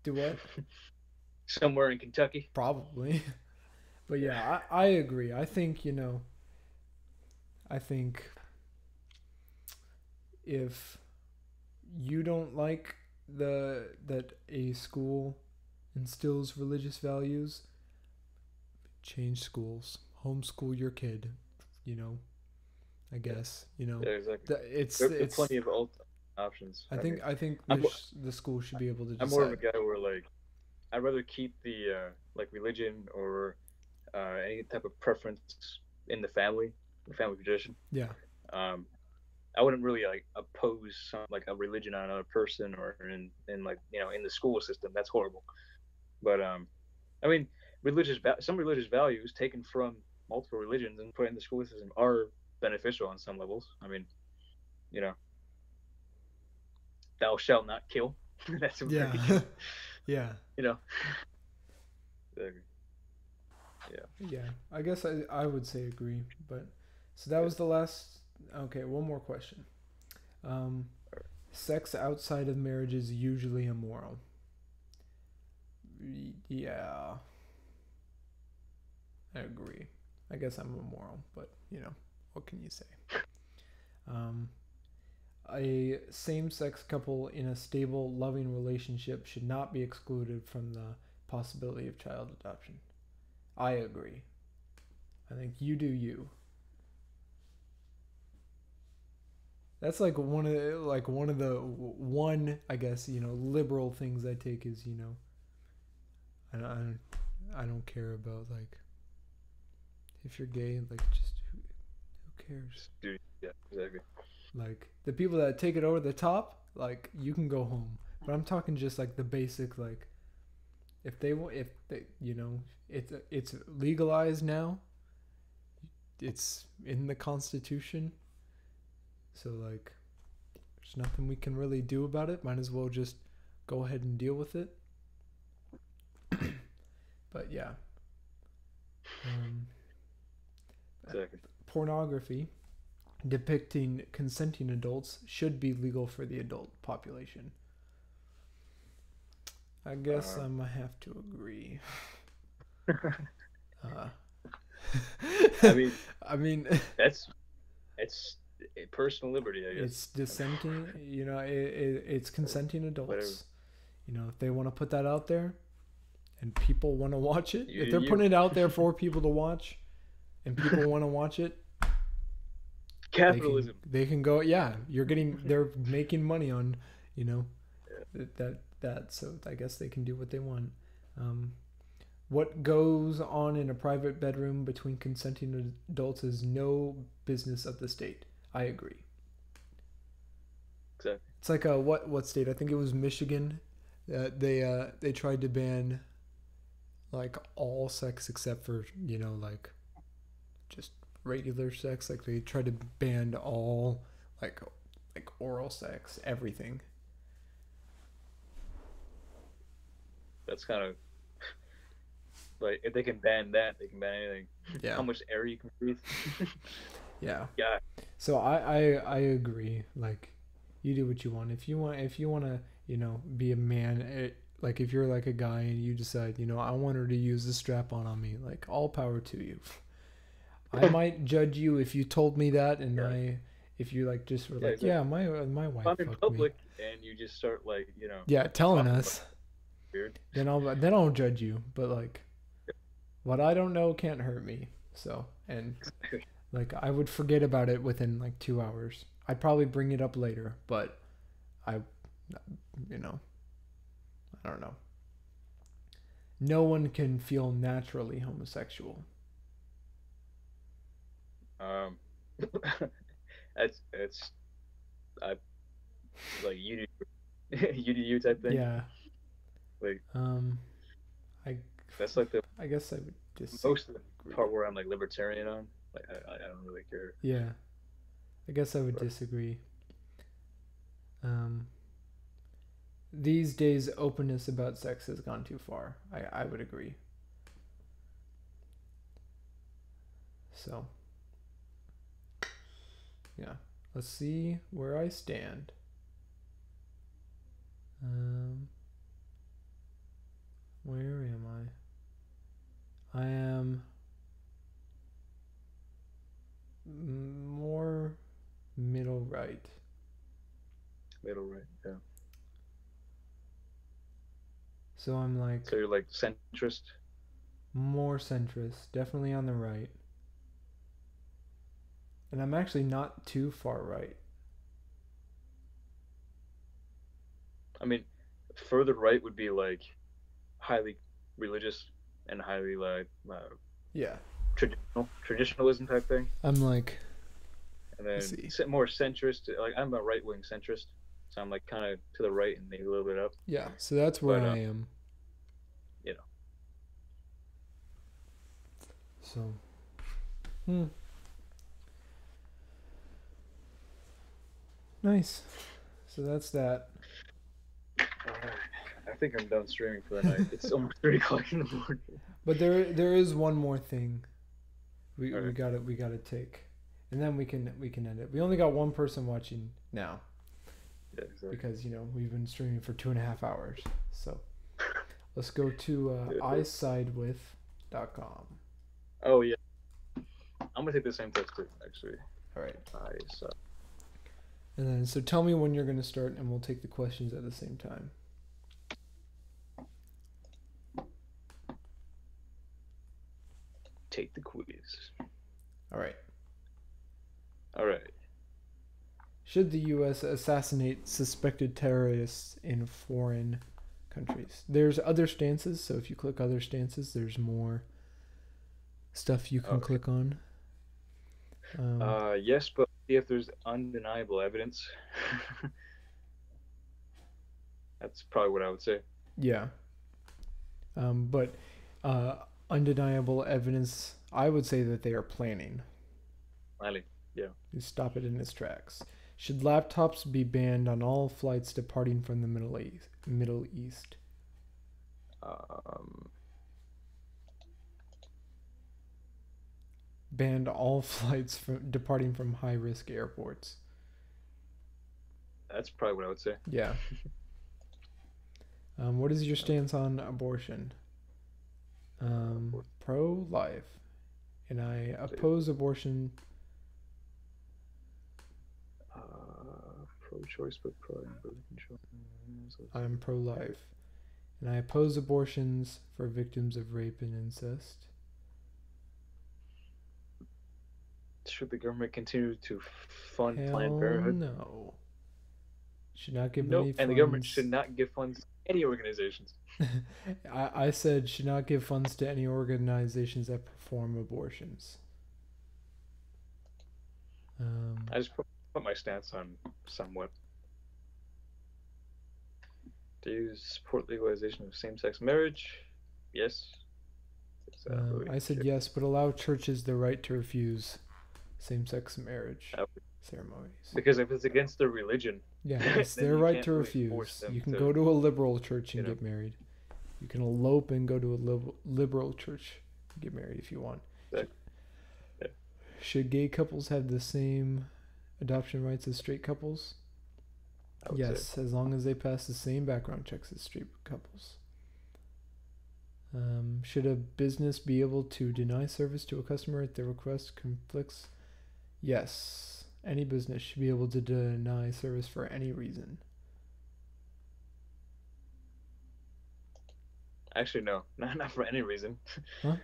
Do what? Somewhere in Kentucky. Probably. But yeah, I agree. I think, I think if you don't like that a school instills religious values, change schools. Homeschool your kid, I guess, Yeah, exactly. It's plenty of options. I think the school should be able to decide. I'm more of a guy where like I'd rather keep the like religion or any type of preference in the family tradition. Yeah. I wouldn't really like oppose like a religion on another person or in like in the school system. That's horrible. But I mean, some religious values taken from multiple religions and put in the school system are beneficial on some levels. I mean, you know, thou shalt not kill. That's a very Yeah. Yeah. you know. Yeah. Yeah. I guess I would say agree, but so that was the last. Okay, one more question. Um, sex outside of marriage is usually immoral. Yeah. I agree. I guess I'm immoral, but what can you say? A same-sex couple in a stable, loving relationship should not be excluded from the possibility of child adoption. I agree. I think you do you. That's like one of the I guess liberal things I take is I don't care about like if you're gay, like just who cares? Dude, yeah, exactly. Like the people that take it over the top, like you can go home. But I'm talking just like the basic, like if they it's legalized now. It's in the Constitution. So like there's nothing we can really do about it. Might as well just go ahead and deal with it. But yeah. Exactly. Pornography depicting consenting adults should be legal for the adult population. I guess I'm gonna have to agree. I mean, it's a personal liberty, I guess. It's dissenting. It's consenting adults. If they want to put that out there, and people want to watch it, if they're putting it out there for people to watch, and people want to watch it, capitalism. They can go. Yeah, they're making money on, that. So I guess they can do what they want. What goes on in a private bedroom between consenting adults is no business of the state. I agree. Exactly. It's like what state? I think it was Michigan. They tried to ban like all sex except for like just regular sex. Like they tried to ban all like oral sex, everything. That's kind of like if they can ban that, they can ban anything. Yeah. How much air you can breathe. Yeah. Yeah. So I agree. Like you do what you want. If you want to be a man. Like if you're like a guy and you decide I want her to use the strap-on on me, like all power to you. I might judge you if you told me that, and if you like just were like, exactly. my wife. I'm in public and you just start like telling us. Weird. Then I'll judge you, but like what I don't know can't hurt me. So and like I would forget about it within like 2 hours. I'd probably bring it up later, but I don't know. No one can feel naturally homosexual. It's like you do you type thing. Yeah. Like I that's like I guess I would disagree. Most of the part where I'm like libertarian on. Like I don't really care. Yeah. I guess I would disagree. These days openness about sex has gone too far. I would agree. So yeah. Let's see where I stand. Where am I? I am more middle right. Middle right, yeah. So I'm like. So you're like centrist? More centrist, definitely on the right. And I'm actually not too far right. I mean, further right would be like highly religious and highly like yeah. traditionalism type thing. I'm like, And then more centrist. Like I'm a right-wing centrist, so I'm like kind of to the right and maybe a little bit up. yeah. So that's where I am. You know. So, nice. So that's that. I think I'm done streaming for the night. It's almost 3 o'clock in the morning. But there is one more thing we Alright. gotta take, and then we can end it. We only got one person watching now. Yeah, exactly. Because we've been streaming for 2.5 hours. So let's go to isidewith.com. Oh yeah, I'm gonna take the same test too. Actually. All right. And then so tell me when you're gonna start, and we'll take the questions at the same time. Take the quiz. All right. All right. Should the U.S. assassinate suspected terrorists in foreign countries? There's other stances, so if you click other stances, there's more stuff you can click on. Yes, but if there's undeniable evidence, that's probably what I would say. Yeah. But undeniable evidence, I would say that they are planning. Planning, yeah. You stop it in its tracks. Should laptops be banned on all flights departing from the Middle East? Banned all flights departing from high-risk airports. That's probably what I would say. Yeah. What is your stance on abortion? Pro-life. And I oppose abortion. Pro-choice but pro-birth control. I'm pro-life. And I oppose abortions for victims of rape and incest. Should the government continue to fund Hell Planned Parenthood? No. Should not give any funds. And the government should not give funds to any organizations. I said should not give funds to any organizations that perform abortions. I just put my stance on somewhat. Do you support legalization of same-sex marriage? Yes. I said yes, but allow churches the right to refuse same-sex marriage ceremonies. Because if it's against their religion, yeah, it's their right to refuse. You can go to a liberal church and get married. You can elope and go to a liberal church and get married if you want. Should gay couples have the same adoption rights as straight couples? Yes, as long as they pass the same background checks as straight couples. Should a business be able to deny service to a customer if their request conflicts? Yes, any business should be able to deny service for any reason. Actually, no, not for any reason. Huh?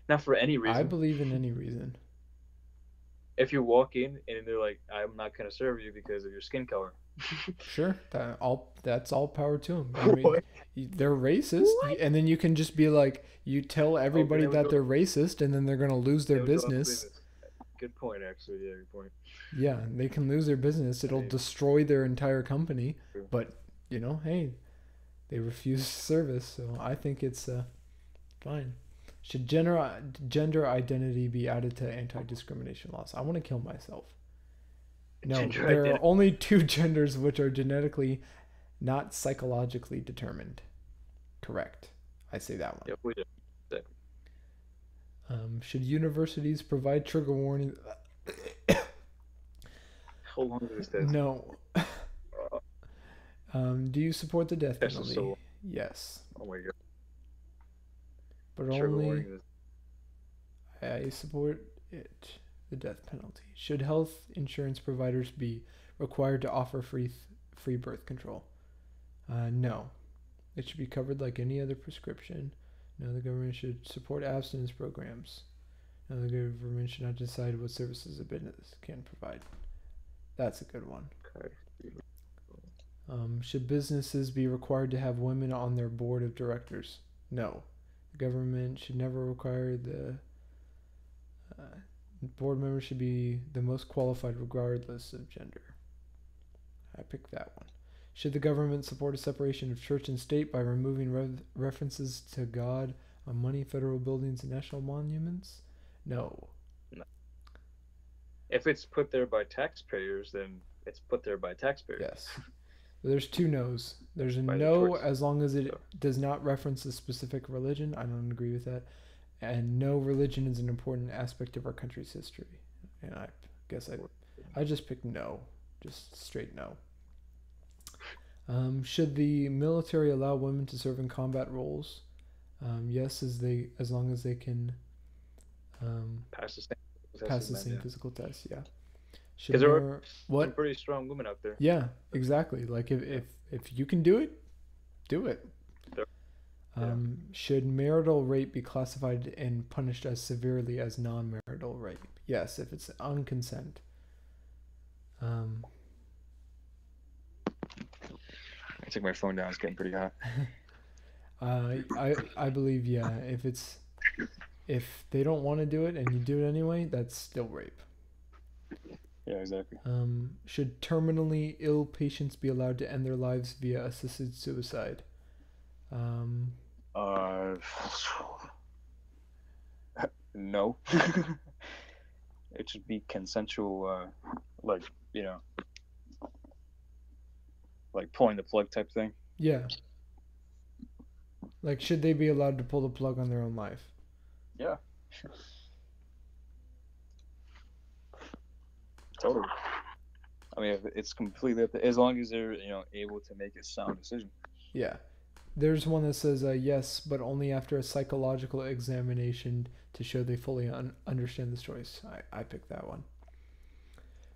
Not for any reason. I believe in any reason. If you walk in and they're like, "I'm not gonna serve you because of your skin color." Sure, that's all power to them. I mean, they're racist, and then you can just be like, you tell everybody that they're racist, and then they're gonna lose their business. Good point, actually. Yeah, good point. Yeah, they can lose their business. It'll destroy their entire company. But hey, they refuse service, so I think it's fine. Should gender identity be added to anti-discrimination laws? I want to kill myself. No, there are only 2 genders which are genetically, not psychologically determined. Correct. I say that one. Yep, we do. Should universities provide trigger warning? How long is this? No. Do you support the death penalty? Yes. Oh my god. But only I support it. The death penalty. Should health insurance providers be required to offer free birth control? No. It should be covered like any other prescription. No, the government should support abstinence programs. No, the government should not decide what services a business can provide. That's a good one. Okay. Should businesses be required to have women on their board of directors? No. The government should never require the Board members should be the most qualified regardless of gender. I picked that one. Should the government support a separation of church and state by removing references to God on money, federal buildings, and national monuments? No. If it's put there by taxpayers, then it's put there by taxpayers. Yes. There's two no's. There's a By the no choice. as long as it does not reference a specific religion. I don't agree with that. And no, religion is an important aspect of our country's history. And I guess I just picked no. Just straight no. Should the military allow women to serve in combat roles? Yes, as long as they can Pass the same. pass the same physical test. Yeah. Should Because there are more, some what? pretty strong women out there. Yeah, exactly. Like if you can do it, do it. Should marital rape be classified and punished as severely as non-marital rape? Yes, if it's on consent. I took my phone down. It's getting pretty hot. I believe if they don't want to do it and you do it anyway, that's still rape. Yeah, exactly. Should terminally ill patients be allowed to end their lives via assisted suicide? No. It should be consensual, like pulling the plug type thing. Yeah. Like, should they be allowed to pull the plug on their own life? Yeah. Totally. I mean, it's completely up to, as long as they're able to make a sound decision. Yeah. There's one that says yes, but only after a psychological examination to show they fully understand this choice. I picked that one.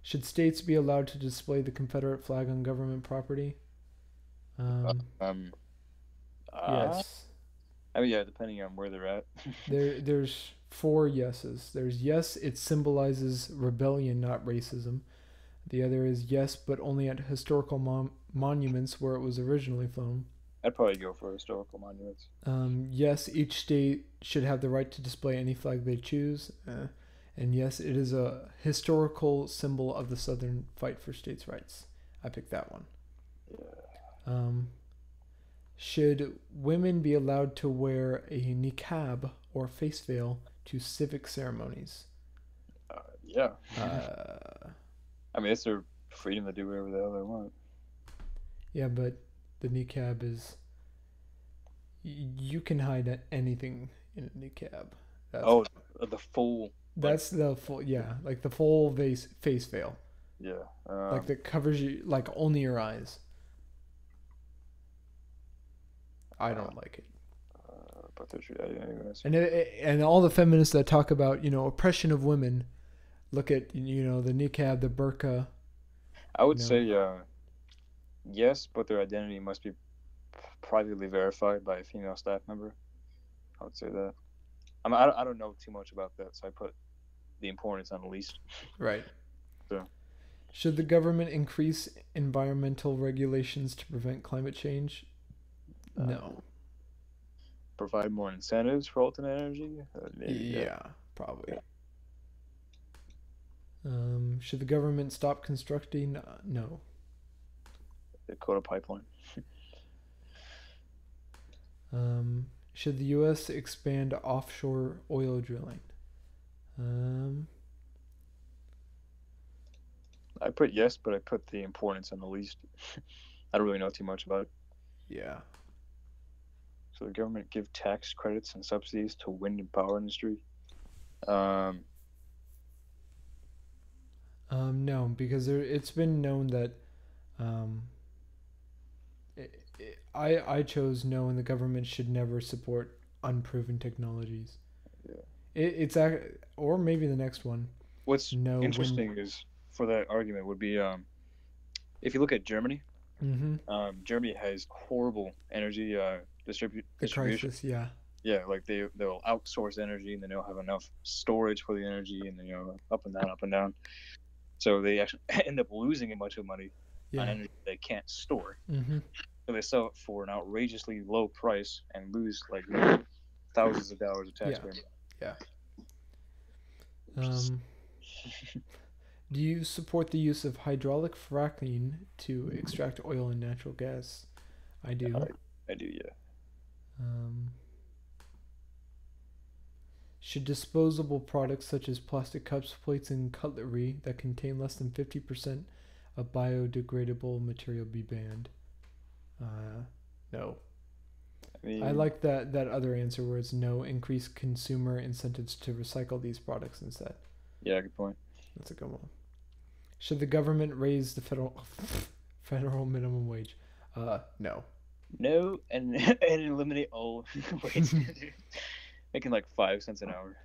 Should states be allowed to display the Confederate flag on government property? Yes. I mean, yeah, depending on where they're at. There's 4 yeses. There's yes, it symbolizes rebellion, not racism. The other is yes, but only at historical monuments where it was originally flown. I'd probably go for historical monuments. Yes, each state should have the right to display any flag they choose. And yes, it is a historical symbol of the Southern fight for states' rights. I picked that one. Yeah. Should women be allowed to wear a niqab or face veil to civic ceremonies? Yeah. I mean, it's their freedom to do whatever the hell they want. Yeah, but the niqab is... You can hide anything in a niqab. The full... That's the full... Yeah, like the full face veil. Yeah. Like that covers you, like only your eyes. I don't like it. But anyways. And all the feminists that talk about, oppression of women, look at, the niqab, the burqa. I would say yes, but their identity must be privately verified by a female staff member. I would say that. I don't know too much about that, so I put the importance on the least. Right. So. Should the government increase environmental regulations to prevent climate change? No. Provide more incentives for alternate energy? Yeah, probably. Should the government stop constructing? No. The Dakota pipeline. Should the U.S. expand offshore oil drilling? I put yes, but I put the importance on the least. I don't really know too much about it. Yeah. So the government give tax credits and subsidies to wind and power industry. No, because it's been known that I chose no, and the government should never support unproven technologies. Yeah. Or maybe the next one. What's interesting is, for that argument would be, if you look at Germany, Germany has horrible energy distribution. Crisis, yeah. Yeah, like they'll outsource energy, and then they'll have enough storage for the energy, and then up and down. So they actually end up losing a bunch of money on energy they can't store. So they sell it for an outrageously low price and lose like thousands of dollars of taxpayer. Yeah. Do you support the use of hydraulic fracking to extract oil and natural gas? I do. I do, yeah. Should disposable products such as plastic cups, plates, and cutlery that contain less than 50% of biodegradable material be banned? No. I like that other answer where it's no, increase consumer incentives to recycle these products instead. Yeah, good point. That's a good one. Should the government raise the federal minimum wage? No. No, and eliminate all wage making like 5 cents an hour.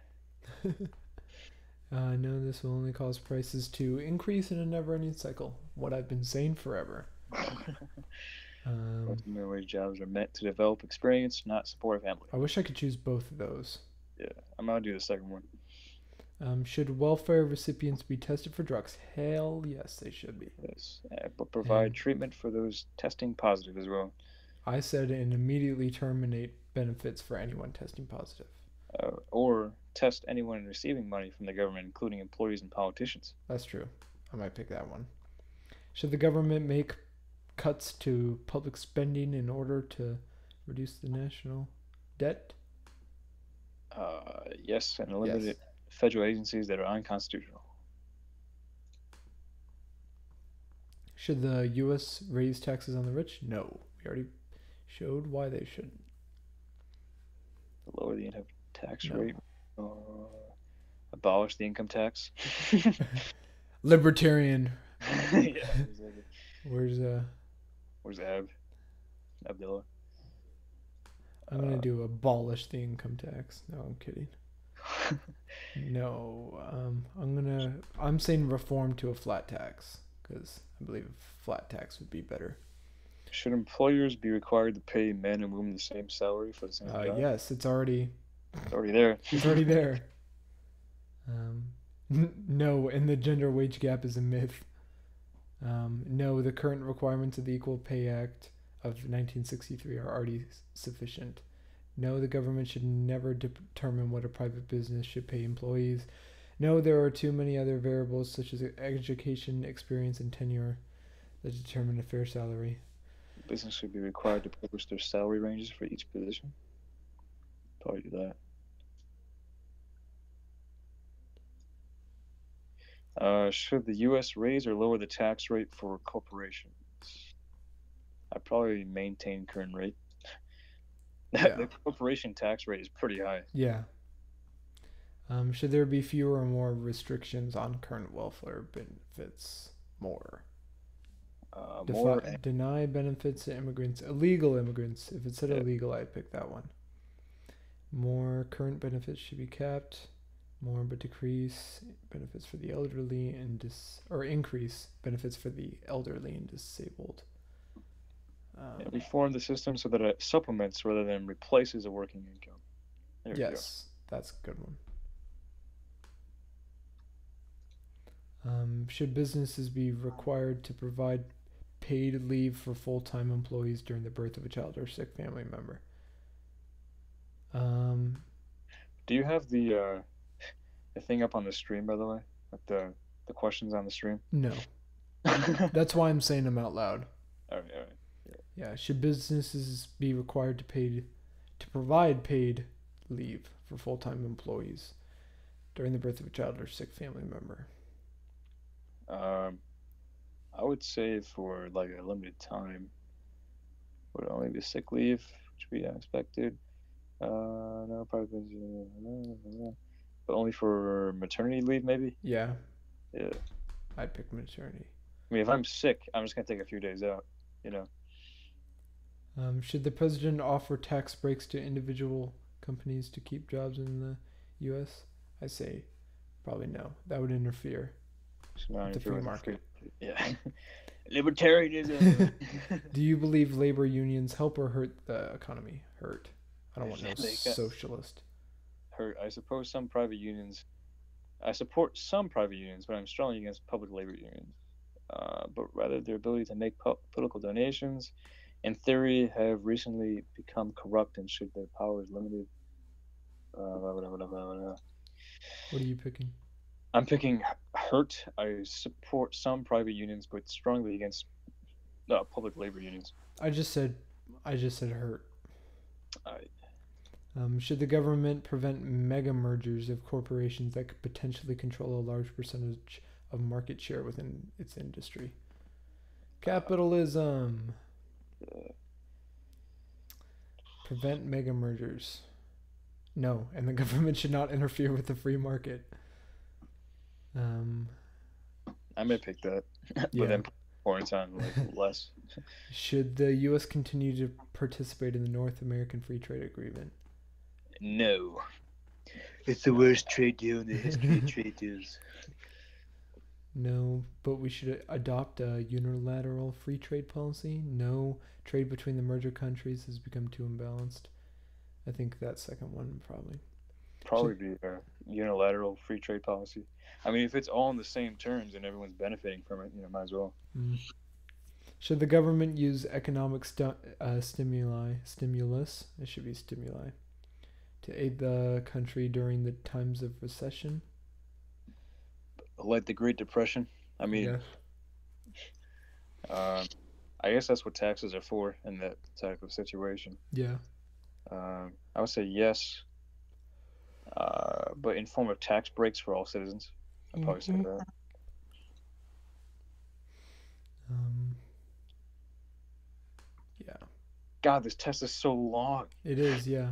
No, this will only cause prices to increase in a never-ending cycle. What I've been saying forever. Minimum wage jobs are meant to develop experience, not support a family. I wish I could choose both of those. Yeah, I'm gonna do the second one. Should welfare recipients be tested for drugs? Hell yes, they should be. Yes, but provide treatment for those testing positive as well. I said and immediately terminate benefits for anyone testing positive. Or test anyone receiving money from the government, including employees and politicians. That's true. I might pick that one. Should the government make cuts to public spending in order to reduce the national debt? Yes, and eliminate federal agencies that are unconstitutional. Should the U.S. raise taxes on the rich? No. We already showed why they shouldn't. Lower the income tax rate. Abolish the income tax. Libertarian. Yeah, exactly. Where's Abdullah? I'm gonna do abolish the income tax. No, I'm kidding. No, I'm saying reform to a flat tax because I believe a flat tax would be better. Should employers be required to pay men and women the same salary for the same job? Yes, it's already there. It's already there. No, and the gender wage gap is a myth. No, the current requirements of the Equal Pay Act of 1963 are already sufficient. No, the government should never determine what a private business should pay employees. No, there are too many other variables such as education, experience, and tenure that determine a fair salary. Business should be required to publish their salary ranges for each position. Probably do that. Should the U.S. raise or lower the tax rate for corporations? I'd probably maintain current rate. Yeah. The corporation tax rate is pretty high. Yeah. Should there be fewer or more restrictions on current welfare benefits? More. Deny benefits to immigrants, illegal immigrants. If it said illegal, I'd pick that one. More current benefits should be kept. More but decrease benefits for the elderly and increase benefits for the elderly and disabled. Reform the system so that it supplements rather than replaces a working income. Yes, that's a good one. Should businesses be required to provide paid leave for full-time employees during the birth of a child or sick family member? Do you have the thing up on the stream, by the way? Like the questions on the stream? No. That's why I'm saying them out loud. All right. Yeah. Should businesses be required to provide paid leave for full-time employees during the birth of a child or sick family member? I would say for like a limited time would only be sick leave, which would be unexpected. No, probably, but only for maternity leave, maybe. Yeah. Yeah. I'd pick maternity. I mean, if I'm sick, I'm just gonna take a few days out. Should the president offer tax breaks to individual companies to keep jobs in the U.S.? I say probably no. That would interfere with the free market. Yeah. Libertarianism. Do you believe labor unions help or hurt the economy? Hurt. I don't want no socialist. Hurt. I support some private unions, but I'm strongly against public labor unions. But rather their ability to make political donations, in theory, have recently become corrupt and should their powers limited. What are you picking? I'm picking hurt. I support some private unions, but strongly against public labor unions. I just said hurt. I Should the government prevent mega mergers of corporations that could potentially control a large percentage of market share within its industry? Capitalism. Prevent mega mergers. No, and the government should not interfere with the free market. I may pick that, but Yeah. then points on like less. Should the U.S. continue to participate in the North American Free Trade Agreement? No. It's the worst trade deal in the history of trade deals. No, but we should adopt a unilateral free trade policy. No, trade between the merger countries has become too imbalanced. I think that second one Probably be a unilateral free trade policy. I mean, if it's all on the same terms and everyone's benefiting from it, might as well. Should the government use economic stimulus? It should be stimuli to aid the country during the times of recession. Like the Great Depression. I mean, Yeah. I guess that's what taxes are for in that type of situation. Yeah. I would say yes, but in form of tax breaks for all citizens. I'd probably say that. Yeah. God, this test is so long. It is, yeah.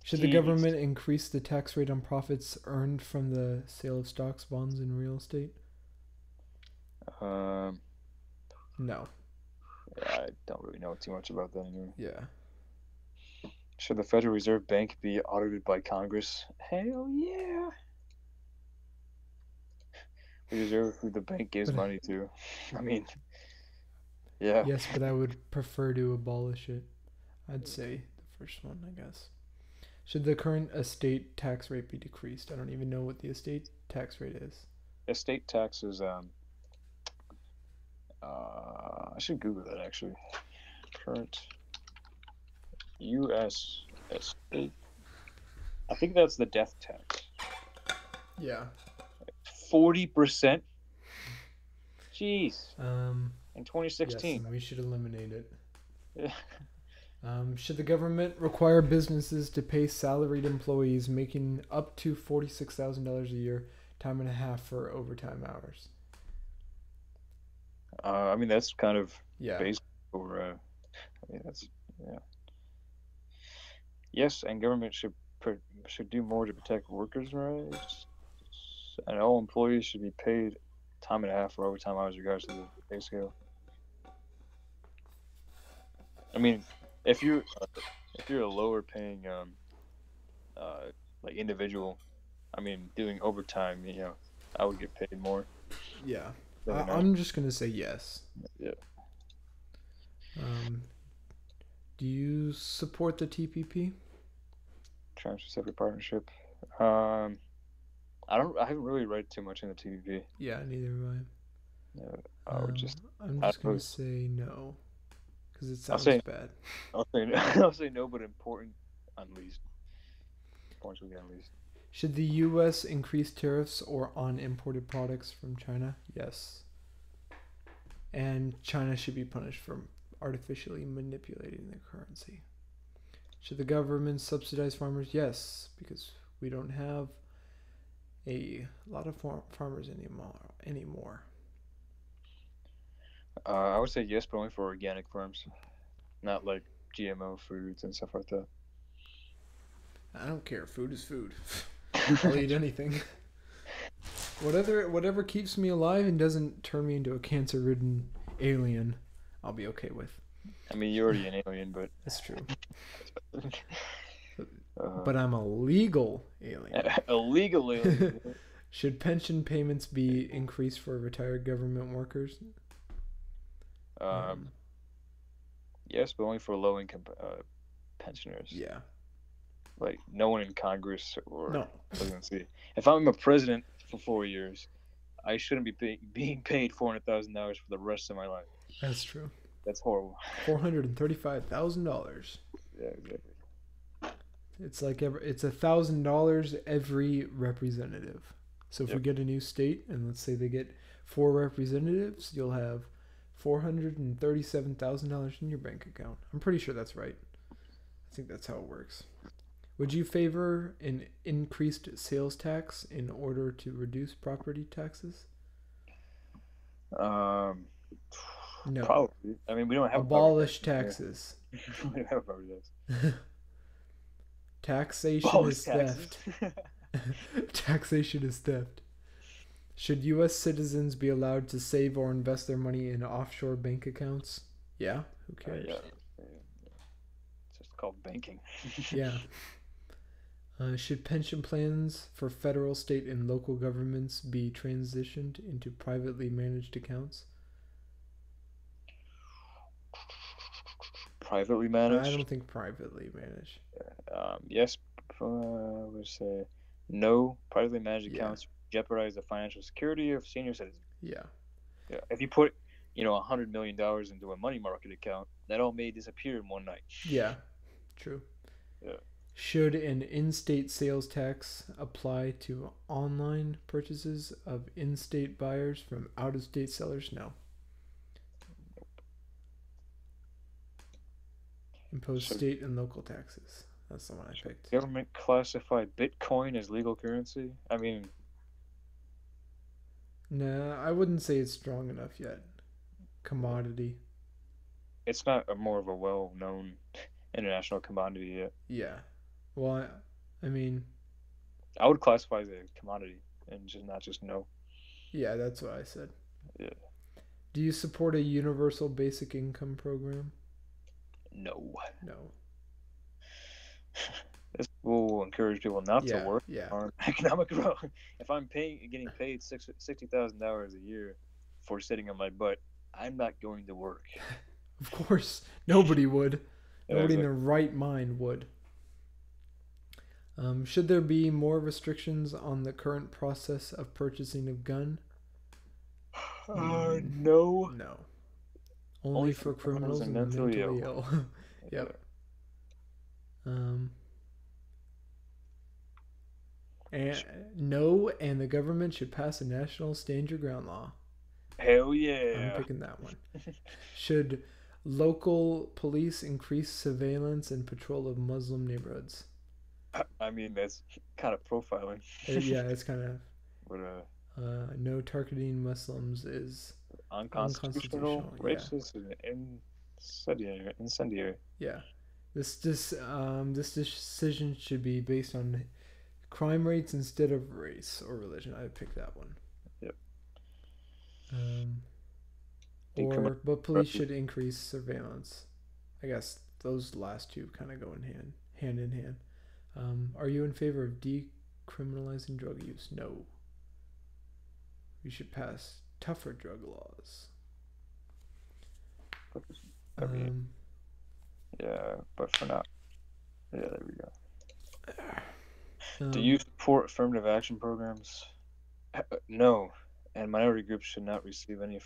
Should the Jeez. government increase the tax rate on profits earned from the sale of stocks, bonds, and real estate? No. I don't really know too much about that anymore. Yeah. Should the Federal Reserve Bank be audited by Congress? Hell yeah. We deserve who the bank gives money to. I mean, yeah. Yes, but I would prefer to abolish it. I'd say the first one, I guess. Should the current estate tax rate be decreased? I don't even know what the estate tax rate is. Estate tax is, I should Google that actually. Current U.S. estate. I think that's the death tax. Yeah. 40%? Jeez. In Yes, 2016. and we should eliminate it. Yeah. Should the government require businesses to pay salaried employees making up to $46,000 a year, time and a half for overtime hours? I mean, that's kind of Yeah. basic for, I mean, that's, yeah. Yes, and government should do more to protect workers' rights. And all employees should be paid time and a half for overtime hours regardless of the pay scale. I mean, if you're a lower paying like individual, I mean, doing overtime, I would get paid more. Yeah. Fair enough. I'm just going to say yes. Yeah. Do you support the TPP? Trans-Pacific Partnership. I haven't really read too much in the TPP. Yeah, neither have No, I. I would just. I'm I just going would- to say no. Because it I'll sounds say- bad. I'll say no, but important, unleashed. Points will get unleashed. Should the U.S. increase tariffs on imported products from China? Yes. And China should be punished for artificially manipulating the currency. Should the government subsidize farmers? Yes, because we don't have a lot of farmers anymore. I would say yes, but only for organic farms, not like GMO foods and stuff like that. I don't care. Food is food. I'll eat anything. Whatever keeps me alive and doesn't turn me into a cancer-ridden alien, I'll be okay with. I mean, you're already an alien, but. That's true. But I'm a legal alien. A legal alien. Should pension payments be increased for retired government workers? Yes, but only for low-income pensioners. Yeah. Like no one in Congress or No. presidency. If I'm a president for 4 years, I shouldn't be being paid $400,000 for the rest of my life. That's true. That's horrible. $435,000. Yeah, exactly. It's like it's $1,000 every representative So if we Yep. get a new state, and let's say they get 4 representatives, you'll have $437,000 in your bank account. I'm pretty sure that's right. I think that's how it works. Would you favor an increased sales tax in order to reduce property taxes? No. Probably. I mean, we don't have Abolish a property taxes. tax. We don't have a property tax. Taxation Abolish is taxes. theft. Taxation is theft. Should U.S. citizens be allowed to save or invest their money in offshore bank accounts? Yeah, who cares? Yeah. It's just called banking. Yeah. Should pension plans for federal, state, and local governments be transitioned into privately managed accounts? Privately managed? I don't think privately managed. Yes. Let's say no. Privately managed Yeah. accounts jeopardize the financial security of senior citizens. Yeah. Yeah. If you put, $100 million into a money market account, that all may disappear in one night. Yeah. True. Yeah. Should an in-state sales tax apply to online purchases of in-state buyers from out-of-state sellers? No. Impose So- state and local taxes. That's the one I picked. Government classify Bitcoin as legal currency? I mean, Nah, I wouldn't say it's strong enough yet. Commodity. it's not more of a well-known international commodity yet. Yeah. Well, I mean, I would classify it as a commodity and not just no. yeah, that's what I said. Yeah. Do you support a universal basic income program? No. No. This will encourage people not to work Yeah. on economic growth. If I'm getting paid $60,000 a year for sitting on my butt, I'm not going to work. Of course, nobody would. Yeah, Nobody in exactly. their right mind would. Should there be more restrictions on the current process of purchasing a gun? No. No. Only for criminals and mentally ill. Yep. And no, and the government should pass a national stand your ground law. Hell I'm yeah. picking that one. Should local police increase surveillance and patrol of Muslim neighborhoods? I mean, that's kind of profiling. Yeah, it's kind of. But No targeting Muslims is unconstitutional, unconstitutional, racist, and incendiary. yeah. This decision should be based on crime rates instead of race or religion. I picked that one. Yep. But police should increase surveillance. I guess those last two kind of go hand in hand. Are you in favor of decriminalizing drug use? No. We should pass tougher drug laws. I mean, yeah, but for now. Yeah, there we go. Do you support affirmative action programs? No. And minority groups should not receive any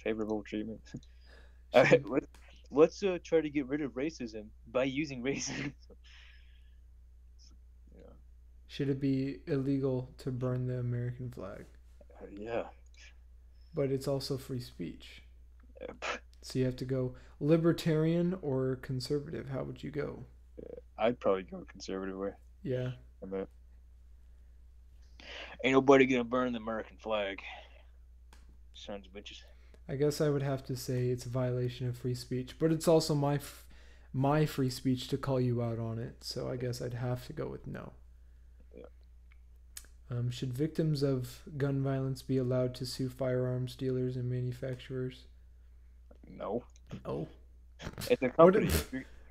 favorable treatment. Let's try to get rid of racism by using racism. Yeah. Should it be illegal to burn the American flag? Yeah. But it's also free speech. Yep. So you have to go libertarian or conservative. How would you go? I'd probably go conservative way. Yeah. I bet. Ain't nobody gonna burn the American flag. Sons of bitches. I guess I would have to say it's a violation of free speech, but it's also my free speech to call you out on it. So I guess I'd have to go with no. Yeah. Should victims of gun violence be allowed to sue firearms dealers and manufacturers? No. Oh. It's a company.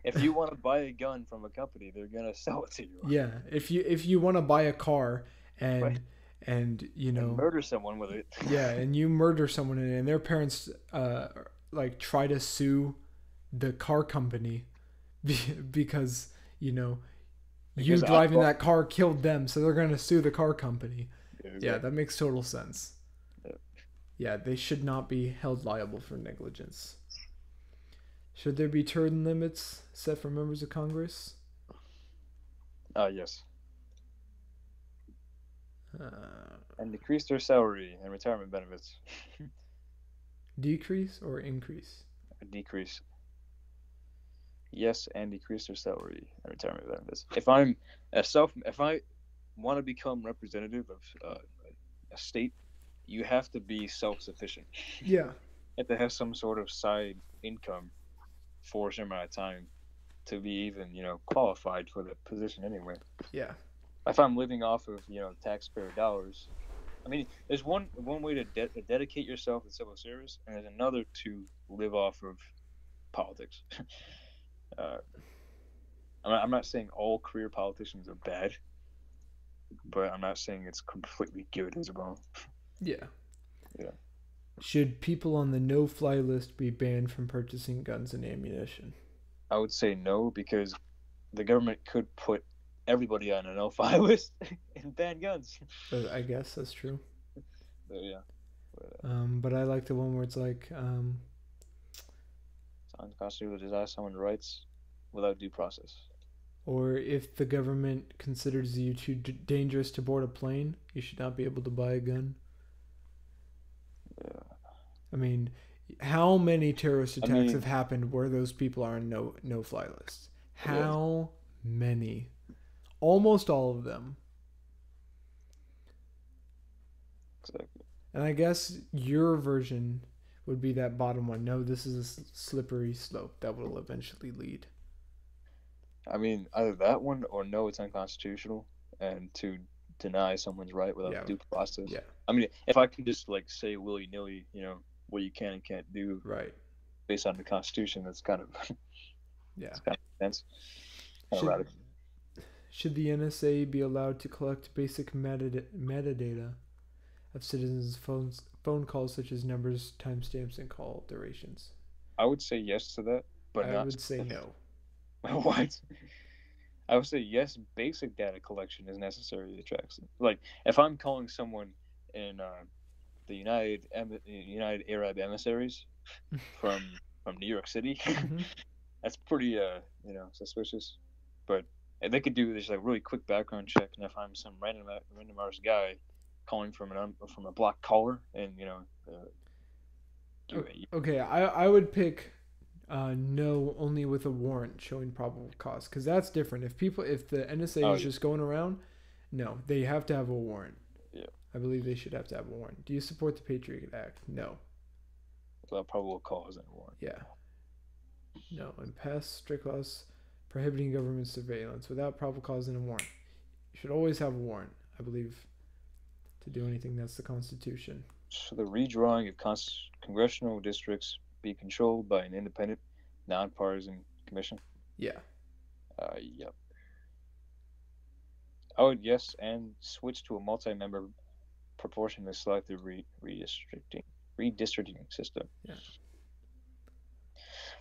If you want to buy a gun from a company, they're gonna sell it to you. Yeah. If you want to buy a car and Right. and you know And murder someone with it. yeah, and you murder someone and their parents like try to sue the car company because you Because driving that car killed them, so they're going to sue the car company. Exactly. Yeah, that makes total sense. Yeah. Yeah, they should not be held liable for negligence. Should there be term limits set for members of Congress? Yes. And decrease their salary and retirement benefits. Decrease or increase? Decrease. Yes, and decrease their salary and retirement benefits. If I want to become representative of a state, you have to be self-sufficient. Yeah. You have to have some sort of side income for a certain amount of time to be even, qualified for the position anyway. Yeah. If I'm living off of, taxpayer dollars, I mean, there's one way to dedicate yourself to civil service, and there's another to live off of politics. I'm not saying all career politicians are bad, but I'm not saying it's completely good as well. Yeah. Yeah. Should people on the no-fly list be banned from purchasing guns and ammunition? I would say no, because the government could put everybody on a no-fly list and ban guns. I guess that's true. So, yeah. But I like the one where it's like, it's unconstitutional to deny someone's rights without due process. or if the government considers you too dangerous to board a plane, you should not be able to buy a gun. Yeah. I mean, how many terrorist attacks have happened where those people are on no-fly lists? How many? Almost all of them. Exactly. And I guess your version would be that bottom one. No, this is a slippery slope that will eventually lead. I mean, either that one or no, it's unconstitutional, and to deny someone's right without due process. Yeah. I mean, if I can just say willy-nilly, what you can and can't do, right, based on the Constitution, that's kind of it's kind of intense. Should the NSA be allowed to collect basic metadata of citizens' phone calls, such as numbers, timestamps, and call durations? I would say yes to that, but I would say no. What? I would say yes. Basic data collection is necessary to track. Like if I'm calling someone in the United Arab Emissaries from New York City, that's pretty suspicious. But they could do this really quick background check, and if I'm some random ass guy calling from a blocked caller, and okay, I would pick no, only with a warrant showing probable cause, because that's different. If the NSA is just going around, no, they have to have a warrant. Yeah, I believe they should have to have a warrant. Do you support the Patriot Act? No. Without probable cause and warrant. Yeah. No, and pass strict laws prohibiting government surveillance without probable cause and a warrant. You should always have a warrant, I believe, to do anything. That's the Constitution. So the redrawing of congressional districts be controlled by an independent, nonpartisan commission? Yeah. Yep. I would yes, and switch to a multi-member proportionally selective redistricting system. Yeah.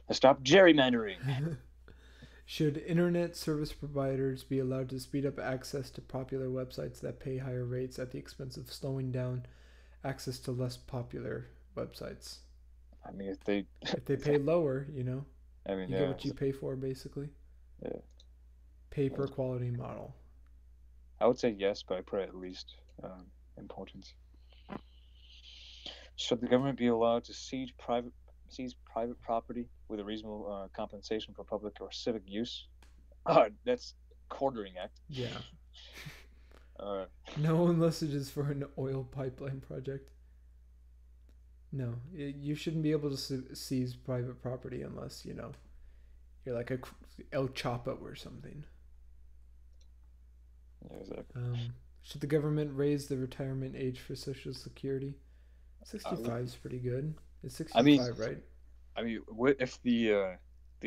To stop gerrymandering. Should internet service providers be allowed to speed up access to popular websites that pay higher rates at the expense of slowing down access to less popular websites? I mean, if they pay lower, I mean, you get what you pay for, basically. Yeah. Pay per quality model. I would say yes, but I put at least importance. Should the government be allowed to seize private property with a reasonable compensation for public or civic use? That's quartering act. Yeah. No, unless it is for an oil pipeline project. No, you shouldn't be able to seize private property unless, you're like a El Chapo or something. Yeah, exactly. Should the government raise the retirement age for Social Security? 65 is pretty good. It's 65, right? I mean, what if the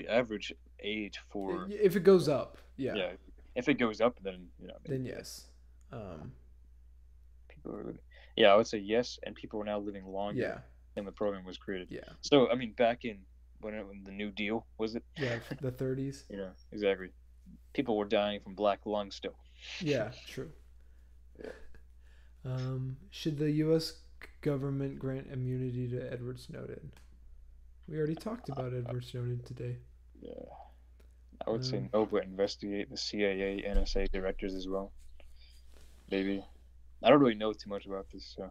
average age for... If it goes up, yeah. Yeah, if it goes up, then, Then yes. People are living... Yeah, I would say yes, and people are now living longer. Yeah. And the program was created. Yeah. So I mean, back in when the New Deal was it? Yeah, the 30s. Yeah, exactly. People were dying from black lung still. Yeah, true. Yeah. Should the U.S. government grant immunity to Edward Snowden? We already talked about Edward Snowden today. Yeah. I would say no, but investigate the CIA, NSA directors as well. Maybe. I don't really know too much about this, so.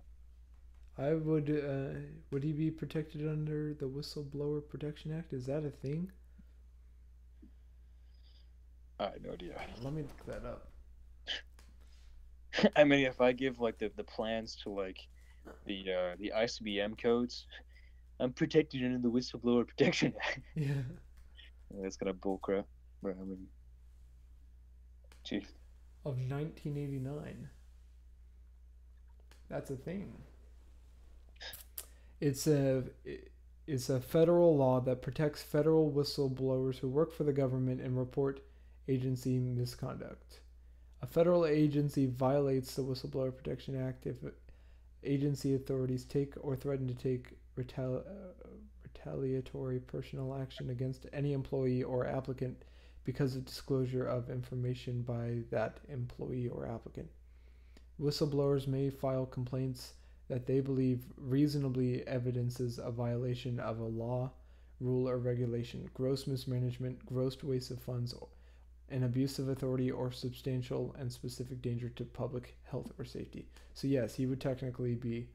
I would he be protected under the Whistleblower Protection Act? Is that a thing? I have no idea. Let me look that up. I mean, if I give like the plans to like the ICBM codes, I'm protected under the Whistleblower Protection Act. Yeah. That's kind of bullcrap. But I mean, geez. Of 1989. That's a thing. It's a federal law that protects federal whistleblowers who work for the government and report agency misconduct. A federal agency violates the Whistleblower Protection Act if agency authorities take or threaten to take retaliatory personal action against any employee or applicant because of disclosure of information by that employee or applicant. Whistleblowers may file complaints that they believe reasonably evidences a violation of a law, rule, or regulation, gross mismanagement, gross waste of funds, an abuse of authority, or substantial and specific danger to public health or safety. So yes, he would technically be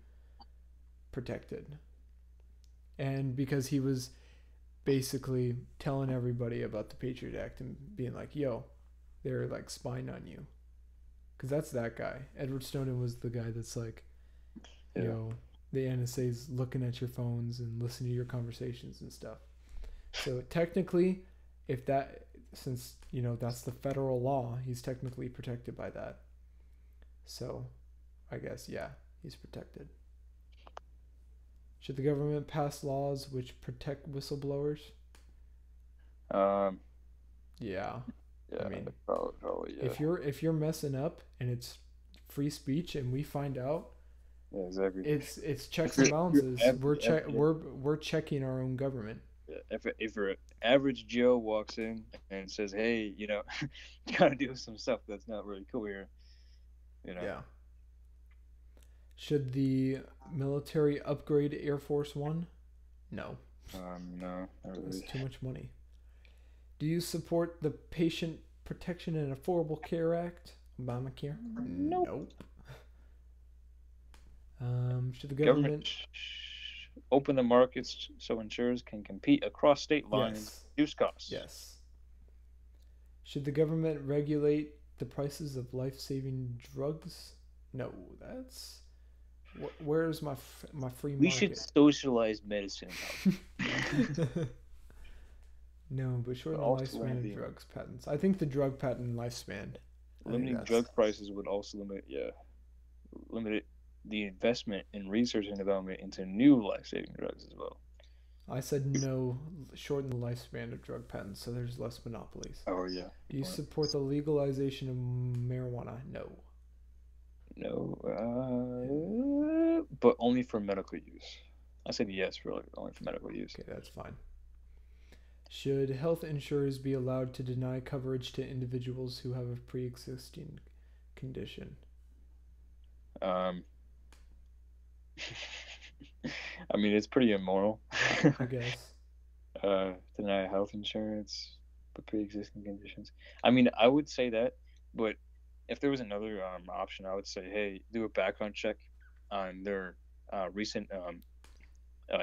protected. And because he was basically telling everybody about the Patriot Act and being like, yo, they're like spying on you. Because that's that guy. Edward Snowden was the guy that's like, yo, the NSA's looking at your phones and listening to your conversations and stuff. So technically, if that, since, you know, that's the federal law, he's technically protected by that. So I guess, yeah, he's protected. Should the government pass laws which protect whistleblowers? Yeah. I mean, probably yeah. If you're messing up and it's free speech and we find out, yeah, exactly. It's checks and balances. We're checking our own government. Yeah, if an average Joe walks in and says, "Hey, you know, you gotta do some stuff that's not really cool here," you know. Yeah. Should the military upgrade Air Force One? No. No, not really. That's too much money. Do you support the Patient Protection and Affordable Care Act, Obamacare? Nope. Should the government open the markets so insurers can compete across state lines, reduce costs? Yes. Should the government regulate the prices of life-saving drugs? No, that's... Where's my free market? We should socialize medicine. No, but shorten the lifespan of drugs patents. I think the drug patent lifespan. Limiting drug prices would also limit the investment in research and development into new life-saving drugs as well. I said no, shorten the lifespan of drug patents so there's less monopolies. Oh, yeah. Do you support the legalization of marijuana? No. No, but only for medical use. I said yes for only for medical use. Okay, that's fine. Should health insurers be allowed to deny coverage to individuals who have a pre-existing condition? I mean, it's pretty immoral. I guess. Deny health insurance for pre-existing conditions. I mean, I would say that, but if there was another option, I would say, hey, do a background check on their recent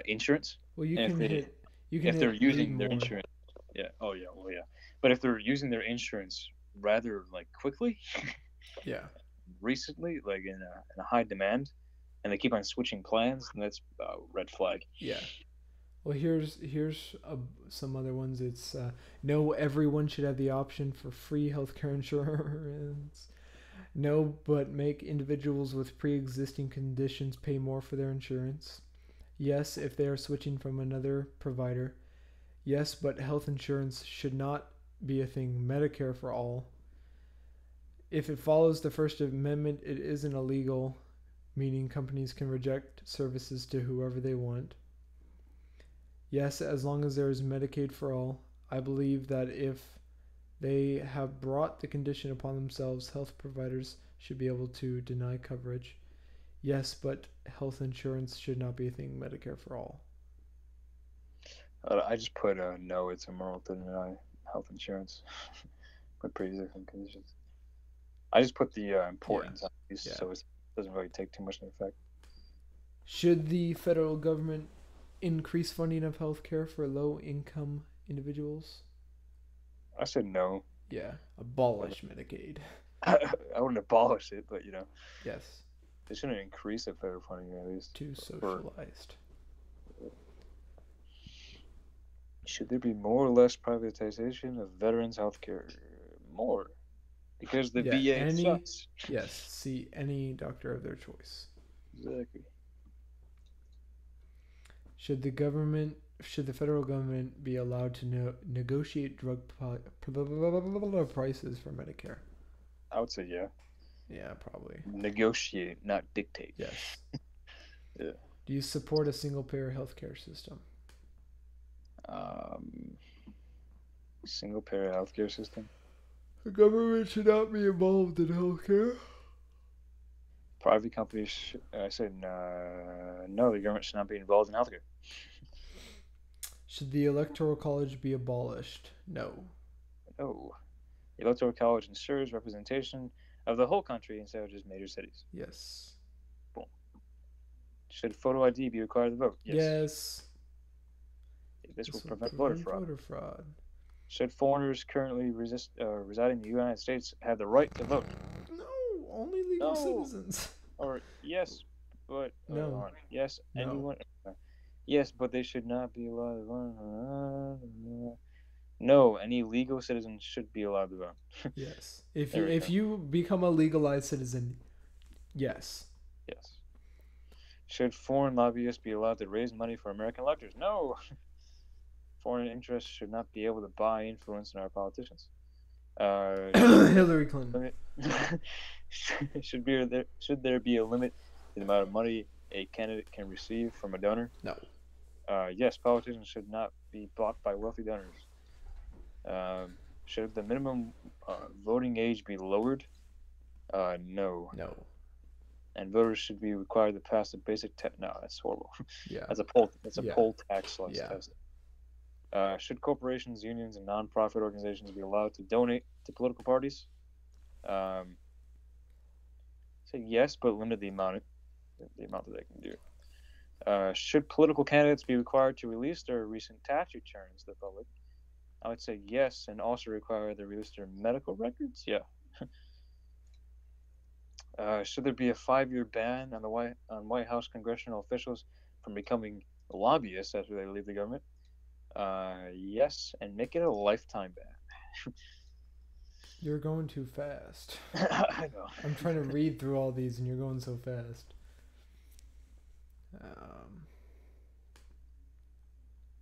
insurance. Well, if they're using their insurance, yeah. Oh yeah, well yeah. But if they're using their insurance rather like quickly, yeah, recently, like in a high demand, and they keep on switching plans, then that's a red flag. Yeah. Well, here's some other ones. It's no, everyone should have the option for free healthcare insurance. No, but make individuals with pre-existing conditions pay more for their insurance. Yes, if they are switching from another provider. Yes, but health insurance should not be a thing. Medicare for all. If it follows the First Amendment, it isn't illegal, meaning companies can reject services to whoever they want. Yes, as long as there is Medicaid for all. I believe that if they have brought the condition upon themselves, health providers should be able to deny coverage. Yes, but health insurance should not be a thing. Medicare for all. I just put no, it's immoral to deny health insurance with pre-existing conditions. I just put the importance on these so it doesn't really take too much into effect. Should the federal government increase funding of healthcare for low-income individuals? I said no. Yeah, abolish Medicaid. I wouldn't abolish it, but Yes, they shouldn't increase the federal funding at least. too socialized. Should there be more or less privatization of veterans' healthcare? More, because the VA sucks. Yes, see any doctor of their choice. Exactly. Should the federal government be allowed to negotiate drug prices for Medicare? I would say yeah. Yeah, probably. Negotiate, not dictate. Yes. Yeah. Do you support a single-payer healthcare system? Single-payer healthcare system. The government should not be involved in healthcare. Private companies. I said no. The government should not be involved in healthcare. Should the Electoral College be abolished? No. No. The Electoral College ensures representation of the whole country instead of just major cities. Yes. Boom. Should photo ID be required to vote? Yes. This will prevent voter fraud. Should foreigners currently residing in the United States have the right to vote? No, only legal citizens. Or yes, but no. Yes, no. Anyone. Yes, but they should not be allowed to vote. No, any legal citizen should be allowed to vote. Yes. If you become a legalized citizen, yes. Yes. Should foreign lobbyists be allowed to raise money for American electors? No. Foreign interests should not be able to buy influence in our politicians. Hillary Clinton. Should there be a limit to the amount of money a candidate can receive from a donor? No. Yes, politicians should not be bought by wealthy donors. Should the minimum voting age be lowered? No. No. And voters should be required to pass the basic test. No, that's horrible. Yeah. That's a poll tax test. Should corporations, unions, and nonprofit organizations be allowed to donate to political parties? Say yes, but limit the amount that they can do. Should political candidates be required to release their recent tax returns to the public? I would say yes, and also require they release their medical records. Yeah. Should there be a 5-year ban on White House congressional officials from becoming lobbyists after they leave the government? Yes, and make it a lifetime ban. You're going too fast. I know. I'm trying to read through all these, and you're going so fast.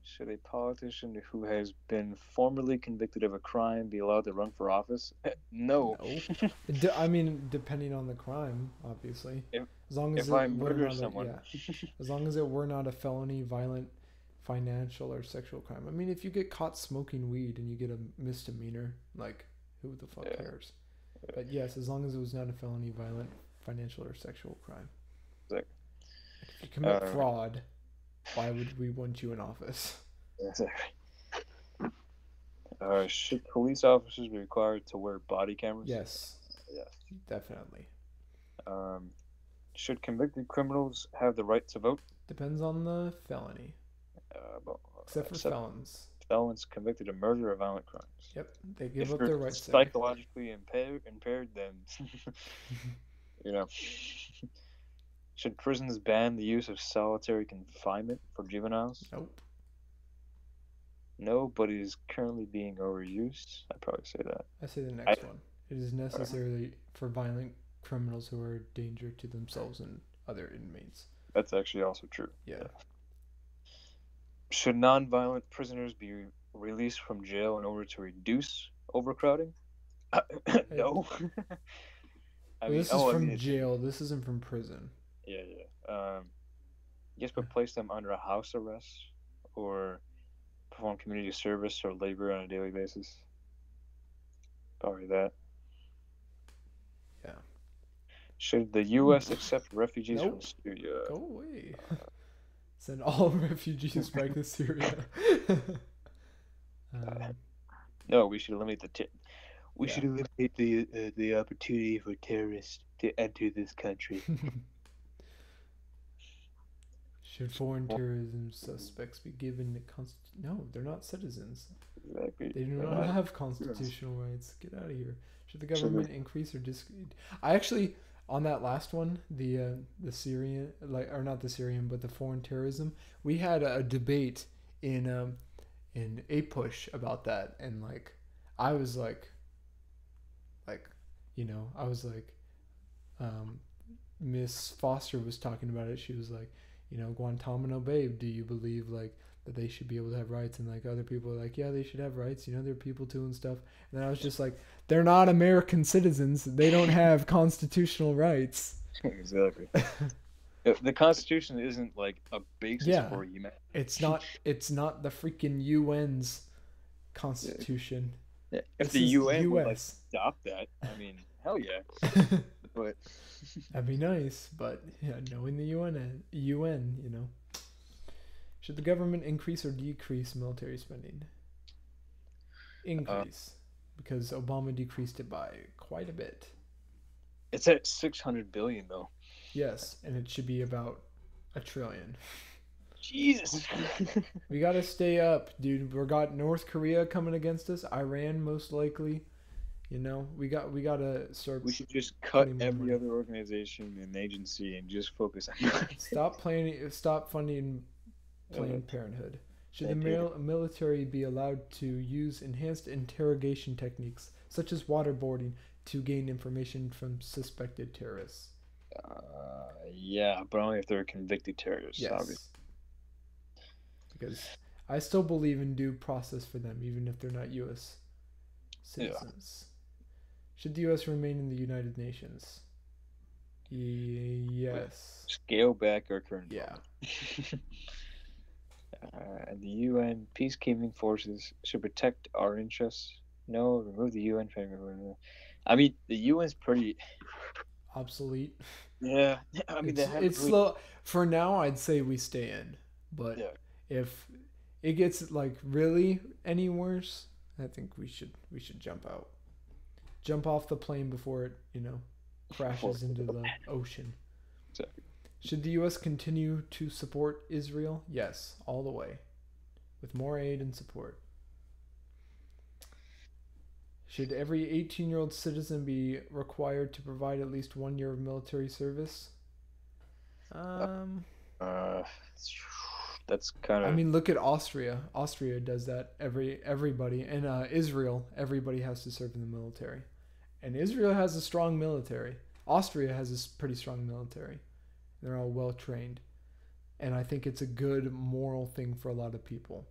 Should a politician who has been formerly convicted of a crime be allowed to run for office? No. I mean, depending on the crime, obviously. As long as I murder someone. As long as it were not a felony, violent, financial, or sexual crime. I mean, if you get caught smoking weed and you get a misdemeanor, like, who the fuck cares? But yes, as long as it was not a felony, violent, financial, or sexual crime. Exactly. If you commit fraud, why would we want you in office? Exactly. Should police officers be required to wear body cameras? Yes. Yes. Definitely. Should convicted criminals have the right to vote? Depends on the felony. Except for felons. Felons convicted of murder or violent crimes. Yep, they give up their rights. Psychologically impaired, then Should prisons ban the use of solitary confinement for juveniles? Nope. No, but it is currently being overused. I'd probably say that. I say the next one. It is necessary for violent criminals who are a danger to themselves and other inmates. That's actually also true. Yeah. Should non-violent prisoners be released from jail in order to reduce overcrowding? No. This is from jail. This isn't from prison. Yeah. Yes, but place them under a house arrest or perform community service or labor on a daily basis. Probably that. Yeah. Should the U.S. accept refugees from Syria? Go away. Send all refugees back to Syria. No, we should limit We should eliminate the opportunity for terrorists to enter this country. Should foreign terrorism suspects be given No, they're not citizens. Exactly. They do not have constitutional rights. Get out of here. Should the government increase or I actually, on that last one, the Syrian, or not the Syrian, but the foreign terrorism, we had a debate in A Push about that, and I was I was Miss Foster was talking about it. She was like, Guantanamo Bay, do you believe that they should be able to have rights? And other people were like, yeah, they should have rights. They're people too and stuff. And then I was just like, they're not American citizens. They don't have constitutional rights. Exactly. The Constitution isn't a basis for humanity. It's not the freaking UN's constitution. Yeah. If the UN would stop that, I mean, hell yeah. But that'd be nice. But knowing the UN, should the government increase or decrease military spending? Increase, because Obama decreased it by quite a bit. It's at $600 billion though. Yes, and it should be about $1 trillion. Jesus. We gotta stay up, dude. We got North Korea coming against us. Iran most likely. We gotta start. We should just cut every other organization and agency and just focus on. Stop funding Planned Parenthood. Should the military be allowed to use enhanced interrogation techniques such as waterboarding to gain information from suspected terrorists? Yeah, but only if they're convicted terrorists. Yes. Obviously. Because I still believe in due process for them, even if they're not U.S. citizens. Yeah. Should the U.S. remain in the United Nations? Yes. Scale back our current. Yeah. The UN peacekeeping forces should protect our interests. No, remove the UN. I mean, the UN's pretty obsolete. Yeah, I mean, it's slow. For now, I'd say we stay in, but if it gets really any worse, I think we should jump out, jump off the plane before it crashes into the ocean. Exactly. Should the U.S. continue to support Israel? Yes, all the way, with more aid and support. Should every 18-year-old citizen be required to provide at least 1 year of military service? That's kind of. I mean, look at Austria. Austria does that. Everybody, and Israel, everybody has to serve in the military, and Israel has a strong military. Austria has a pretty strong military. They're all well trained, and I think it's a good moral thing for a lot of people.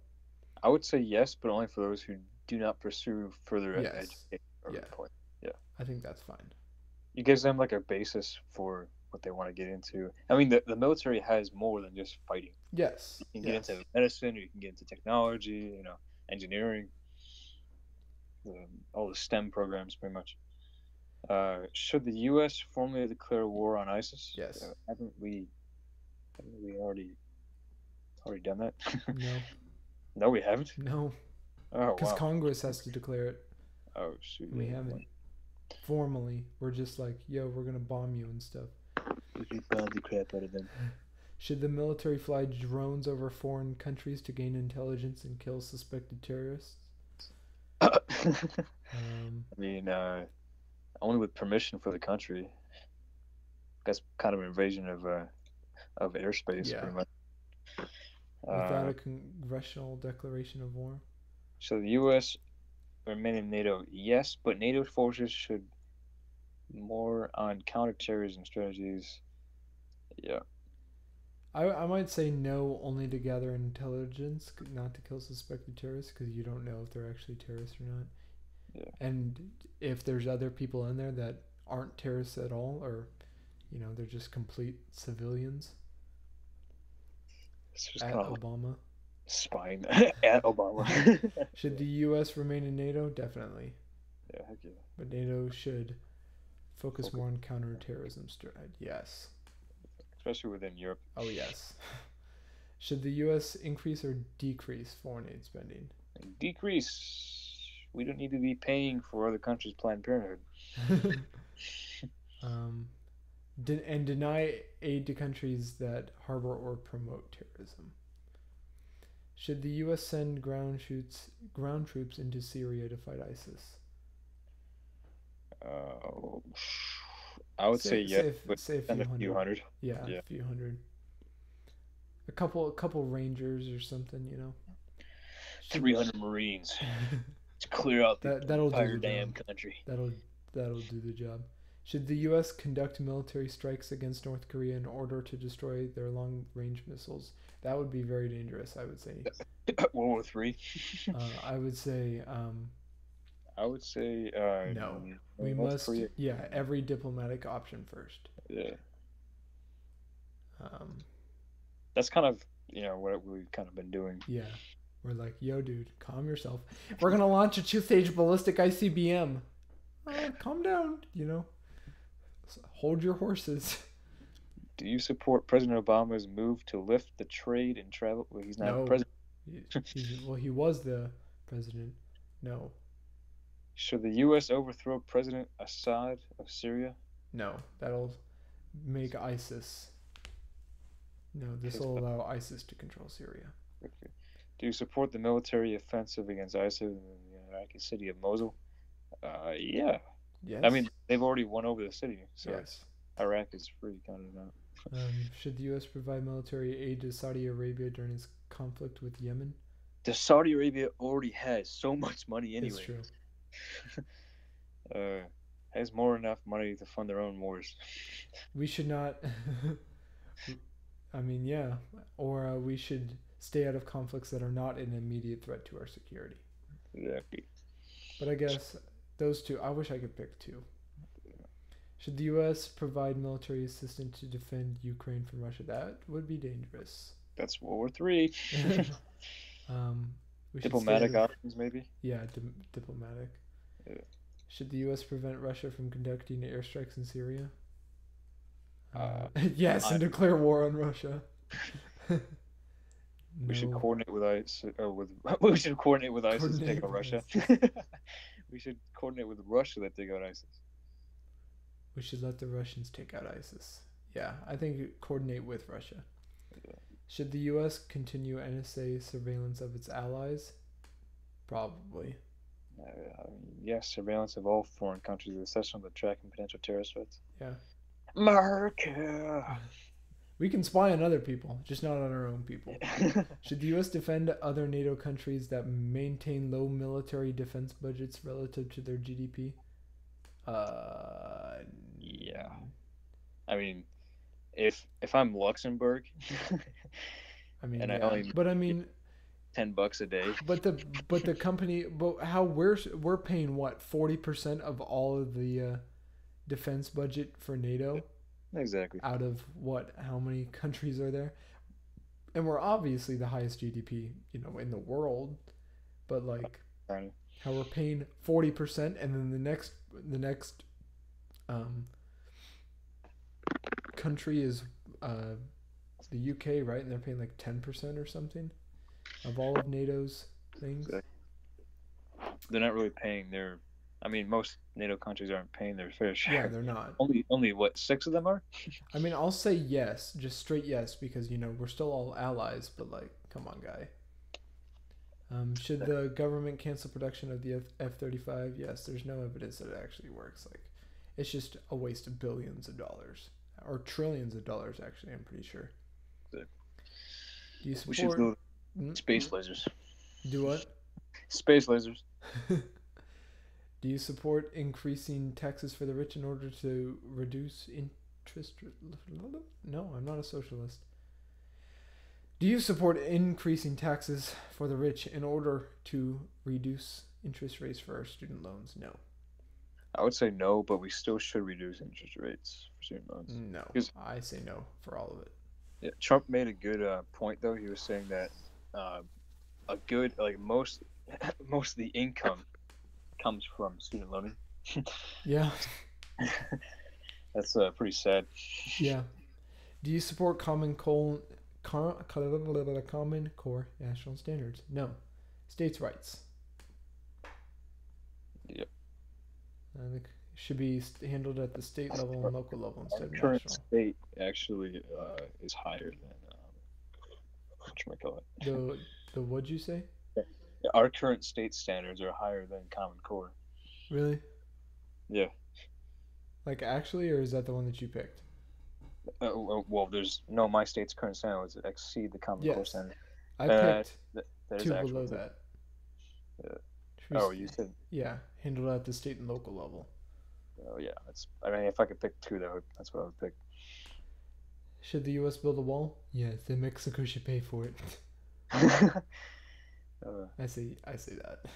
I would say yes, but only for those who do not pursue further education. Yeah, I think that's fine. It gives them a basis for what they want to get into. I mean, the military has more than just fighting. Yes. You can get into medicine, or you can get into technology, engineering, all the STEM programs, pretty much. Should the U.S. formally declare war on ISIS? Yes. Haven't we already done that? No. No, we haven't. No. Oh, because Congress has to declare it. Oh, shoot. We haven't. Formally, we're just yo, we're gonna bomb you and stuff. We should bomb the crap out of them. Should the military fly drones over foreign countries to gain intelligence and kill suspected terrorists? I mean, only with permission for the country. That's kind of an invasion of airspace, pretty much. Without a congressional declaration of war? So the U.S. remain in NATO, yes, but NATO forces should more on counterterrorism strategies. Yeah. I might say no, only to gather intelligence, not to kill suspected terrorists, because you don't know if they're actually terrorists or not. Yeah. And if there's other people in there that aren't terrorists at all, or they're just complete civilians. It's just at Obama. Spying at Obama. Should the U.S. remain in NATO? Definitely. Yeah, heck yeah. But NATO should focus more on counterterrorism. Yes. Especially within Europe. Oh, yes. Should the U.S. increase or decrease foreign aid spending? Decrease. We don't need to be paying for other countries' Planned Parenthood. And deny aid to countries that harbor or promote terrorism. Should the U.S. send ground troops into Syria to fight ISIS? I would say yes, but say a send few hundred. Yeah, Yeah. a few hundred. A couple Rangers or something, you know. 300 Marines to clear out the that'll do entire the damn job. country. That'll do the job. Should the U.S. conduct military strikes against North Korea in order to destroy their long-range missiles? That would be very dangerous, I would say. World War III. I would say no. We North must Korea. every diplomatic option first. Yeah. That's kind of what we've kind of been doing. Yeah. We're like, yo, dude, calm yourself. We're gonna launch a 2-stage ballistic ICBM. Calm down, Hold your horses. Do you support President Obama's move to lift the trade and travel? Well, he's not president. He was the president. No. Should the U.S. overthrow President Assad of Syria? No, that'll make ISIS. No, this will allow ISIS to control Syria. Okay. Do you support the military offensive against ISIS in the Iraqi city of Mosul? Yeah. Yes. I mean, they've already won over the city, so yes. Iraq is free, kind of now. Should the U.S. provide military aid to Saudi Arabia during its conflict with Yemen? Saudi Arabia already has so much money anyway. It's true. Has more than enough money to fund their own wars. We should not. I mean, yeah. Or we should stay out of conflicts that are not an immediate threat to our security. Exactly. But I guess those two, I wish I could pick two. Should the U.S. provide military assistance to defend Ukraine from Russia? That would be dangerous. That's World War III. Diplomatic options, maybe? Yeah, diplomatic. Yeah. Should the U.S. prevent Russia from conducting airstrikes in Syria? Yes, and declare war on Russia. We should coordinate with ISIS. We should coordinate with ISIS to take out Russia. We should coordinate with Russia to take out ISIS. We should let the Russians take out ISIS. Yeah, I think coordinate with Russia. Yeah. Should the U.S. continue NSA surveillance of its allies? Probably. Yes, surveillance of all foreign countries, especially the tracking potential terrorist threats. Yeah. America. We can spy on other people, just not on our own people. Should the U.S. defend other NATO countries that maintain low military defense budgets relative to their GDP? Yeah. I mean, if I'm Luxembourg, I mean, and yeah. I only but I mean, $10 a day. But the company, but how we're paying what 40% of all of the defense budget for NATO? Exactly. Out of what? How many countries are there? And we're obviously the highest GDP, in the world. But like, how we're paying 40%, and then the next country is the UK, right? And they're paying like 10% or something of all of NATO's things. Exactly. They're not really paying their. I mean, most NATO countries aren't paying their fair share. Yeah, they're not. Only what, 6 of them are? I mean, I'll say yes, just straight yes, because we're still all allies. But like, come on, guy. Should the government cancel production of the F-35? Yes, there's no evidence that it actually works. Like, it's just a waste of billions of dollars or trillions of dollars. Actually, I'm pretty sure. Do you support? We should go space lasers. Do what? Space lasers. Do you support increasing taxes for the rich in order to reduce interest? No, I'm not a socialist. Do you support increasing taxes for the rich in order to reduce interest rates for our student loans? No. I would say no, but we still should reduce interest rates for student loans. No, I say no for all of it. Yeah, Trump made a good point though. He was saying that a good most of the income comes from student loaning. Yeah. That's pretty sad. Yeah. Do you support Common Core national standards? No. States' rights. Yep. I think it should be handled at the state level and local level instead Our of current national. state actually is higher than whatchamacallit. The what'd you say? Our current state standards are higher than Common Core. Really? Yeah. Like actually, or is that the one that you picked? Well, there's no. My state's current standards exceed the Common Core Yes. standard. I picked That is two actual below too. that. Yeah. Should we Oh, you said. Yeah, handled at the state and local level. Oh yeah, that's. I mean, if I could pick two, that's what I would pick. Should the U.S. build a wall? Yes, then Mexico should pay for it. I say that.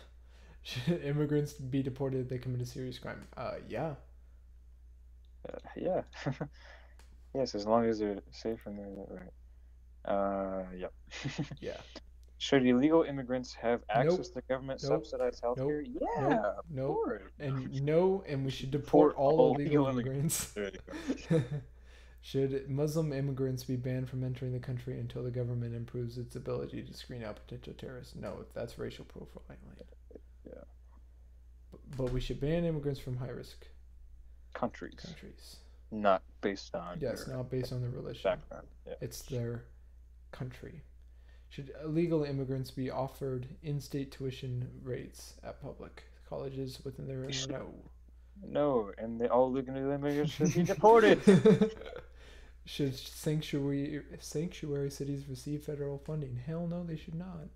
Should immigrants be deported if they commit a serious crime? Yeah. Yeah. Yes, as long as they're safe and they're right. Yep. Yeah. Should illegal immigrants have access to government Nope. subsidized healthcare? Nope. Yeah, of Nope. course. And we should deport all illegal immigrants. There you go. Should Muslim immigrants be banned from entering the country until the government improves its ability to screen out potential terrorists? No, that's racial profiling. Yeah. But we should ban immigrants from high-risk Countries. Not based on Yes, not based on their religion. background. Yeah. It's their country. Should illegal immigrants be offered in-state tuition rates at public colleges within their No, and the all illegal immigrants should be deported. Should sanctuary cities receive federal funding? Hell no, they should not.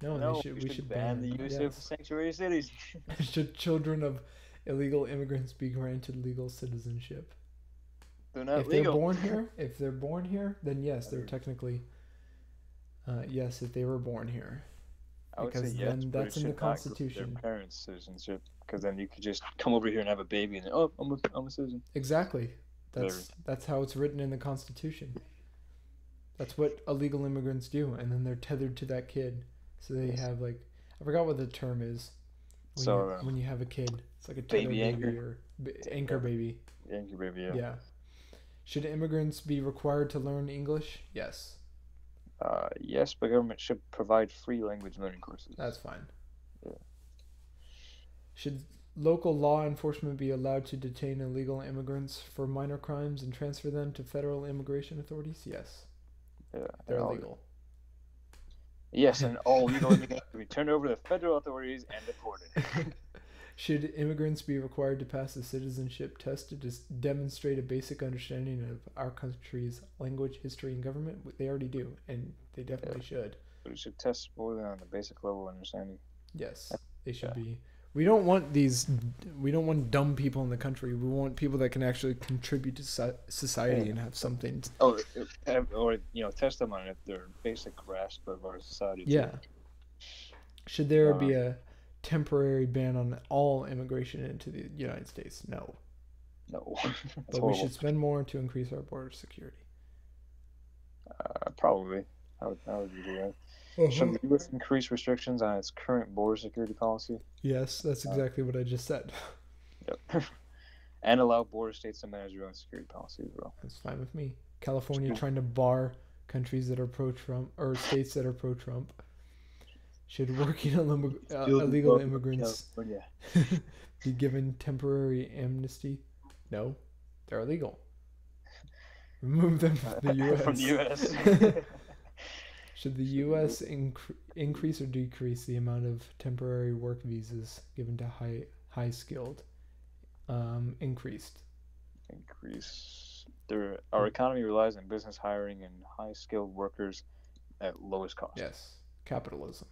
No, we should ban the use of sanctuary cities. Should children of illegal immigrants be granted legal citizenship? They're not if legal. If they're born here, then yes, they're technically yes, if they were born here. I would Because say yes, then that's in the Constitution. Their parents' citizenship, because then you could just come over here and have a baby, and then, I'm a citizen. Exactly. That's how it's written in the Constitution. That's what illegal immigrants do, and then they're tethered to that kid. So they have I forgot what the term is. When you have a kid, it's like a baby anchor or anchor baby. Anchor baby, yeah. Yeah. Should immigrants be required to learn English? Yes. Yes, but government should provide free language learning courses. That's fine. Yeah. Should local law enforcement be allowed to detain illegal immigrants for minor crimes and transfer them to federal immigration authorities? Yes. Yeah, they're illegal. Yes, and all legal immigrants should be turned over to federal authorities and deported. Should immigrants be required to pass a citizenship test to demonstrate a basic understanding of our country's language, history, and government? They already do, and they definitely should. But it should test more than on the basic level of understanding. Yes, they should be. We don't want dumb people in the country. We want people that can actually contribute to society and have something. Or test them on their basic grasp of our society. Yeah. Should there be a temporary ban on all immigration into the United States? No. No. But we should spend more to increase our border security. Probably. I would do that. Should the U.S. increase restrictions on its current border security policy? Yes, that's exactly what I just said. Yep. And allow border states to manage their own security policy as well. That's fine with me. California trying to bar countries that are pro-Trump or states that are pro-Trump. Should working illegal immigrants be given temporary amnesty? No, they're illegal. Remove them from the U.S. From the U.S. Should the U.S. increase or decrease the amount of temporary work visas given to high skilled? Increased. Increase. Our economy relies on business hiring and high skilled workers at lowest cost. Yes. Capitalism.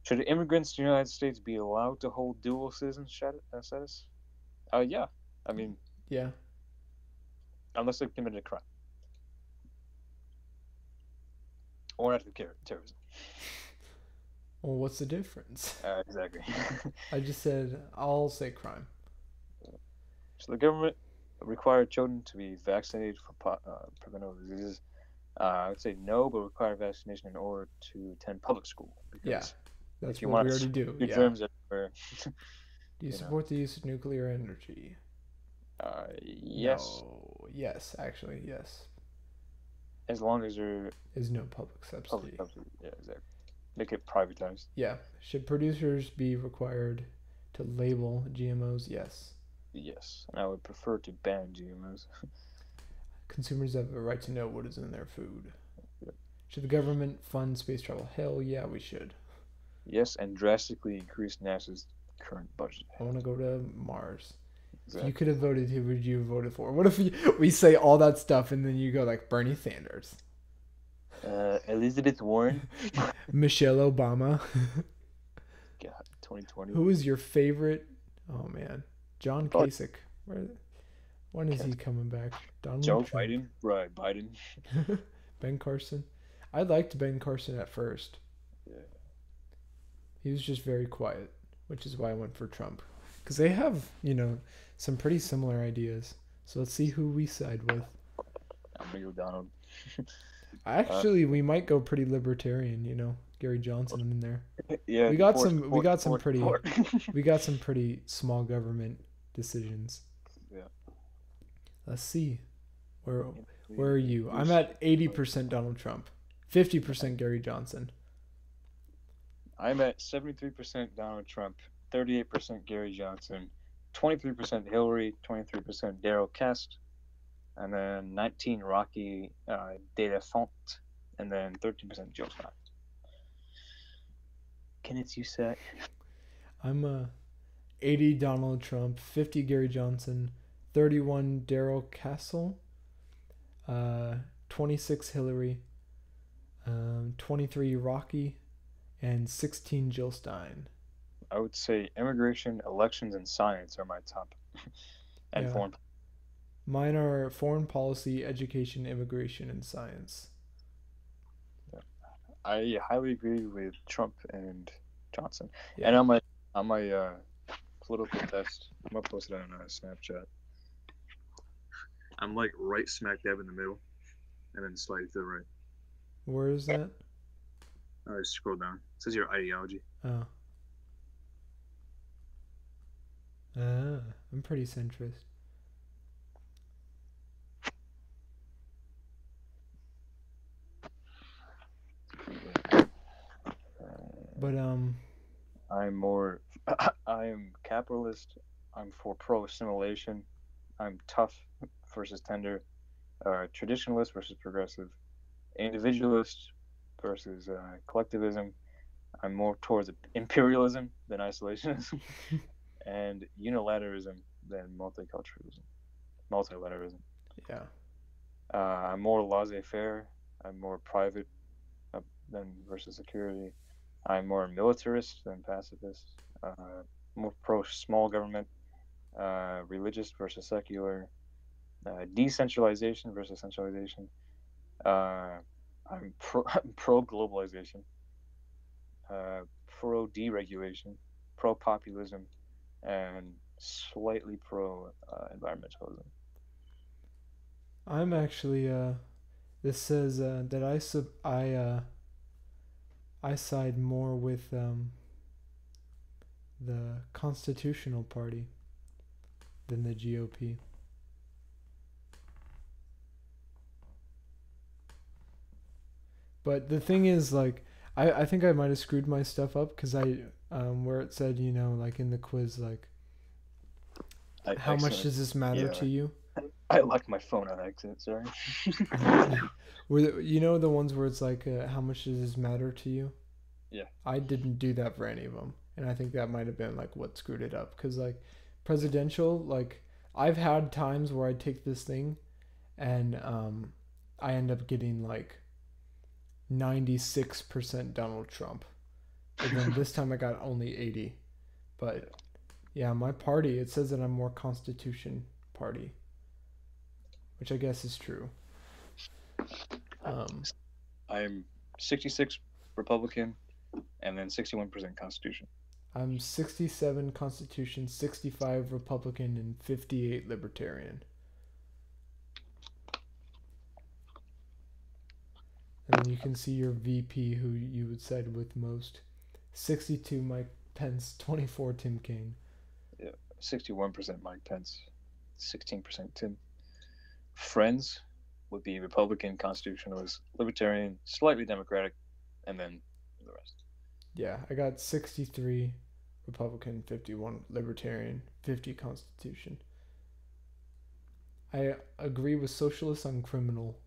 Should immigrants to the United States be allowed to hold dual citizenship status? Yeah. I mean. Yeah. Unless they've committed a crime. Or active terrorism. Well, what's the difference? Exactly. I just said, I'll say crime. So the government required children to be vaccinated for preventable diseases. I would say no, but require vaccination in order to attend public school. Yeah, that's what we already do. Germs everywhere. Do you support the use of nuclear energy? Yes. No. Yes, actually, yes. As long as there is no public subsidy. Yeah, exactly. Make it privatized. Yeah. Should producers be required To label GMOs, yes. Yes, and I would prefer to ban GMOs. Consumers have a right to know what is in their food. Should the government fund space travel? Hell yeah, we should. Yes, and drastically increase NASA's current budget. I want to go to Mars. Exactly. If you could have voted, who would you have voted for? What if we say all that stuff and then you go like Bernie Sanders? Elizabeth Warren. Michelle Obama. God, 2020. Who is your favorite? Oh man, John Kasich. When is he coming back? Donald Joe Trump. Biden? Right, Biden. Ben Carson. I liked Ben Carson at first. Yeah. He was just very quiet, which is why I went for Trump. Because they have, some pretty similar ideas. So let's see who we side with. I'm gonna go Donald. Actually, we might go pretty libertarian, Gary Johnson in there. Yeah. We got some pretty small government decisions. Yeah. Let's see. Where are you? I'm at 80% Donald Trump, 50% Gary Johnson. I'm at 73% Donald Trump, 38% Gary Johnson, 23% Hillary, 23% Daryl Kest, and then 19 Rocky De La Font, and then 13% Joe Scott. Kenneth, you say? I'm 80 Donald Trump, 50 Gary Johnson, 31 Daryl Castle, 26 Hillary, 23 Rocky, and 16 Jill Stein. I would say immigration, elections, and science are my top. And Yeah. foreign. Mine are foreign policy, education, immigration, and science. I highly agree with Trump and Johnson. Yeah. And on my political test, I'm gonna post it on Snapchat. I'm like right smack dab in the middle, and then slide to the right. Where is that? I scroll down. It says your ideology. Oh. I'm pretty centrist. But I am capitalist. I'm for pro assimilation. I'm tough versus tender. Traditionalist versus progressive. Individualist versus collectivism. I'm more towards imperialism than isolationism, and unilateralism than multilateralism. yeah. I'm more laissez-faire. I'm more private than versus security. I'm more militarist than pacifist. More pro small government. Religious versus secular. Decentralization versus centralization. I'm pro globalization. Pro deregulation. Pro populism, and slightly pro environmentalism. I'm actually this says that I side more with the Constitutional Party than the GOP. But the thing is, like, I think I might have screwed my stuff up because where it said, like in the quiz, like, how much does this matter to you? I locked my phone on accident, sorry. The ones where it's like, how much does this matter to you? Yeah. I didn't do that for any of them. And I think that might have been, like, what screwed it up. Because, like, presidential, like, I've had times where I take this thing and I end up getting, like, 96% Donald Trump. And then this time I got only 80. But, yeah, my party, it says that I'm more Constitution Party. Which I guess is true. I'm 66 Republican and then 61% Constitution. I'm 67 Constitution, 65 Republican, and 58 Libertarian. And then you can see your VP, who you would side with most. 62 Mike Pence, 24 Tim Kaine. Yeah, 61% Mike Pence, 16% Tim. Friends would be Republican, Constitutionalist, Libertarian, slightly Democratic, and then the rest. Yeah, I got 63 Republican, 51 Libertarian, 50 Constitution. I agree with socialists on criminal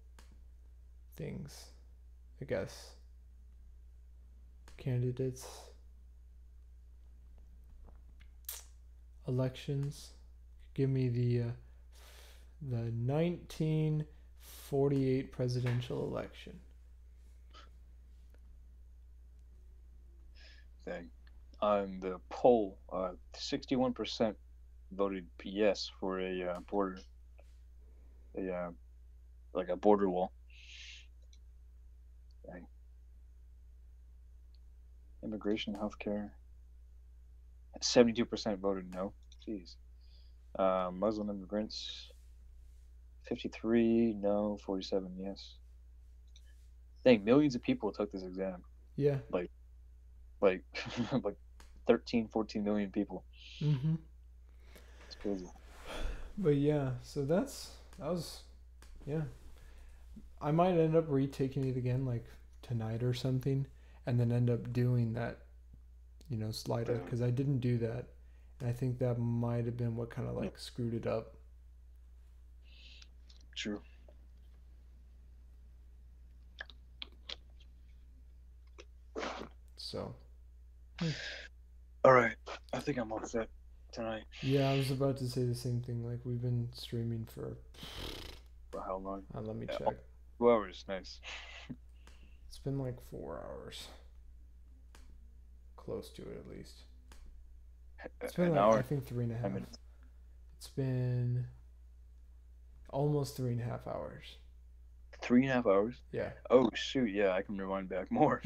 things, I guess. Candidates. Elections. Give me the 1948 presidential election. Thing. On the poll, 61% voted yes for a border, like a border wall. Dang. Immigration, healthcare. 72% voted no. Jeez. Muslim immigrants. 53 no, 47 yes. Dang, millions of people took this exam. Yeah. Like 13, 14 million people. Mm-hmm. It's crazy. But yeah, so that was, yeah. I might end up retaking it again, like tonight or something, and then end up doing that, slider, because I didn't do that, and I think that might have been what kind of like screwed it up. True. So. All right, I think I'm all set tonight. Yeah, I was about to say the same thing. Like, we've been streaming for how long? Let me check. 2 hours. Nice. It's been like 4 hours. Close to it, at least. It's been an like, hour. I think 3.5. 10 minutes. It's been almost 3.5 hours. 3.5 hours? Yeah. Oh shoot! Yeah, I can rewind back more.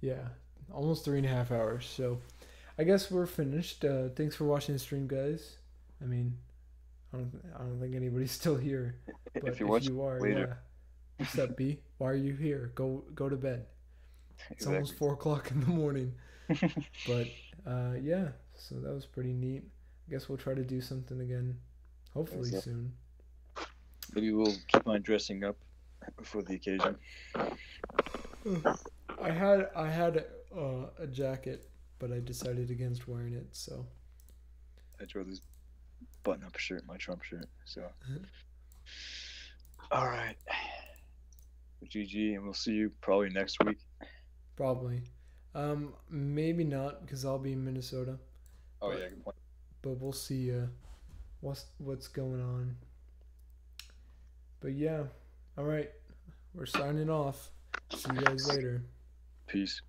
Yeah, almost 3.5 hours. So, I guess we're finished. Thanks for watching the stream, guys. I mean, I don't think anybody's still here. But if you are, later. Yeah. What's up, B? Why are you here? Go to bed. It's Exactly. almost 4 o'clock in the morning. But yeah, so that was pretty neat. I guess we'll try to do something again, hopefully soon. Maybe we'll keep on dressing up for the occasion. I had a jacket, but I decided against wearing it. So I drove this button-up shirt, my Trump shirt. So all right, GG, and we'll see you probably next week. Probably, maybe not because I'll be in Minnesota. Oh yeah, good point. But we'll see what's going on. But yeah, all right, we're signing off. See you guys later. Peace.